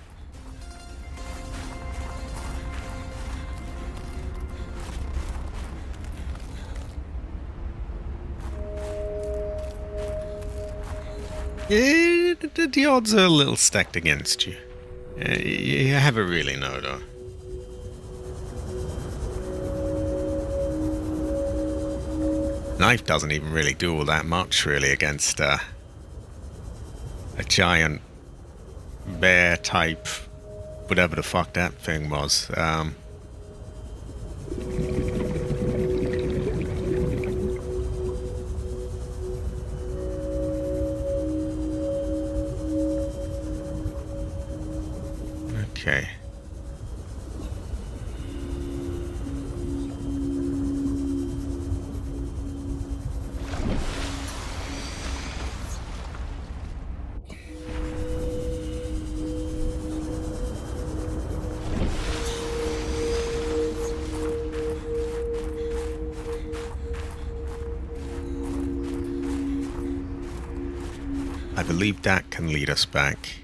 Yeah, the odds are a little stacked against you. You never really know, though. Knife doesn't even really do all that much, really, against a giant bear type, whatever the fuck that thing was. Okay. I believe that can lead us back.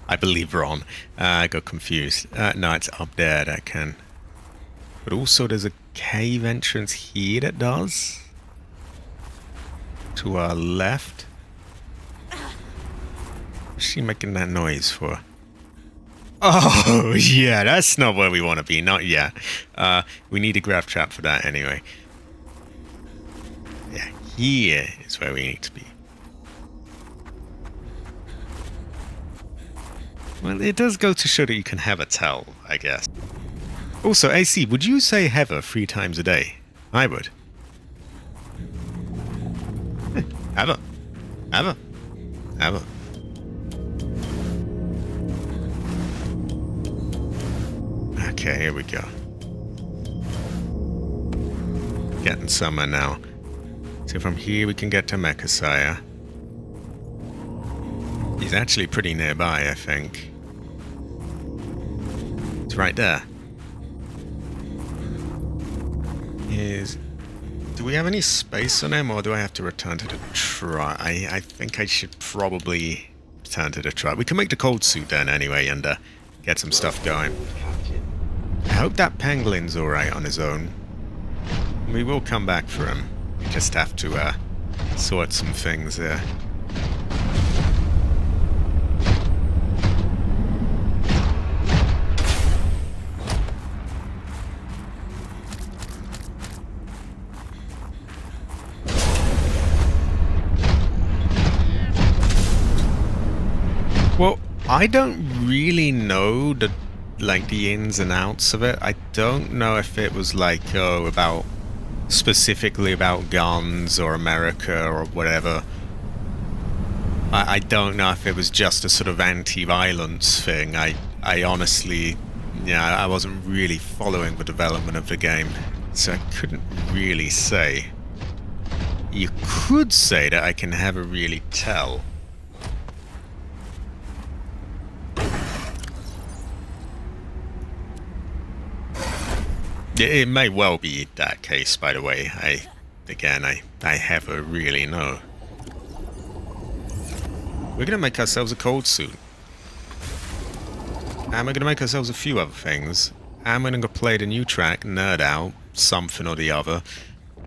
I believe wrong. I got confused. No, it's up there that can. But also there's a cave entrance here that does. To our left. What's she making that noise for? Oh, yeah, that's not where we want to be. Not yet. We need a grav trap for that anyway. Yeah, here is where we need to be. Well, it does go to show that you can have a tell, I guess. Also, AC, would you say Heather 3 times a day? I would. Heather. Heather. Heather. Okay, here we go. Getting somewhere now. So from here we can get to Mechasaya. He's actually pretty nearby, I think. It's right there. Do we have any space on him, or do I have to return to the truck? I think I should probably return to the truck. We can make the cold suit then anyway, and get some stuff going. I hope that pangolin's alright on his own. We will come back for him. We just have to sort some things there. Well, I don't really know the ins and outs of it. I don't know if it was like, about specifically about guns or America or whatever. I don't know if it was just a sort of anti-violence thing. I honestly, yeah, I wasn't really following the development of the game, so I couldn't really say. You could say that I can never really tell. It may well be that case, by the way. I never really know. We're gonna make ourselves a cold suit. And we're gonna make ourselves a few other things. And we're gonna go play the new track, Nerd Out, something or the other.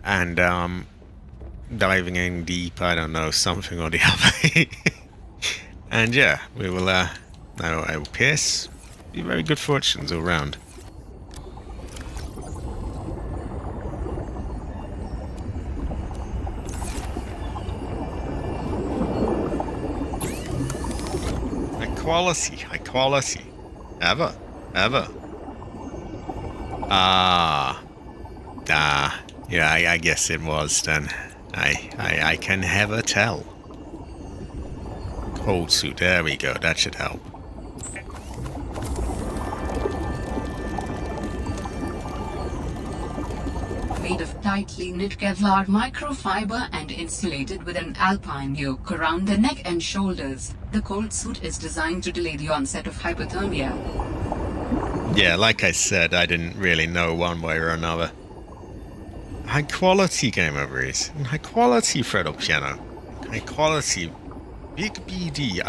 And, diving in deep, I don't know, something or the other. And yeah, we will, I will piss. Be very good fortunes all round. High quality. Ever. Yeah, I guess it was then. I can never tell. Cold suit, there we go, that should help. Made of tightly knit Kevlar microfiber and insulated with an alpine yoke around the neck and shoulders, the cold suit is designed to delay the onset of hypothermia. Yeah, like I said, I didn't really know one way or another. High quality Game Overease. High quality Fredo Piano. High quality Big BD.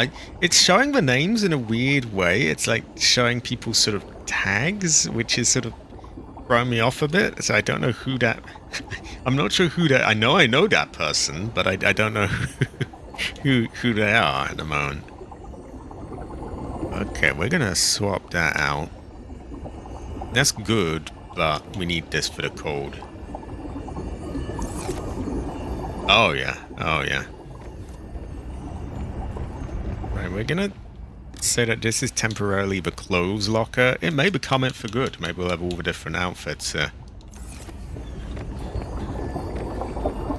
It's showing the names in a weird way. It's like showing people's sort of tags, which is sort of throwing me off a bit. So I don't know who that... I'm not sure who that... I know that person, but I don't know who they are at the moment. Okay, we're gonna swap that out. That's good, but we need this for the cold. Oh yeah. Right, we're gonna say that this is temporarily the clothes locker. It may become it for good. Maybe we'll have all the different outfits.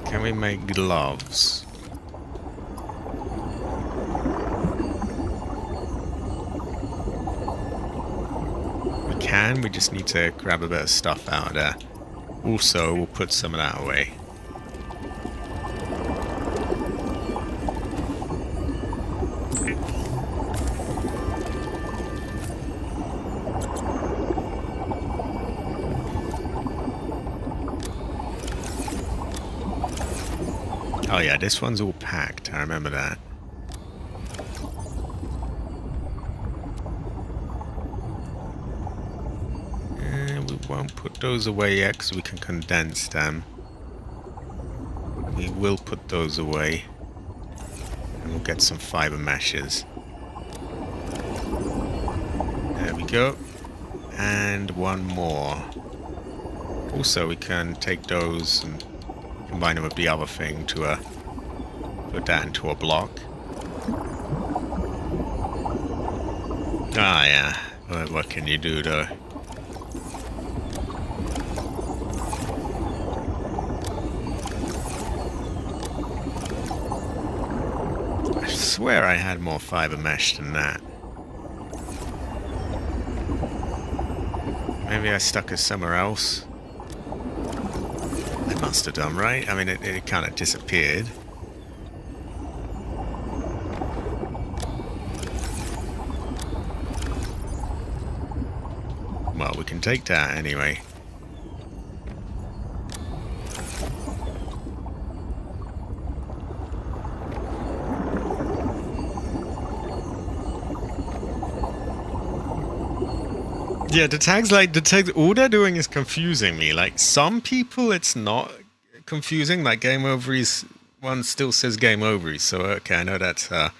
Can we make gloves? We can. We just need to grab a bit of stuff out of there. Also, we'll put some of that away. Oh yeah, this one's all packed. I remember that. And we won't put those away yet because we can condense them. We will put those away. And we'll get some fiber meshes. There we go. And one more. Also, we can take those and combine them with the other thing to put that into a block. Ah, yeah. What can you do, though? I swear I had more fiber mesh than that. Maybe I stuck it somewhere else. I must have done, right? I mean, it kind of disappeared. Well, we can take that anyway. Yeah, the tags, all they're doing is confusing me. Like, some people, it's not confusing. Like, Game Overease one still says Game Overease, so okay, I know that's her.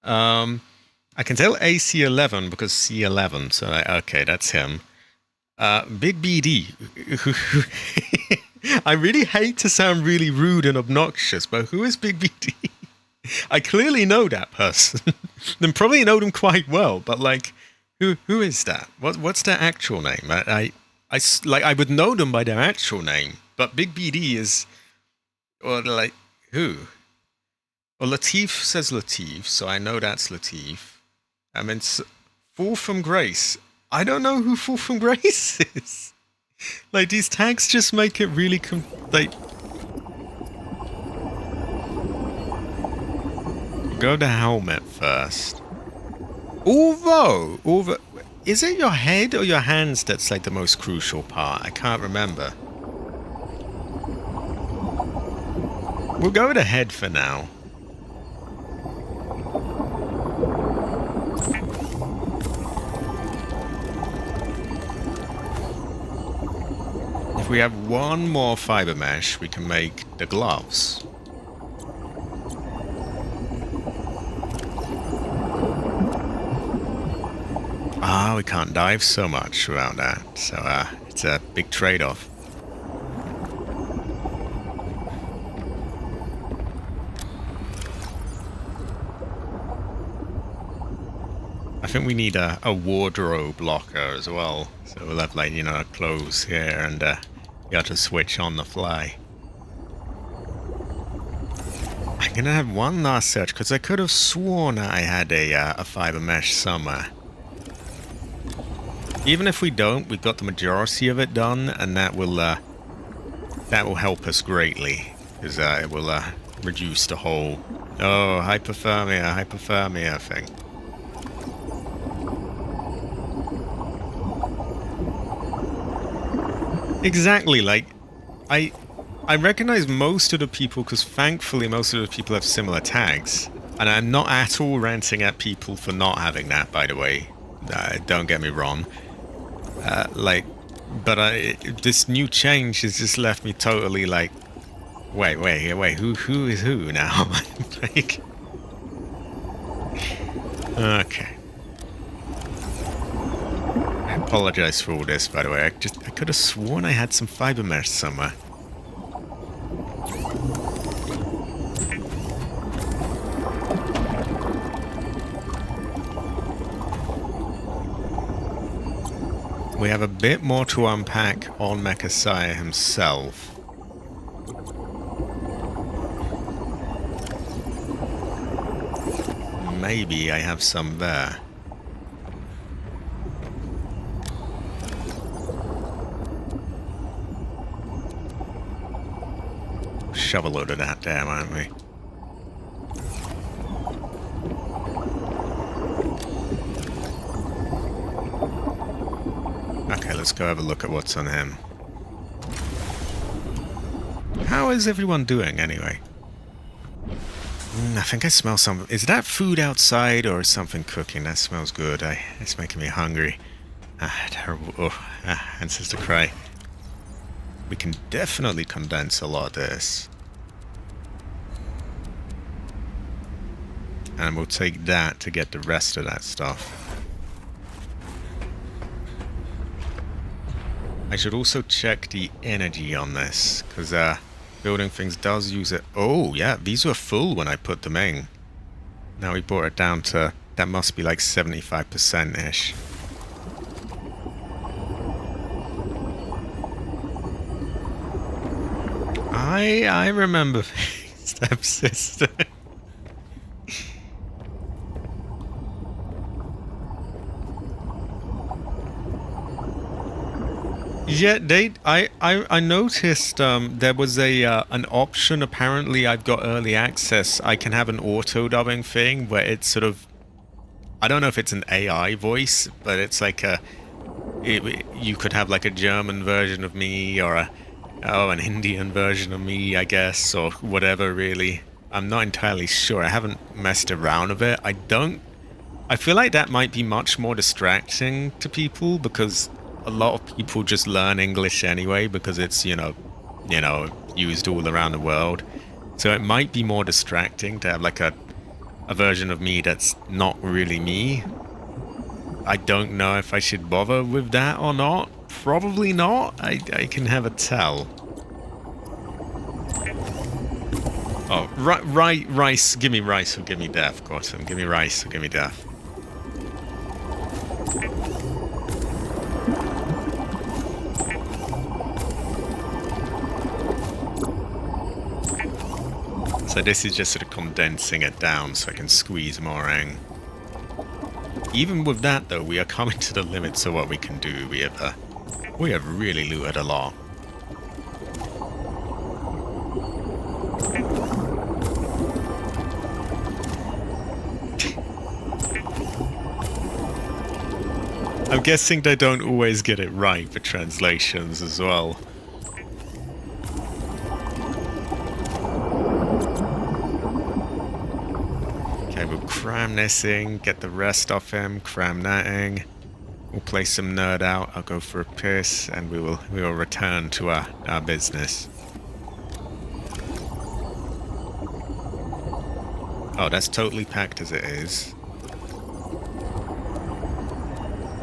I can tell AC11 because C11, so okay, that's him. Big BD. I really hate to sound really rude and obnoxious, but who is Big BD? I clearly know that person. And probably know them quite well, but like... Who is that? What's their actual name? I would know them by their actual name, But Big BD is, or like, who? Well, Latif says Latif, so I know that's Latif. I mean, Fall from Grace. I don't know who Fall from Grace is. Like, these tags just make it really like... Go to helmet first. Although, is it your head or your hands that's like the most crucial part? I can't remember. We'll go with the head for now. If we have one more fiber mesh, we can make the gloves. Ah, we can't dive so much around that, so it's a big trade-off. I think we need a wardrobe locker as well, so we'll have, like, you know, clothes here and you have to switch on the fly. I'm gonna have one last search because I could have sworn I had a fiber mesh somewhere. Even if we don't, we've got the majority of it done, and that will help us greatly, because it will reduce the whole hypothermia thing. Exactly, like I recognize most of the people because thankfully most of the people have similar tags, and I'm not at all ranting at people for not having that, by the way. Don't get me wrong. This new change has just left me totally like, wait, who is who now? Like, okay. I apologize for all this, by the way. I could have sworn I had some fiber mesh somewhere. We have a bit more to unpack on Mechasaya himself. Maybe I have some there. Shove a load of that down, aren't we? Okay, let's go have a look at what's on him. How is everyone doing, anyway? I think I smell some... Is that food outside or something cooking? That smells good. It's making me hungry. Terrible. Oh, ancestor cry. We can definitely condense a lot of this. And we'll take that to get the rest of that stuff. I should also check the energy on this, because building things does use it. Oh, yeah, these were full when I put them in. Now we brought it down to, that must be like 75%-ish. I remember Stepsister. Yeah, I noticed there was an option. Apparently, I've got early access. I can have an auto dubbing thing where it's sort of, I don't know if it's an AI voice, but it's like you could have like a German version of me or an Indian version of me, I guess, or whatever. Really, I'm not entirely sure. I haven't messed around with it. I feel like that might be much more distracting to people because a lot of people just learn English anyway because it's, you know, used all around the world. So it might be more distracting to have like a version of me that's not really me. I don't know if I should bother with that or not. Probably not. I can have a tell. Oh, rice. Give me rice or give me death, Gotham. Give me rice or give me death. So this is just sort of condensing it down so I can squeeze more in. Even with that though, we are coming to the limits of what we can do. We have really looted a lot. I'm guessing they don't always get it right for translations as well. Okay, we'll cram this in, get the rest off him, cram that in. We'll play some nerd out, I'll go for a piss, and we will return to our business. Oh, that's totally packed as it is.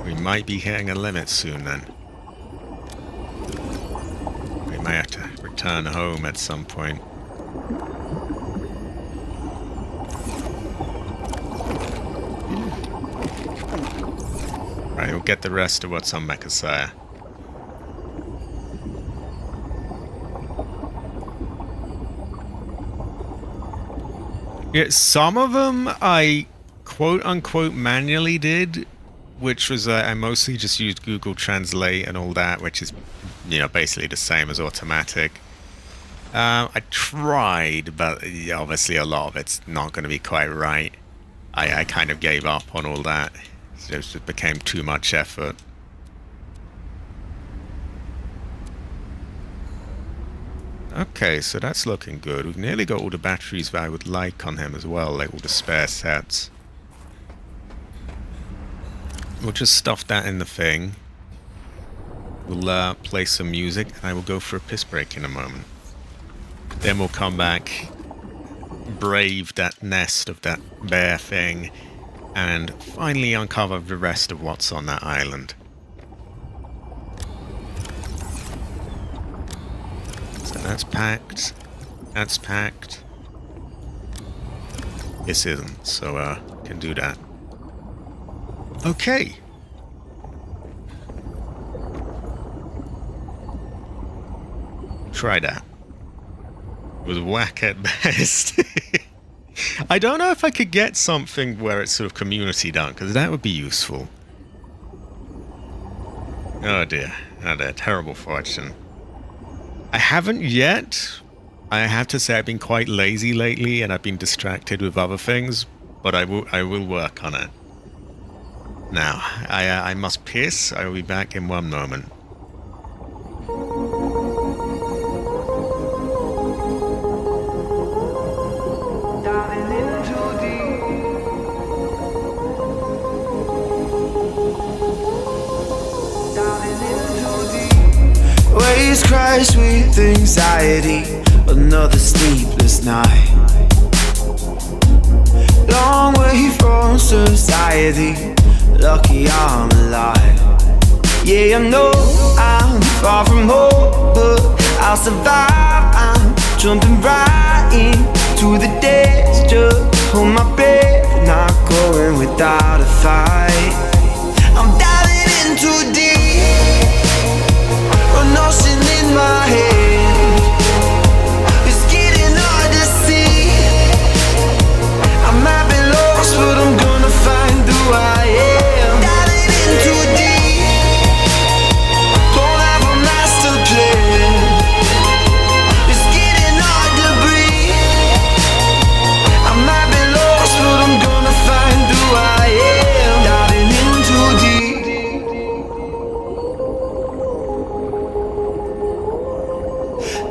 We might be hitting a limit soon then. We may have to return home at some point. Right, we'll get the rest of what's on Mechasaya. Yeah, some of them I quote-unquote manually did, which was I mostly just used Google Translate and all that, which is, you know, basically the same as automatic. I tried, but obviously a lot of it's not going to be quite right. I kind of gave up on all that. So it just became too much effort. Okay, so that's looking good. We've nearly got all the batteries that I would like on him as well, like all the spare sets. We'll just stuff that in the thing. We'll play some music, and I will go for a piss break in a moment. Then we'll come back, brave that nest of that bear thing, and finally uncover the rest of what's on that island. So that's packed. That's packed. This isn't, so can do that. Okay. Try that. It was whack at best. I don't know if I could get something where it's sort of community done, because that would be useful. Oh dear. Oh dear. Terrible fortune. I haven't yet. I have to say I've been quite lazy lately and I've been distracted with other things, but I will work on it. Now, I must piss. I will be back in one moment. Waves crash with anxiety, another sleepless night. Long way from society, lucky I'm alive. Yeah, I know I'm far from home, but I'll survive. I'm jumping right into the days, just hold my breath, not going without a fight. I'm diving in too deep, an ocean in my head. It's getting hard to see. I might be lost, but I'm gonna find who I am. Diving in too deep, don't have a master plan. It's getting hard to breathe. I might be lost, but I'm gonna find who I am. Diving in too deep.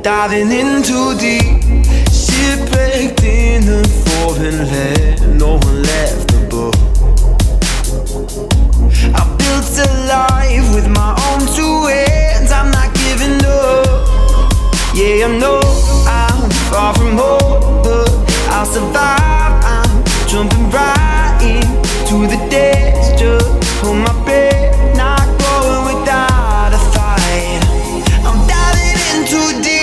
Diving in too deep, shipwrecked in a foreign land, no one left above. I built a life with my own two hands, I'm not giving up. Yeah, I know I'm far from home, but I'll survive. I'm jumping right into the days, just hold my breath, not going without a fight. I'm diving in too deep,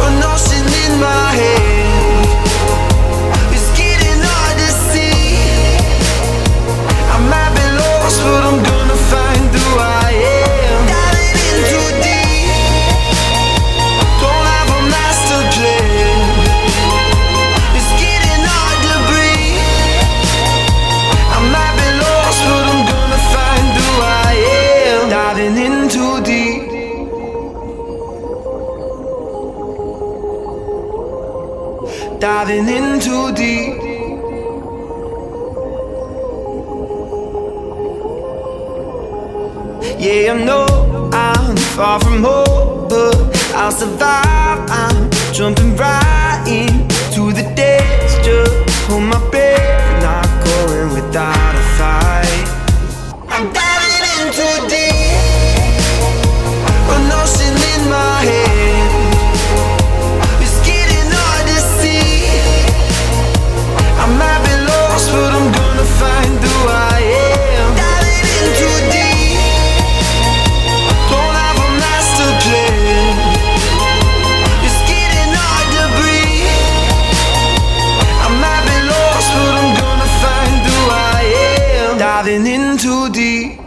an ocean in my head. It's getting hard to see. I might be lost, but I'm gonna find who I am. Diving in too deep, don't have a master plan. diving in too deep. Yeah, I know I'm far from home, but I'll survive. I'm jumping right into the days. Just hold my breath, not going without a fight. I'm diving in too deep, an ocean in my head. It's getting hard to see. I might be lost, but I'm gonna find who I am. Diving in too deep, don't have a master plan. It's getting hard to breathe. I might be lost, but I'm gonna find who I am. Diving in too deep.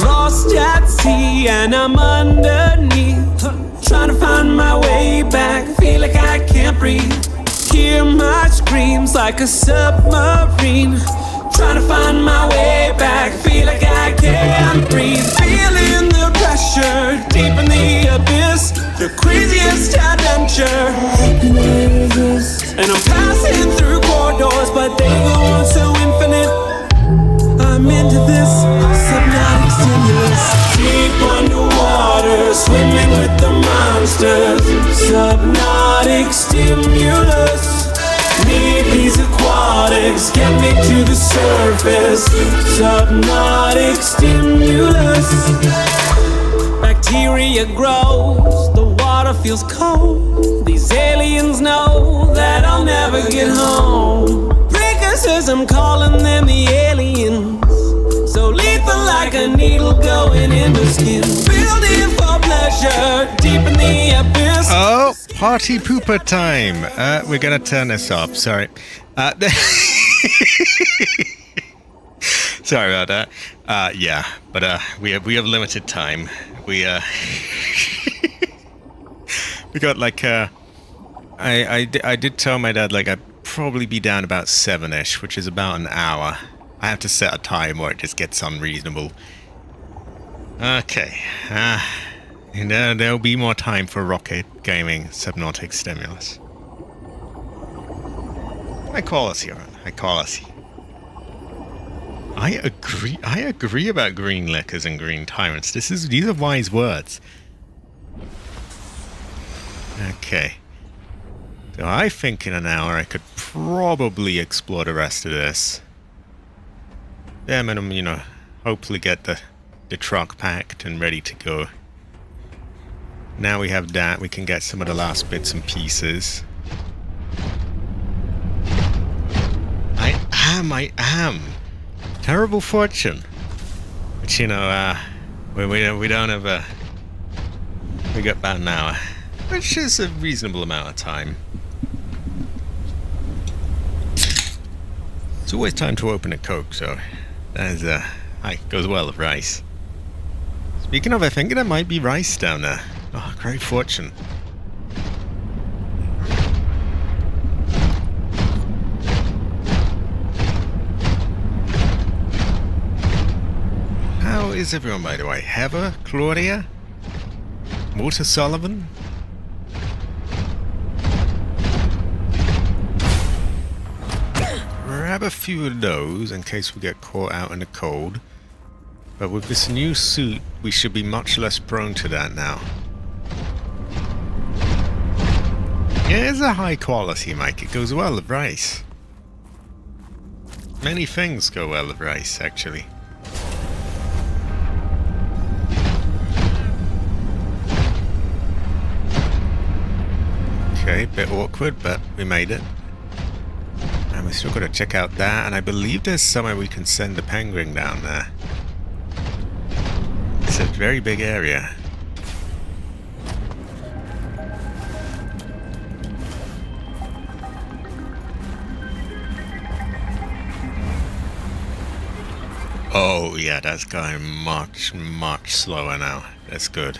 Lost at sea and I'm underneath, trying to find my way back. Feel like I can't breathe. Hear my screams like a submarine. Trying to find my way back. Feel like I can't breathe. Feeling the pressure deep in the abyss. The craziest adventure. And I'm passing through corridors, but they go on so infinite. I'm into this subnautic stimulus. Deep underwater, swimming with the monsters. Subnautic stimulus. Need these aquatics, get me to the surface. Subnautic stimulus. Bacteria grows, the water feels cold. These aliens know that I'll never get home. Says I'm calling them the aliens. So lethal like a needle going into skin. Building for pleasure deep in the abyss. Oh, party pooper time. We're gonna turn this off. Sorry. Sorry about that. Yeah, but we have limited time. We we got like I did tell my dad like I'd probably be down about 7ish, which is about an hour. I have to set a time or it just gets unreasonable. Okay. And there'll be more time for rocket gaming, subnautic stimulus. High quality, Aaron. High quality. I agree about green liquors and green tyrants. These are wise words. Okay. So I think in an hour I could probably explore the rest of this. Then and you know, hopefully get the truck packed and ready to go. Now we have that, we can get some of the last bits and pieces. I am. Terrible fortune. But you know, we don't have a... We got about an hour. Which is a reasonable amount of time. It's always time to open a Coke, so that is, goes well with rice. Speaking of, I think there might be rice down there. Oh, great fortune. How is everyone, by the way? Heather? Claudia? Walter Sullivan? Grab a few of those in case we get caught out in the cold. But with this new suit, we should be much less prone to that now. Yeah, it's a high quality mic. It goes well with rice. Many things go well with rice, actually. Okay, bit awkward, but we made it. And we still got to check out that, and I believe there's somewhere we can send the penguin down there. It's a very big area. Oh, yeah, that's going much, much slower now. That's good.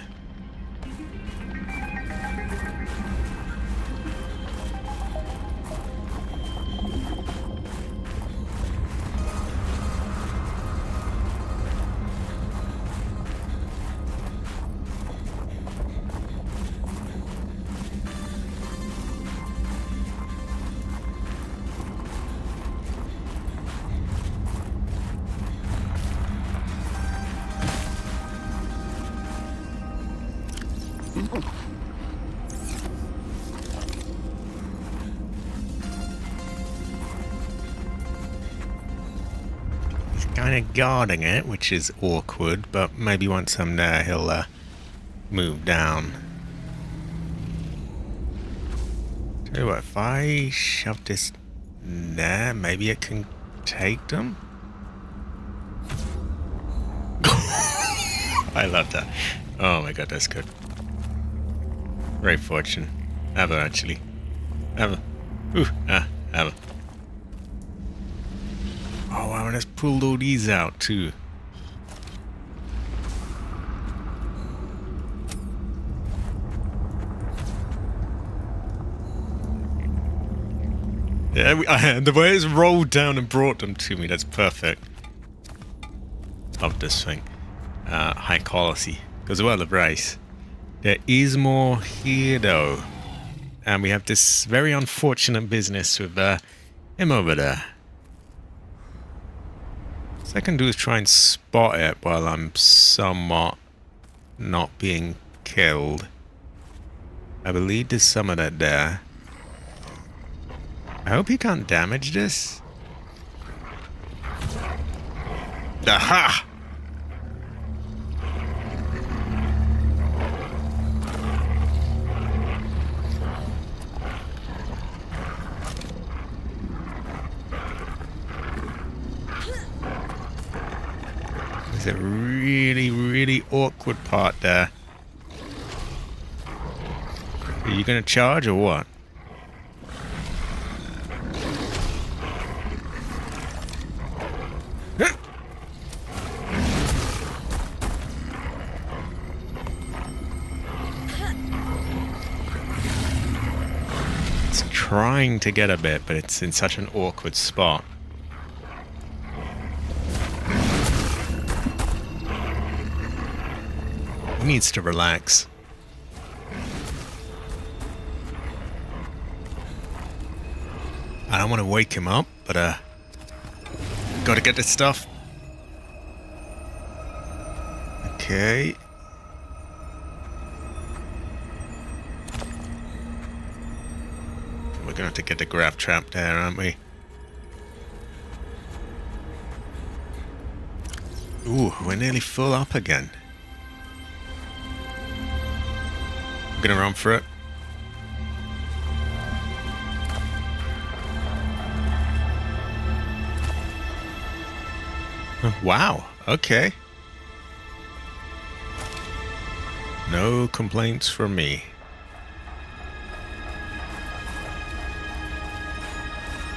He's kind of guarding it, which is awkward, but maybe once I'm there, he'll move down. Tell you what, if I shove this there, maybe it can take them? I love that. Oh my god, that's good. Great fortune. Ever, actually. Ever. Ooh, ever. Oh wow, and it's pulled all these out too. Yeah, the way it's rolled down and brought them to me, that's perfect. Love this thing. High quality. Goes well the price. There is more here though. And we have this very unfortunate business with him over there. So I can do is try and spot it while I'm somewhat not being killed. I believe there's some of that there. I hope he can't damage this. Aha! There's a really, really awkward part there. Are you gonna charge or what? It's trying to get a bit, but it's in such an awkward spot. He needs to relax. I don't want to wake him up, but gotta get this stuff. Okay. We're gonna have to get the grab trap there, aren't we? Ooh, we're nearly full up again. I'm gonna run for it. Wow, okay. No complaints from me.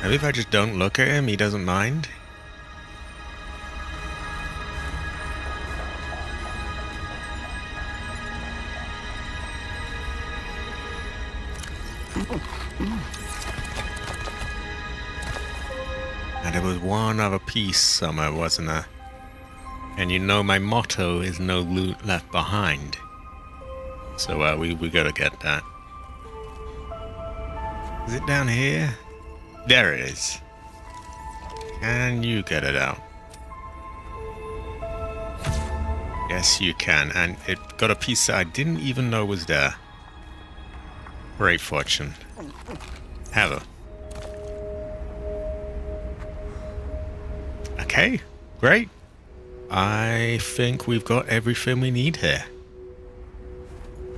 Maybe if I just don't look at him, he doesn't mind. And there was one other piece somewhere, wasn't there? And you know my motto is no loot left behind. So we gotta get that. Is it down here? There it is. Can you get it out? Yes, you can. And it got a piece that I didn't even know was there. Great fortune. Have a. Okay, great. I think we've got everything we need here.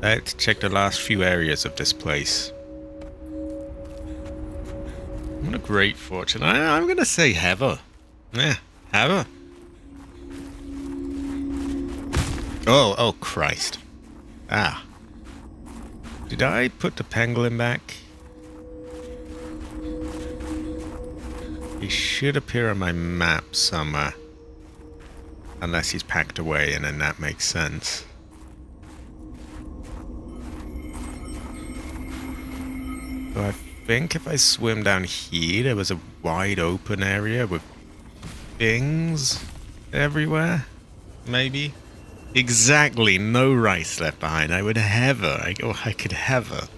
Let's check the last few areas of this place. What a great fortune. I'm going to say Heather. Yeah, Heather. Oh Christ. Ah. Did I put the pangolin back? He should appear on my map somewhere. Unless he's packed away, and then that makes sense. So I think if I swim down here, there was a wide open area with things everywhere. Maybe. Exactly, no rice left behind. I would have her. I could have her.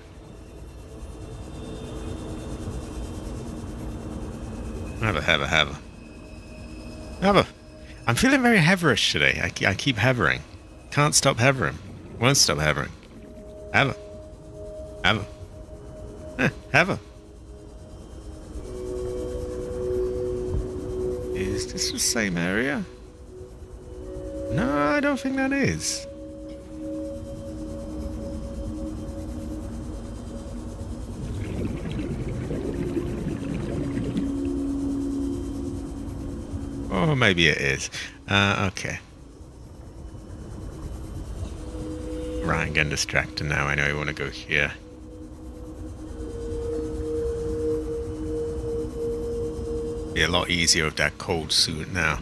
Have her. I'm feeling very Heaverish today. I keep Hevering. Can't stop Hevering. Won't stop Hevering. Have her. Have her. Is this the same area? No, I don't think that is. Oh, maybe it is. Okay. Right, I'm getting distracted now. I know I want to go here. Be a lot easier with that cold suit now.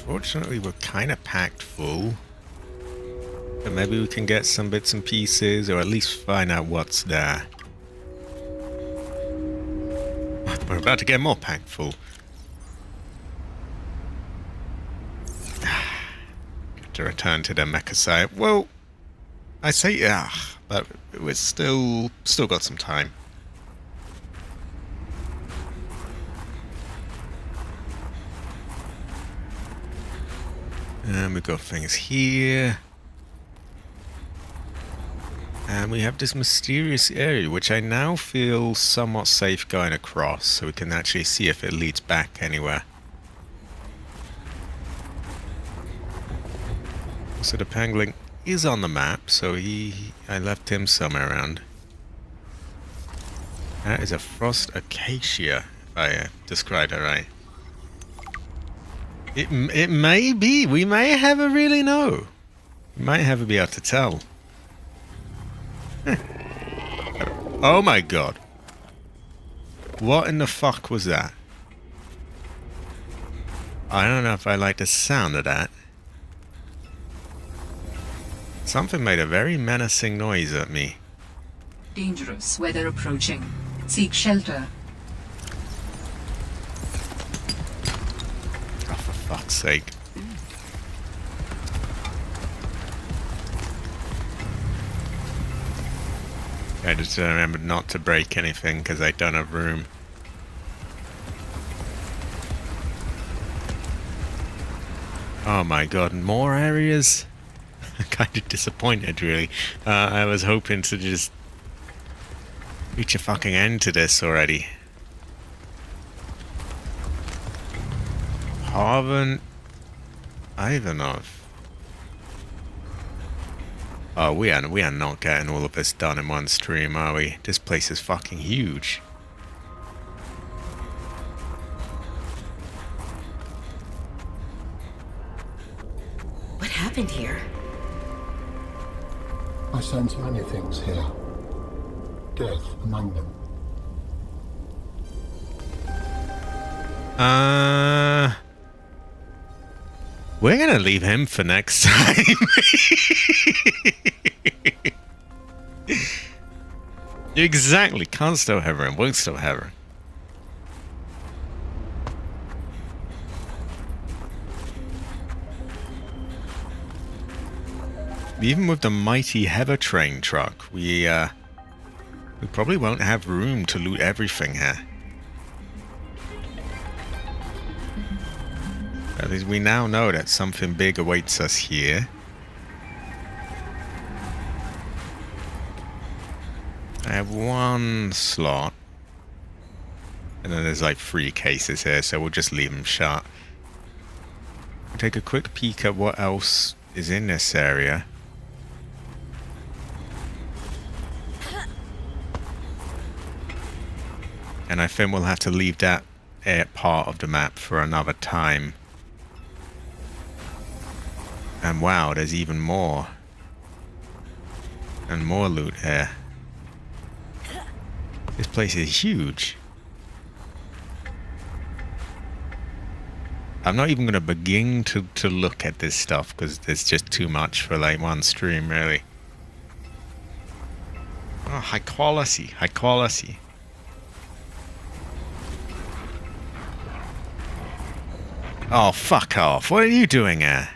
Unfortunately, we're kind of packed full. But maybe we can get some bits and pieces, or at least find out what's there. We're about to get more packed full. Got to return to the mecha site. Well, I say yeah, but we're still got some time. And we've got things here. And we have this mysterious area, which I now feel somewhat safe going across, so we can actually see if it leads back anywhere. So the pangolin is on the map, so I left him somewhere around. That is a frost acacia, if I described it right. It may be. We may never really know. We might never be able to tell. Oh my god. What in the fuck was that? I don't know if I like the sound of that. Something made a very menacing noise at me. Dangerous weather approaching. Seek shelter. Oh, for fuck's sake. I just remembered not to break anything because I don't have room. Oh my god, more areas? I'm kind of disappointed, really. I was hoping to just reach a fucking end to this already. Harvan Ivanov. Oh, we are not getting all of this done in one stream, are we? This place is fucking huge. What happened here? I sense many things here. Death among them. We're gonna leave him for next time. Exactly. Can't still have him. Won't still have her. Even with the mighty Heather train truck, we probably won't have room to loot everything here. At least we now know that something big awaits us here. I have one slot. And then there's like 3 cases here, so we'll just leave them shut. We'll take a quick peek at what else is in this area. And I think we'll have to leave that part of the map for another time. And wow, there's even more. And more loot here. This place is huge. I'm not even going to begin to look at this stuff because there's just too much for like one stream, really. Oh, high quality, high quality. Oh, fuck off. What are you doing here?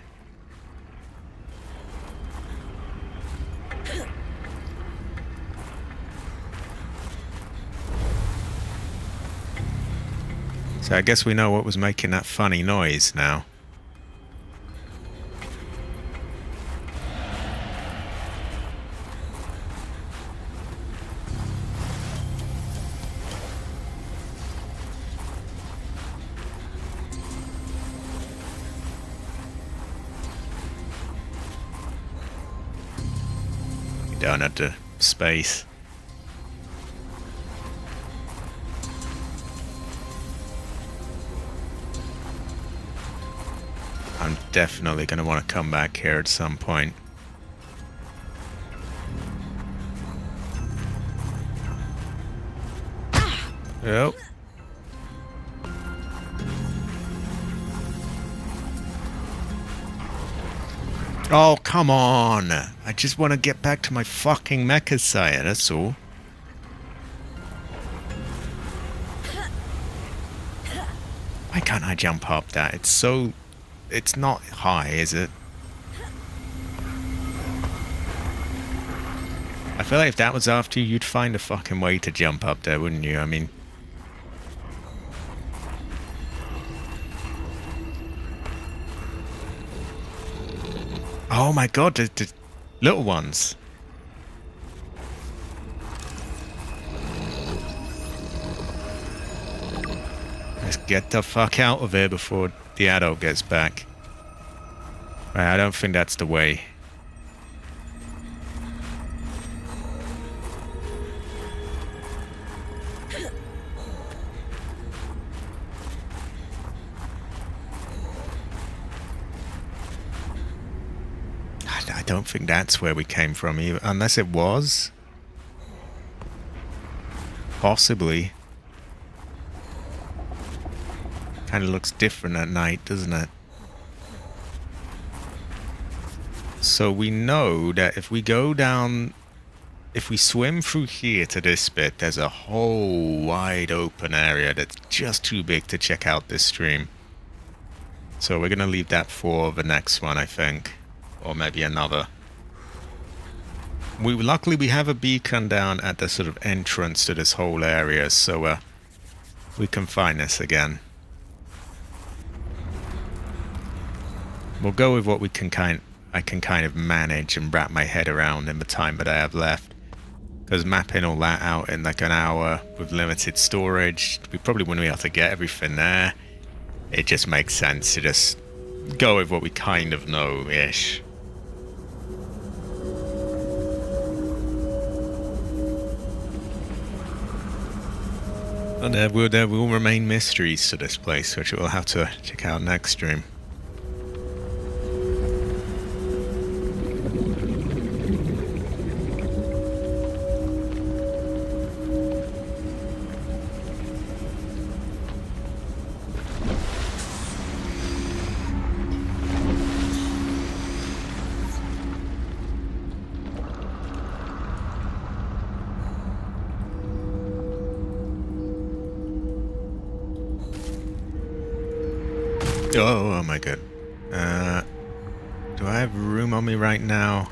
So I guess we know what was making that funny noise now. Down at the space. I'm definitely going to want to come back here at some point. Yep. Oh, come on. I just want to get back to my fucking mecha sire, that's all. Why can't I jump up that? It's so... It's not high, is it? I feel like if that was after you, you'd find a fucking way to jump up there, wouldn't you? I mean... Oh my god, the little ones. Let's get the fuck out of here before the adult gets back. Right, I don't think that's the way. I don't think that's where we came from, either, unless it was. Possibly. Kind of looks different at night, doesn't it? So we know that if we go down, if we swim through here to this bit, there's a whole wide open area that's just too big to check out this stream. So we're gonna leave that for the next one, I think. Or maybe another. Luckily we have a beacon down at the sort of entrance to this whole area, so we can find this again. We'll go with what we can I can kind of manage and wrap my head around in the time that I have left. Because mapping all that out in like an hour with limited storage, we probably wouldn't be able to get everything there. It just makes sense to just go with what we kind of know-ish. And there will remain mysteries to this place, which we'll have to check out next stream. Oh my god. Do I have room on me right now?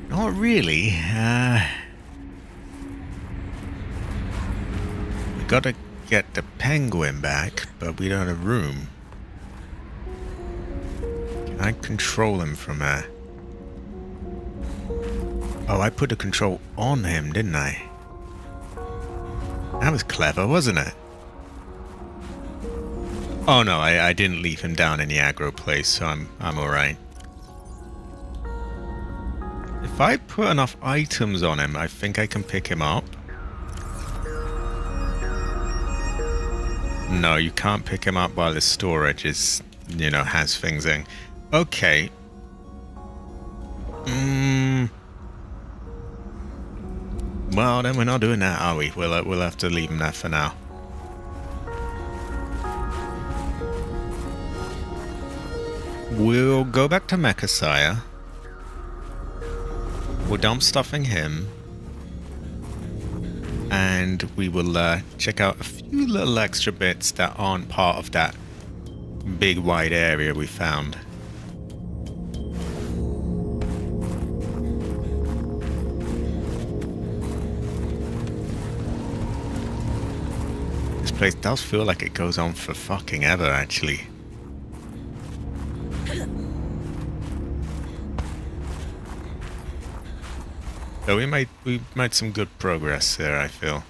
Not really. We gotta get the penguin back, but we don't have room. Can I control him from Oh, I put the control on him, didn't I? That was clever, wasn't it? Oh no, I didn't leave him down in the aggro place, so I'm alright. If I put enough items on him, I think I can pick him up. No, you can't pick him up while his storage is, you know, has things in. Okay. Well, then we're not doing that, are we? We'll have to leave him there for now. We'll go back to Mechasire. We'll dump stuffing him. And we will check out a few little extra bits that aren't part of that big wide area we found. This place does feel like it goes on for fucking ever, actually. So we made some good progress there, I feel.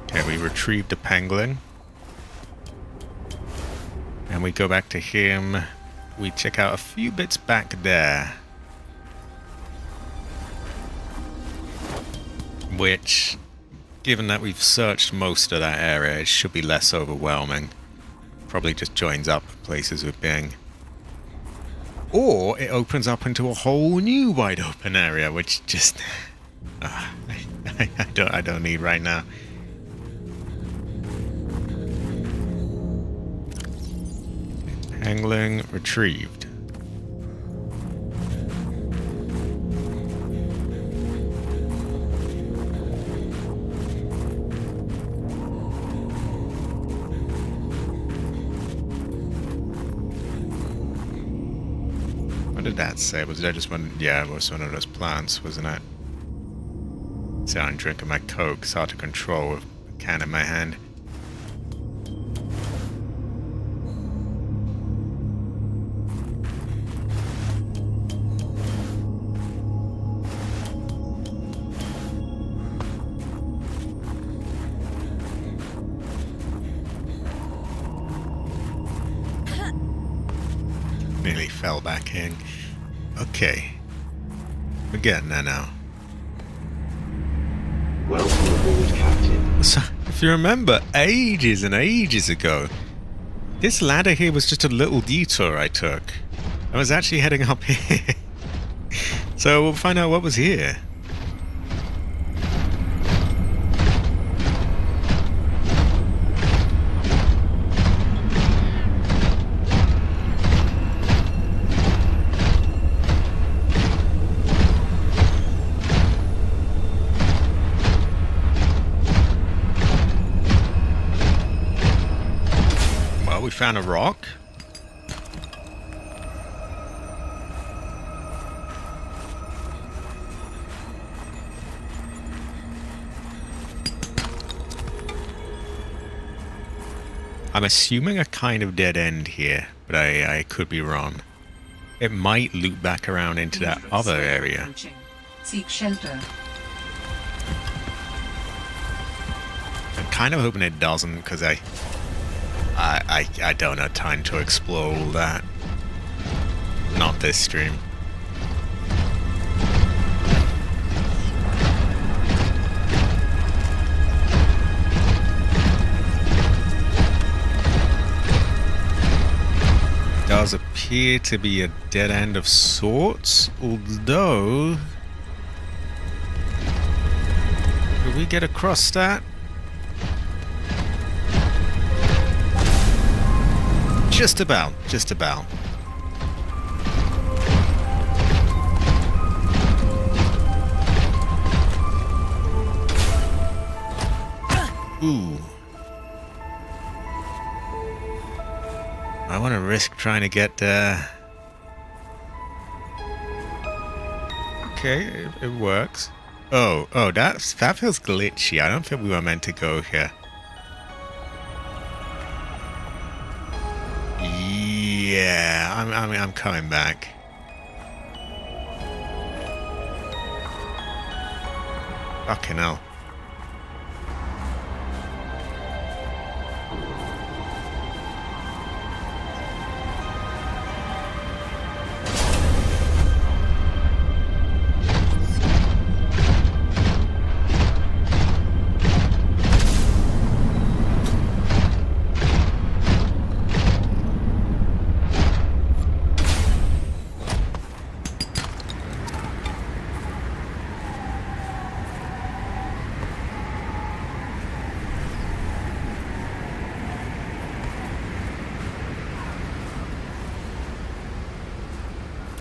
Okay, we retrieved the pangolin. And we go back to him. We check out a few bits back there. Which, given that we've searched most of that area, it should be less overwhelming. Probably just joins up places we've been. Or it opens up into a whole new wide open area, which just I don't need right now. Angling retrieved. What did that say? Was that just one? Yeah, it was one of those plants, wasn't it? See, I'm drinking my Coke. It's hard to control with a can in my hand. Nearly fell back in. Okay. We're getting there now. Welcome aboard, Captain. So, if you remember, ages and ages ago, this ladder here was just a little detour I took. I was actually heading up here. So we'll find out what was here. We found a rock. I'm assuming a kind of dead end here, but I could be wrong. It might loop back around into that other area. Seek shelter. I'm kind of hoping it doesn't, because I don't have time to explore all that. Not this stream. Does appear to be a dead end of sorts, although... Could we get across that? Just about, just about. Ooh. I want to risk trying to get there. Okay, it works. Oh, that feels glitchy. I don't think we were meant to go here. Yeah, I'm coming back. Fucking hell.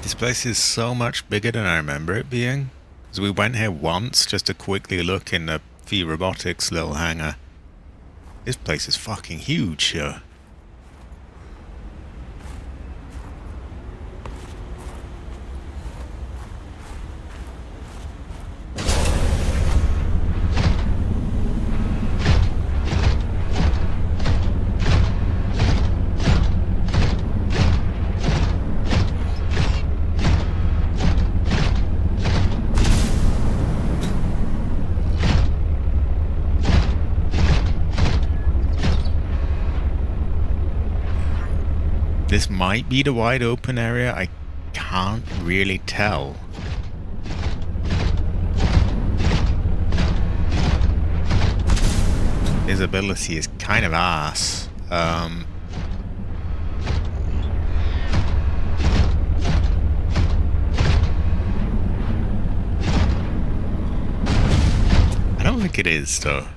This place is so much bigger than I remember it being. Because we went here once just to quickly look in the Phi Robotics little hangar. This place is fucking huge here. This might be the wide open area. I can't really tell. Visibility is kind of ass. I don't think it is, though.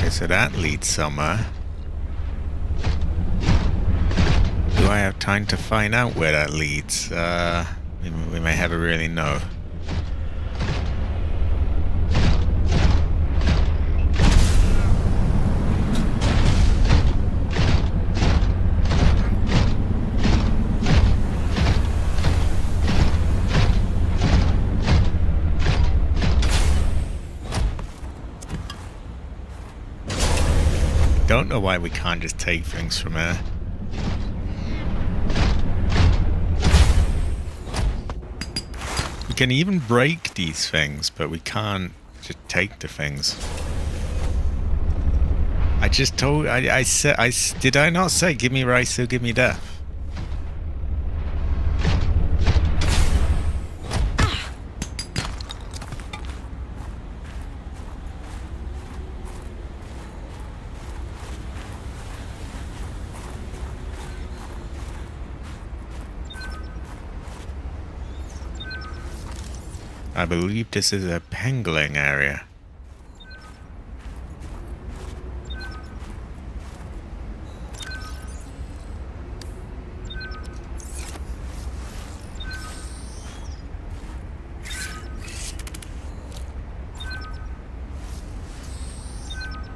So that leads somewhere. Do I have time to find out where that leads? We may never really know. Don't know why we can't just take things from here. We can even break these things, but we can't just take the things. I just told, I said, did I not say give me rice or give me death? I believe this is a pangolin area.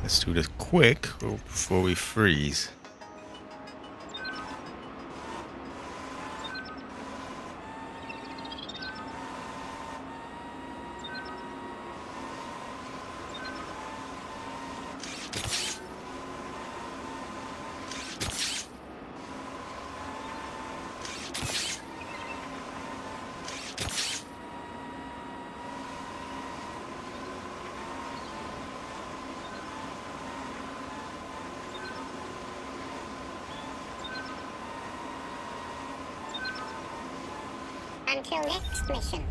Let's do this quick before we freeze. Until next mission.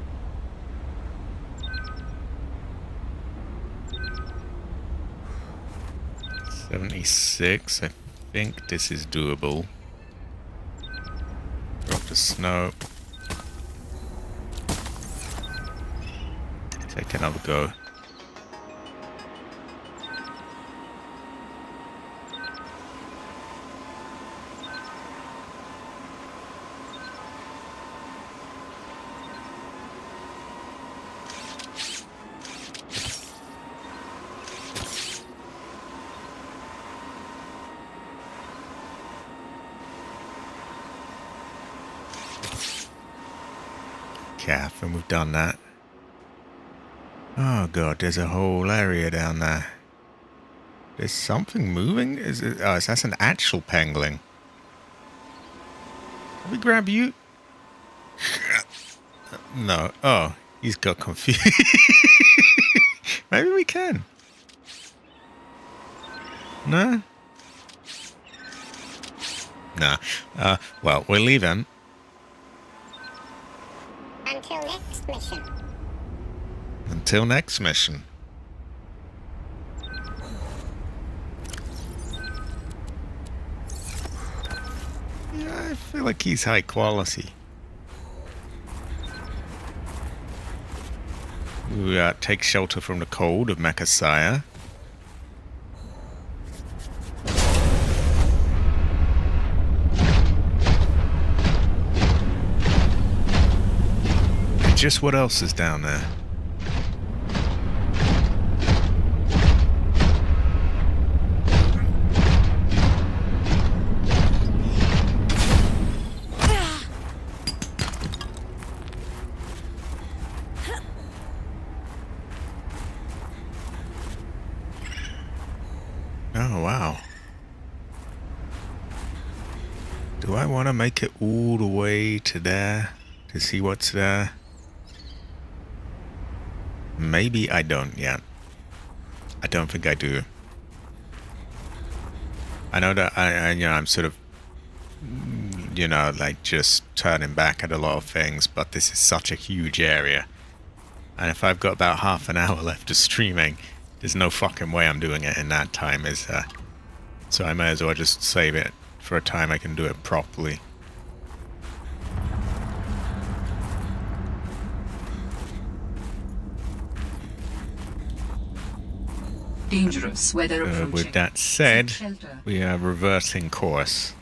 76. I think this is doable. Drop the snow. Take another go. calf, and we've done that. Oh god, there's a whole area down there. There's something moving? Is it? Oh, that's an actual pangolin. Can we grab you? No. Oh, he's got confused. Maybe we can. No? No. Well, we'll leave him. Until next mission. Until next mission. Yeah, I feel like he's high quality. We take shelter from the cold of Mechasaya. And just what else is down there? Oh, wow. Do I want to make it all the way to there to see what's there? Maybe I don't yet. I don't think I do. I know that I'm sort of, like just turning back at a lot of things, but this is such a huge area. And if I've got about half an hour left of streaming, there's no fucking way I'm doing it in that time, is there? So I may as well just save it for a time I can do it properly. Dangerous weather approaching. With that said, Seek shelter. we are reversing course.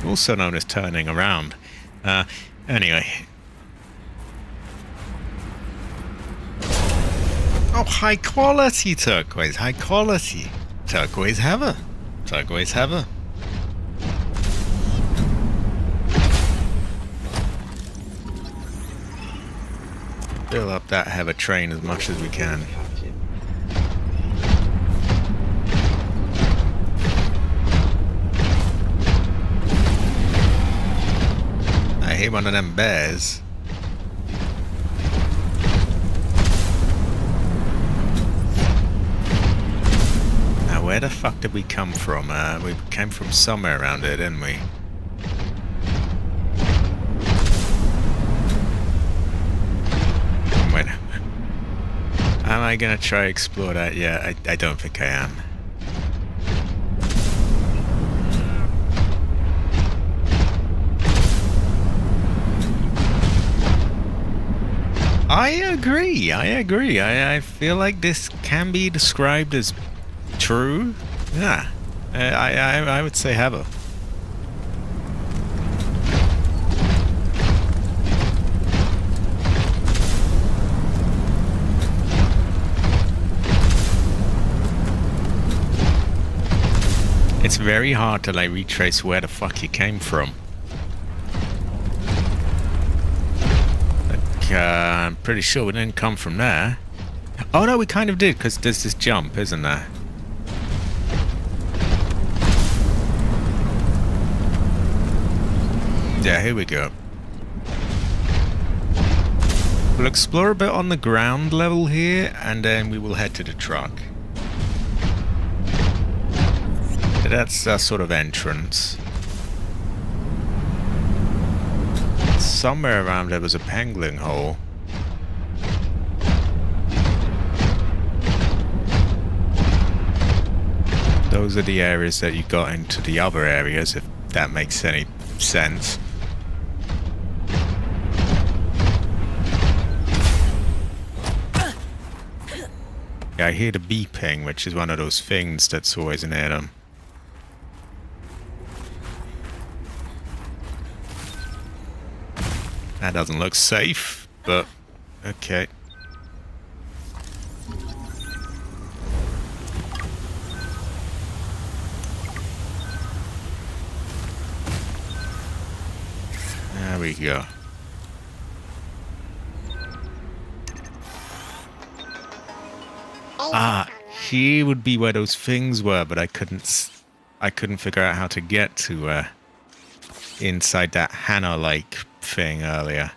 Also known as turning around. Anyway. Oh, high quality turquoise. High quality. Turquoise heather. Turquoise heather. Fill up that heather train as much as we can. Captain. I hate one of them bears. Now, where the fuck did we come from? We came from somewhere around here, didn't we? Wait. Am I gonna try to explore that? Yeah, I don't think I am. I agree. I feel like this can be described as true. Yeah. I would say heather. It's very hard to like retrace where the fuck you came from. I'm pretty sure we didn't come from there. Oh no, we kind of did, because there's this jump, isn't there? Yeah, here we go. We'll explore a bit on the ground level here, and then we will head to the truck. That's our sort of entrance. Somewhere around there was a pangolin hole. Those are the areas that you got into the other areas, if that makes any sense. Yeah, I hear the beeping, which is one of those things that's always near them. That doesn't look safe, but okay. There we go. Ah, here would be where those things were, but I couldn't figure out how to get to inside that Hannah-like thing earlier.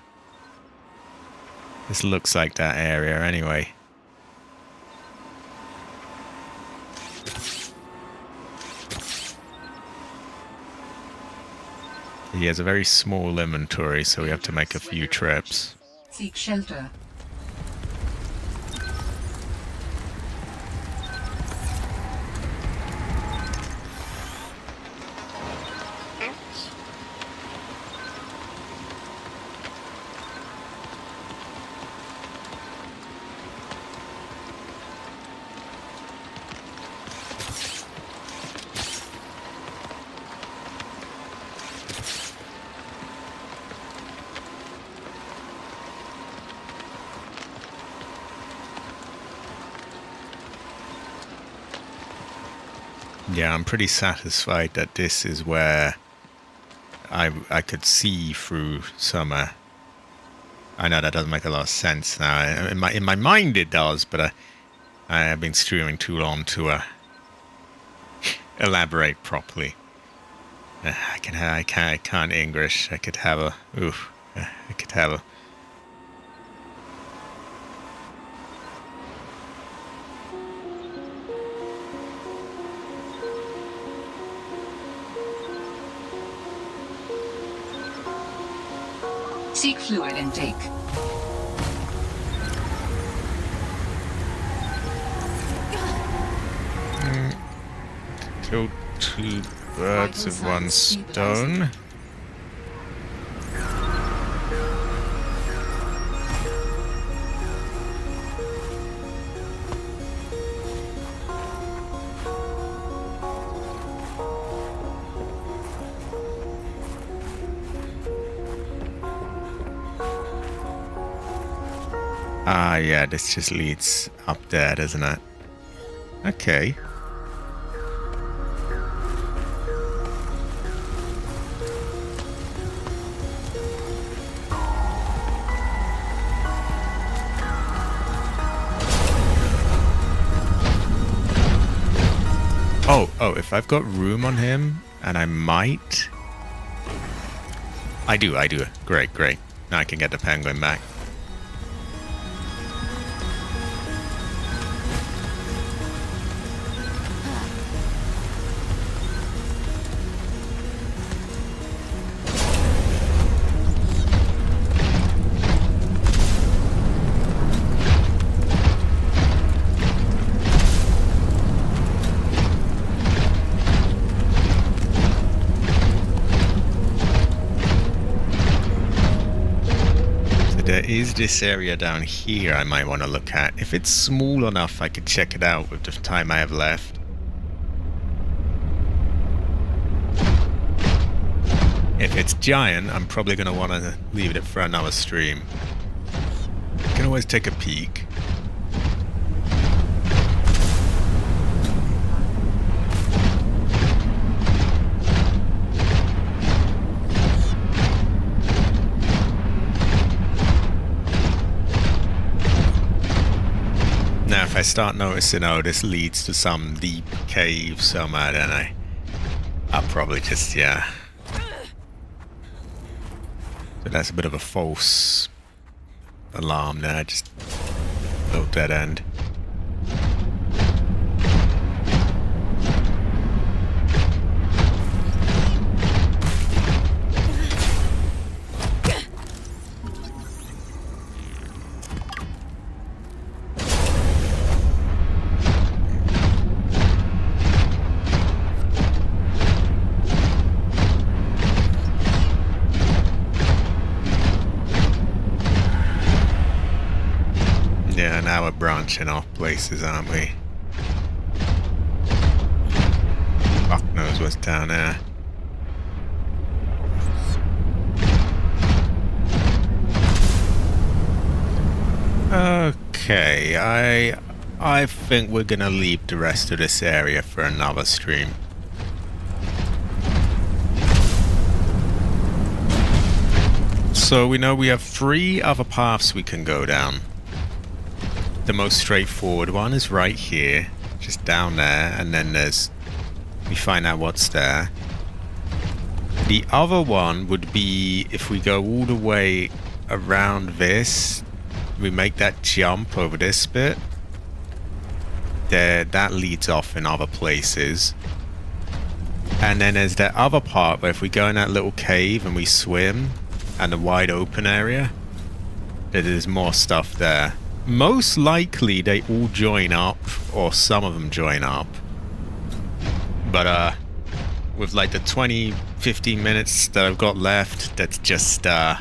This looks like that area anyway. He has a very small inventory, so we have to make a few trips. Seek shelter. Ouch. Yeah, I'm pretty satisfied that this is where I could see through summer. I know that doesn't make a lot of sense now. In my mind it does, but I have been streaming too long to elaborate properly. I can't English. I could have a Seek fluid intake. kill two birds with one stone. Ah, yeah, this just leads up there, doesn't it? Okay. Oh, if I've got room on him, and I might... I do. Great. Now I can get the penguin back. There is this area down here I might want to look at. If it's small enough, I could check it out with the time I have left. If it's giant, I'm probably going to want to leave it for another stream. You can always take a peek. Now, if I start noticing, oh, this leads to some deep cave somewhere, then I'll probably just, yeah. So that's a bit of a false alarm there, just a little dead end. Yeah, now we're branching off places, aren't we? Fuck knows what's down there. Okay, I think we're gonna leave the rest of this area for another stream. So we know we have 3 other paths we can go down. The most straightforward one is right here, just down there, and then we find out what's there. The other one would be if we go all the way around this, we make that jump over this bit. There, that leads off in other places. And then there's that other part where if we go in that little cave and we swim, and the wide open area, there's more stuff there. Most likely they all join up, or some of them join up. But with like the 20-15 minutes that I've got left, that's just yeah,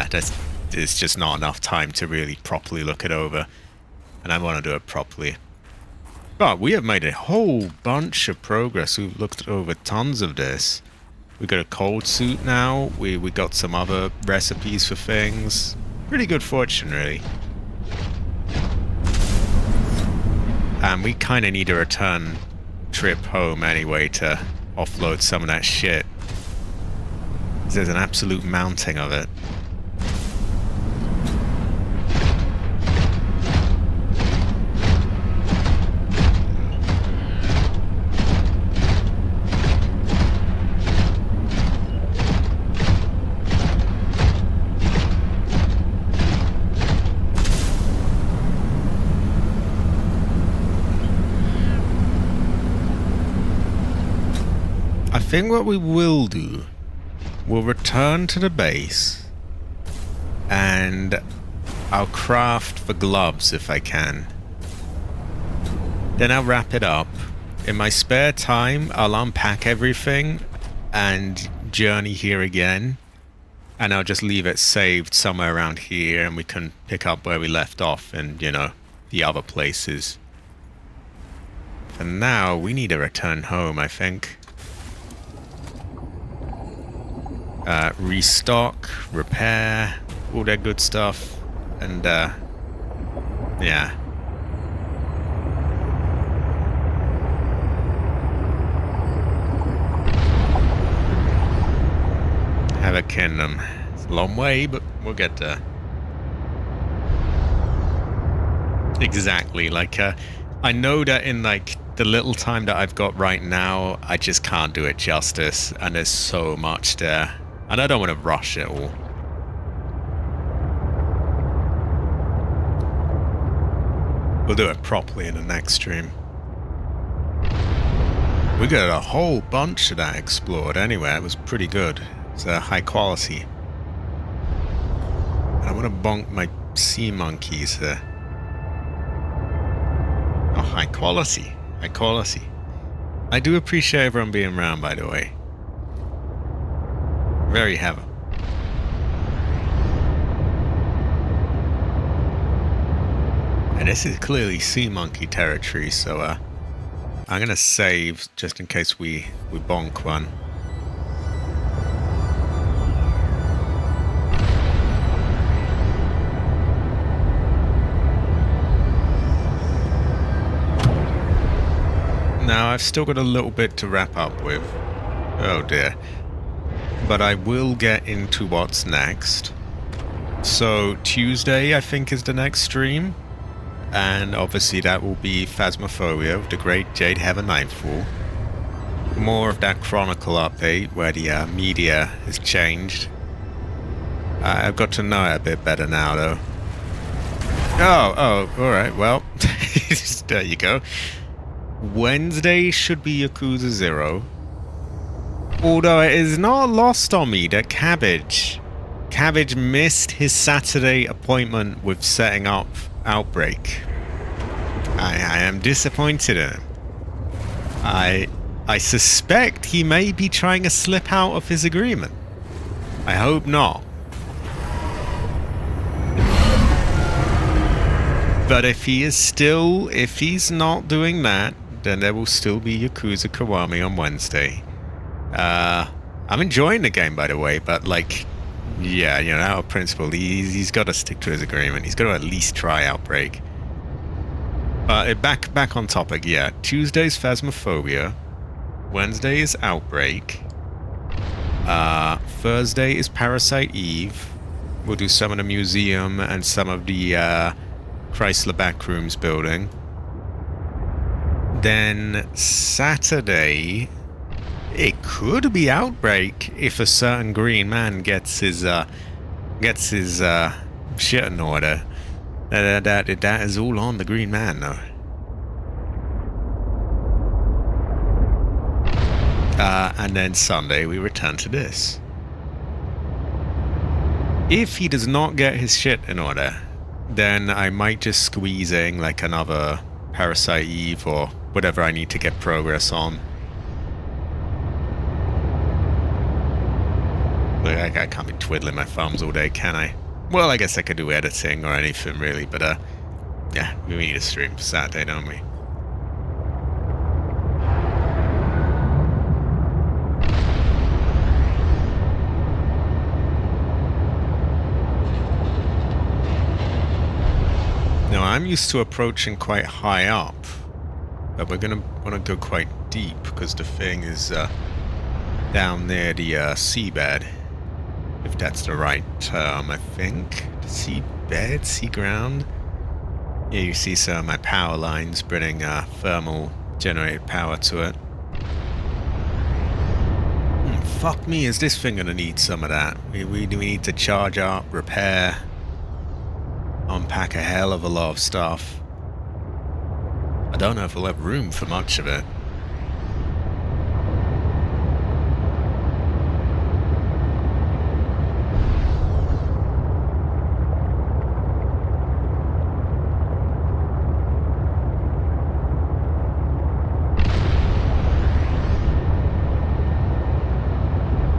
it's just not enough time to really properly look it over, and I want to do it properly. But we have made a whole bunch of progress. We've looked over tons of this. We got a cold suit now. We got some other recipes for things. Pretty good fortune, really. And we kind of need a return trip home anyway to offload some of that shit. There's an absolute mounting of it. I think what we will do, we'll return to the base and I'll craft the gloves if I can. Then I'll wrap it up. In my spare time, I'll unpack everything and journey here again. And I'll just leave it saved somewhere around here and we can pick up where we left off and, you know, the other places. For now, we need to return home, I think. Restock, repair, all that good stuff, and yeah. Have a kingdom. It's a long way, but we'll get there. Exactly, like I know that in like the little time that I've got right now, I just can't do it justice, and there's so much there. And I don't want to rush it all. We'll do it properly in the next stream. We got a whole bunch of that explored anyway. It was pretty good. It's high quality. I want to bonk my sea monkeys here. Oh, high quality. High quality. I do appreciate everyone being around, by the way. Very heavy. And this is clearly sea monkey territory, so I'm gonna save just in case we bonk one. Now I've still got a little bit to wrap up with. Oh dear. But I will get into what's next. So Tuesday, I think, is the next stream. And obviously that will be Phasmophobia with the great Jade Heaven Nightfall. More of that Chronicle update where the media has changed. I've got to know it a bit better now, though. Oh, alright, well, there you go. Wednesday should be Yakuza 0. Although it is not lost on me that Cabbage missed his Saturday appointment with setting up Outbreak. I am disappointed in him. I suspect he may be trying to slip out of his agreement. I hope not. But if he's not doing that, then there will still be Yakuza Kiwami on Wednesday. I'm enjoying the game, by the way, but like, yeah, you know, out of principle, he's got to stick to his agreement. He's got to at least try Outbreak. But back on topic, yeah. Tuesday's Phasmophobia, Wednesday is Outbreak, Thursday is Parasite Eve. We'll do some of the museum and some of the Chrysler Backrooms building. Then Saturday, it could be Outbreak if a certain green man gets his shit in order. That is all on the green man, though. And then Sunday we return to this. If he does not get his shit in order, then I might just squeeze in like another Parasite Eve or whatever I need to get progress on. Look, I can't be twiddling my thumbs all day, can I? Well, I guess I could do editing or anything really, but yeah, we need a stream for Saturday, don't we? Now, I'm used to approaching quite high up, but we're going to want to go quite deep because the thing is down near the seabed, if that's the right term, I think. The seabed, sea ground. Yeah, you see some of my power lines bringing thermal generated power to it. Fuck me, is this thing going to need some of that? We need to charge up, repair, unpack a hell of a lot of stuff. I don't know if we'll have room for much of it.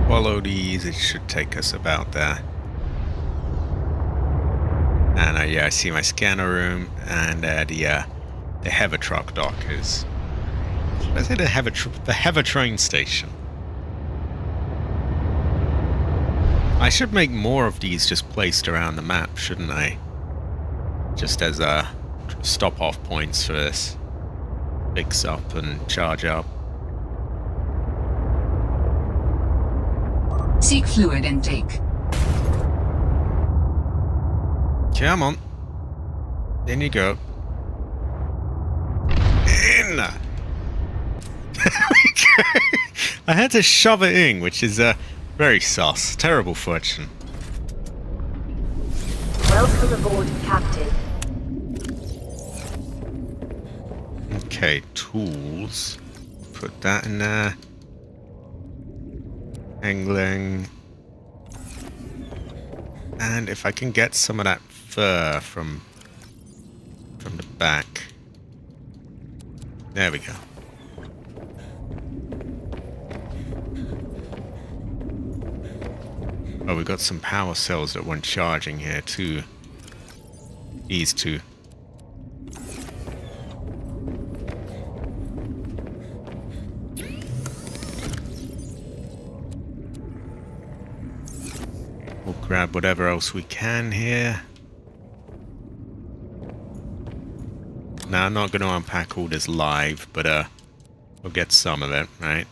Follow these, it should take us about there. And yeah, I see my scanner room and the Heather truck dock is. Should I say the Heather train station? I should make more of these just placed around the map, shouldn't I? Just as stop-off points for this. Fix up and charge up. Seek fluid intake. Come on. In you go. In! I had to shove it in, which is very sus. Terrible fortune. Welcome aboard, Captain. Okay, tools. Put that in there. Angling. And if I can get some of that fur from the back. There we go. Oh, we got some power cells that weren't charging here too. These two. We'll grab whatever else we can here. Now, I'm not going to unpack all this live, but we'll get some of it, right?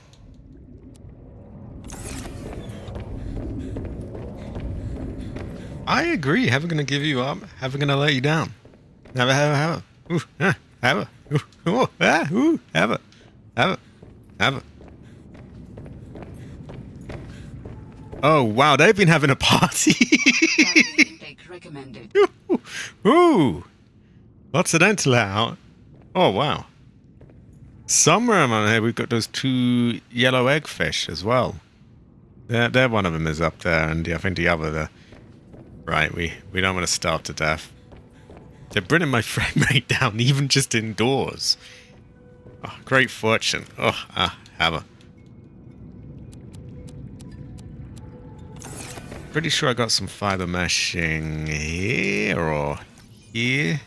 I agree. Never going to give you up. Never going to let you down. Never, have a. Ooh, have a. Ooh, ooh, have a. Have a. Have a. Oh, wow. They've been having a party. Recommended. Ooh. Lots of them to let out. Oh, wow. Somewhere on here we've got those two yellow eggfish as well. There, one of them is up there, and I think the other there. Right, we don't want to starve to death. They're bringing my frame rate down, even just indoors. Oh, great fortune. Oh, hammer. Pretty sure I got some fiber meshing here or here.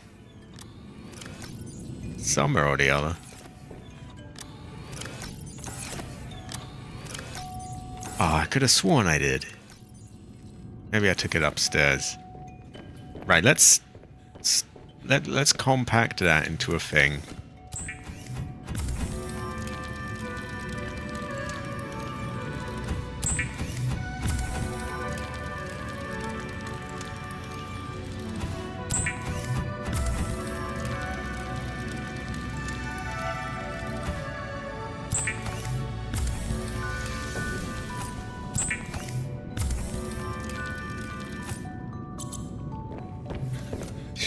Somewhere or the other. Oh, I could have sworn I did. Maybe I took it upstairs. Right, let's compact that into a thing.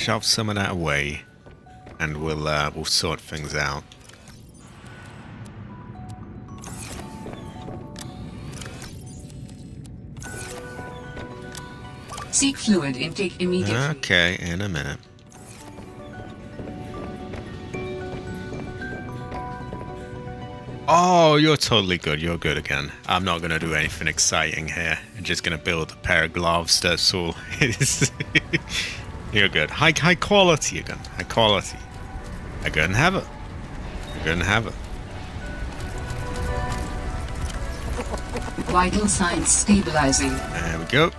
shove some of that away, and we'll sort things out. Seek fluid intake immediately. Okay, in a minute. Oh, you're totally good. You're good again. I'm not going to do anything exciting here. I'm just going to build a pair of gloves. That's all it is. You're good. High quality again. High quality. I go and have it. I go and have it. Vital signs stabilizing. There we go.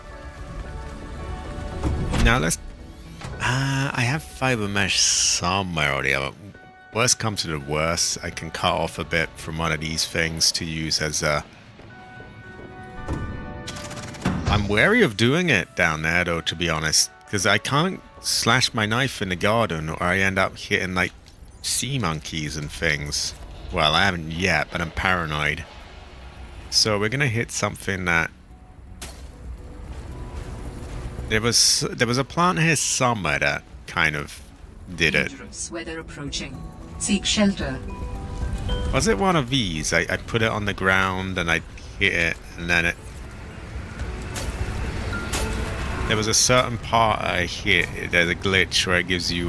Now let's... I have fiber mesh somewhere already. Worst comes to the worst, I can cut off a bit from one of these things to use as a... I'm wary of doing it down there though, to be honest, because I can't slash my knife in the garden or I end up hitting like sea monkeys and things. Well, I haven't yet, but I'm paranoid. So we're gonna hit something that... There was a plant here somewhere that kind of did it. Dangerous weather approaching. Seek shelter. Was it one of these? I put it on the ground and I hit it and then it... There was a certain part I hit. There's a glitch where it gives you...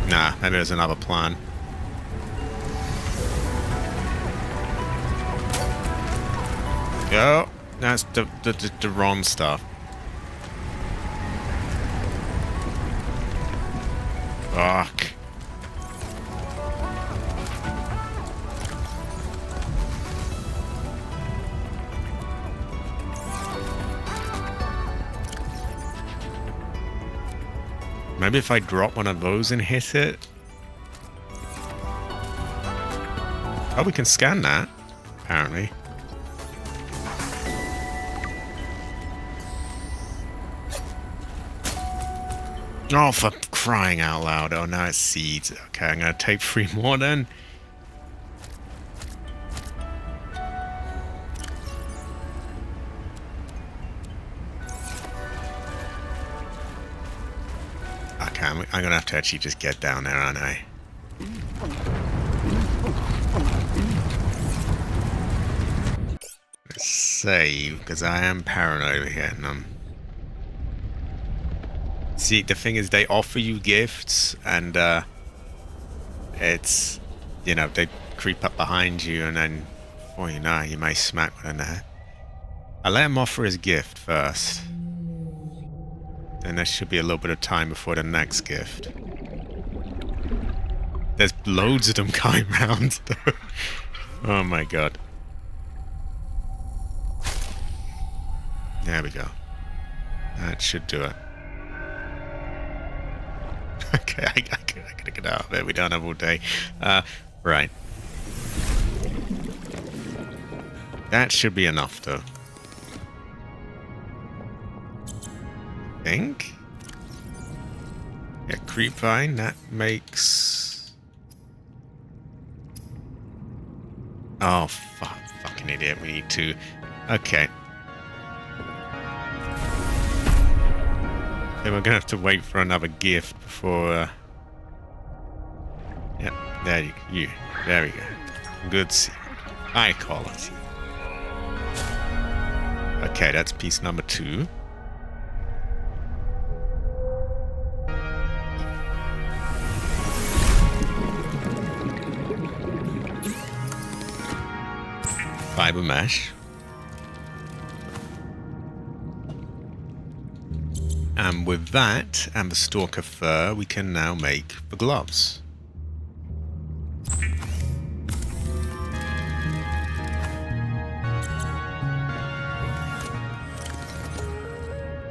Nah, maybe there's another plan. Oh, that's the wrong stuff. Fuck. Maybe if I drop one of those and hit it. Oh, we can scan that, apparently. Oh, for crying out loud. Oh, now it's seeds. Okay, I'm going to take 3 more then. Okay, I'm going to have to actually just get down there, aren't I? Let's save, because I am paranoid over here. And see, the thing is, they offer you gifts, and it's, you know, they creep up behind you, and then, before you know, you may smack one in the head. I'll let him offer his gift first. Then there should be a little bit of time before the next gift. There's loads of them going round. Oh my god. There we go. That should do it. Okay, I gotta get out of it. We don't have all day. Right. That should be enough, though. I think. Yeah, creepvine. That makes. Oh, fucking idiot. We need to. Okay. Then we're gonna have to wait for another gift before. Yep, there we go. Good seed. High quality. Okay, that's piece number 2. Fiber mesh. And with that and the stalker fur, we can now make the gloves.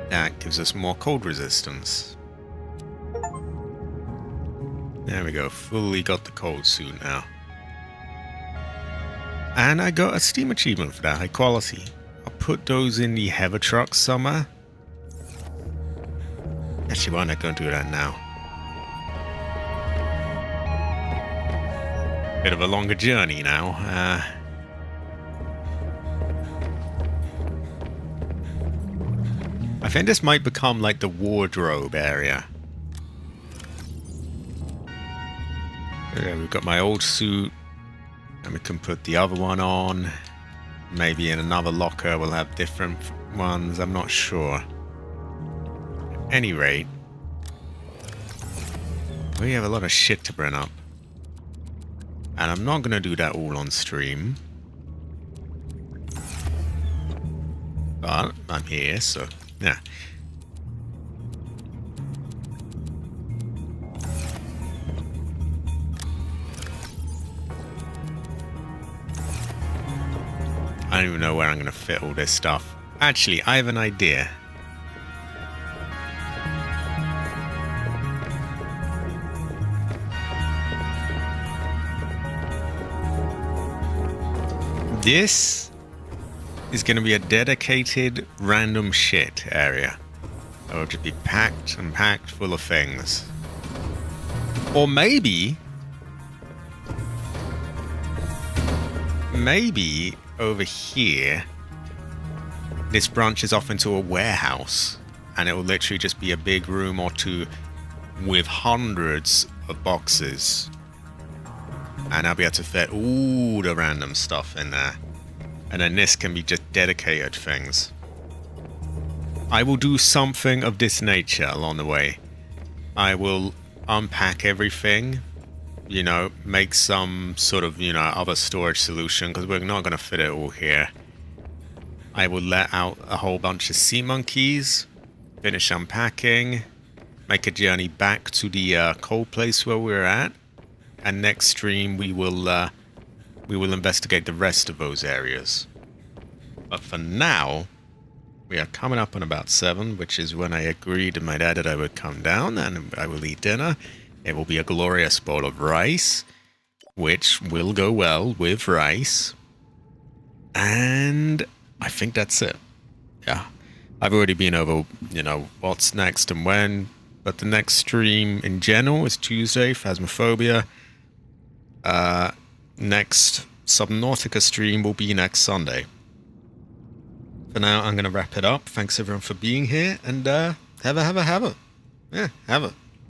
That gives us more cold resistance. There we go, fully got the cold suit now. And I got a Steam achievement for that, high quality. I'll put those in the heather truck somewhere. Actually, why not go and do that now? Bit of a longer journey now. I think this might become like the wardrobe area. Okay, we've got my old suit, and we can put the other one on. Maybe in another locker we'll have different ones, I'm not sure. At any rate, we have a lot of shit to bring up. And I'm not going to do that all on stream. But I'm here, so yeah. I don't even know where I'm going to fit all this stuff. Actually, I have an idea. This is going to be a dedicated random shit area. It will just be packed and packed full of things. Or maybe over here, this branches off into a warehouse, and it will literally just be a big room or two with hundreds of boxes, and I'll be able to fit all the random stuff in there, and then this can be just dedicated things. I will do something of this nature along the way. I will unpack everything, you know, make some sort of, you know, other storage solution, because we're not going to fit it all here. I will let out a whole bunch of sea monkeys, finish unpacking, make a journey back to the cold place where we're at, and next stream we will investigate the rest of those areas. But for now, we are coming up on about 7, which is when I agreed to my dad that I would come down and I will eat dinner. It will be a glorious bowl of rice, which will go well with rice. And I think that's it. Yeah. I've already been over, you know, what's next and when. But the next stream in general is Tuesday, Phasmophobia. Next Subnautica stream will be next Sunday. For now, I'm going to wrap it up. Thanks everyone for being here. And have a. Yeah, have a.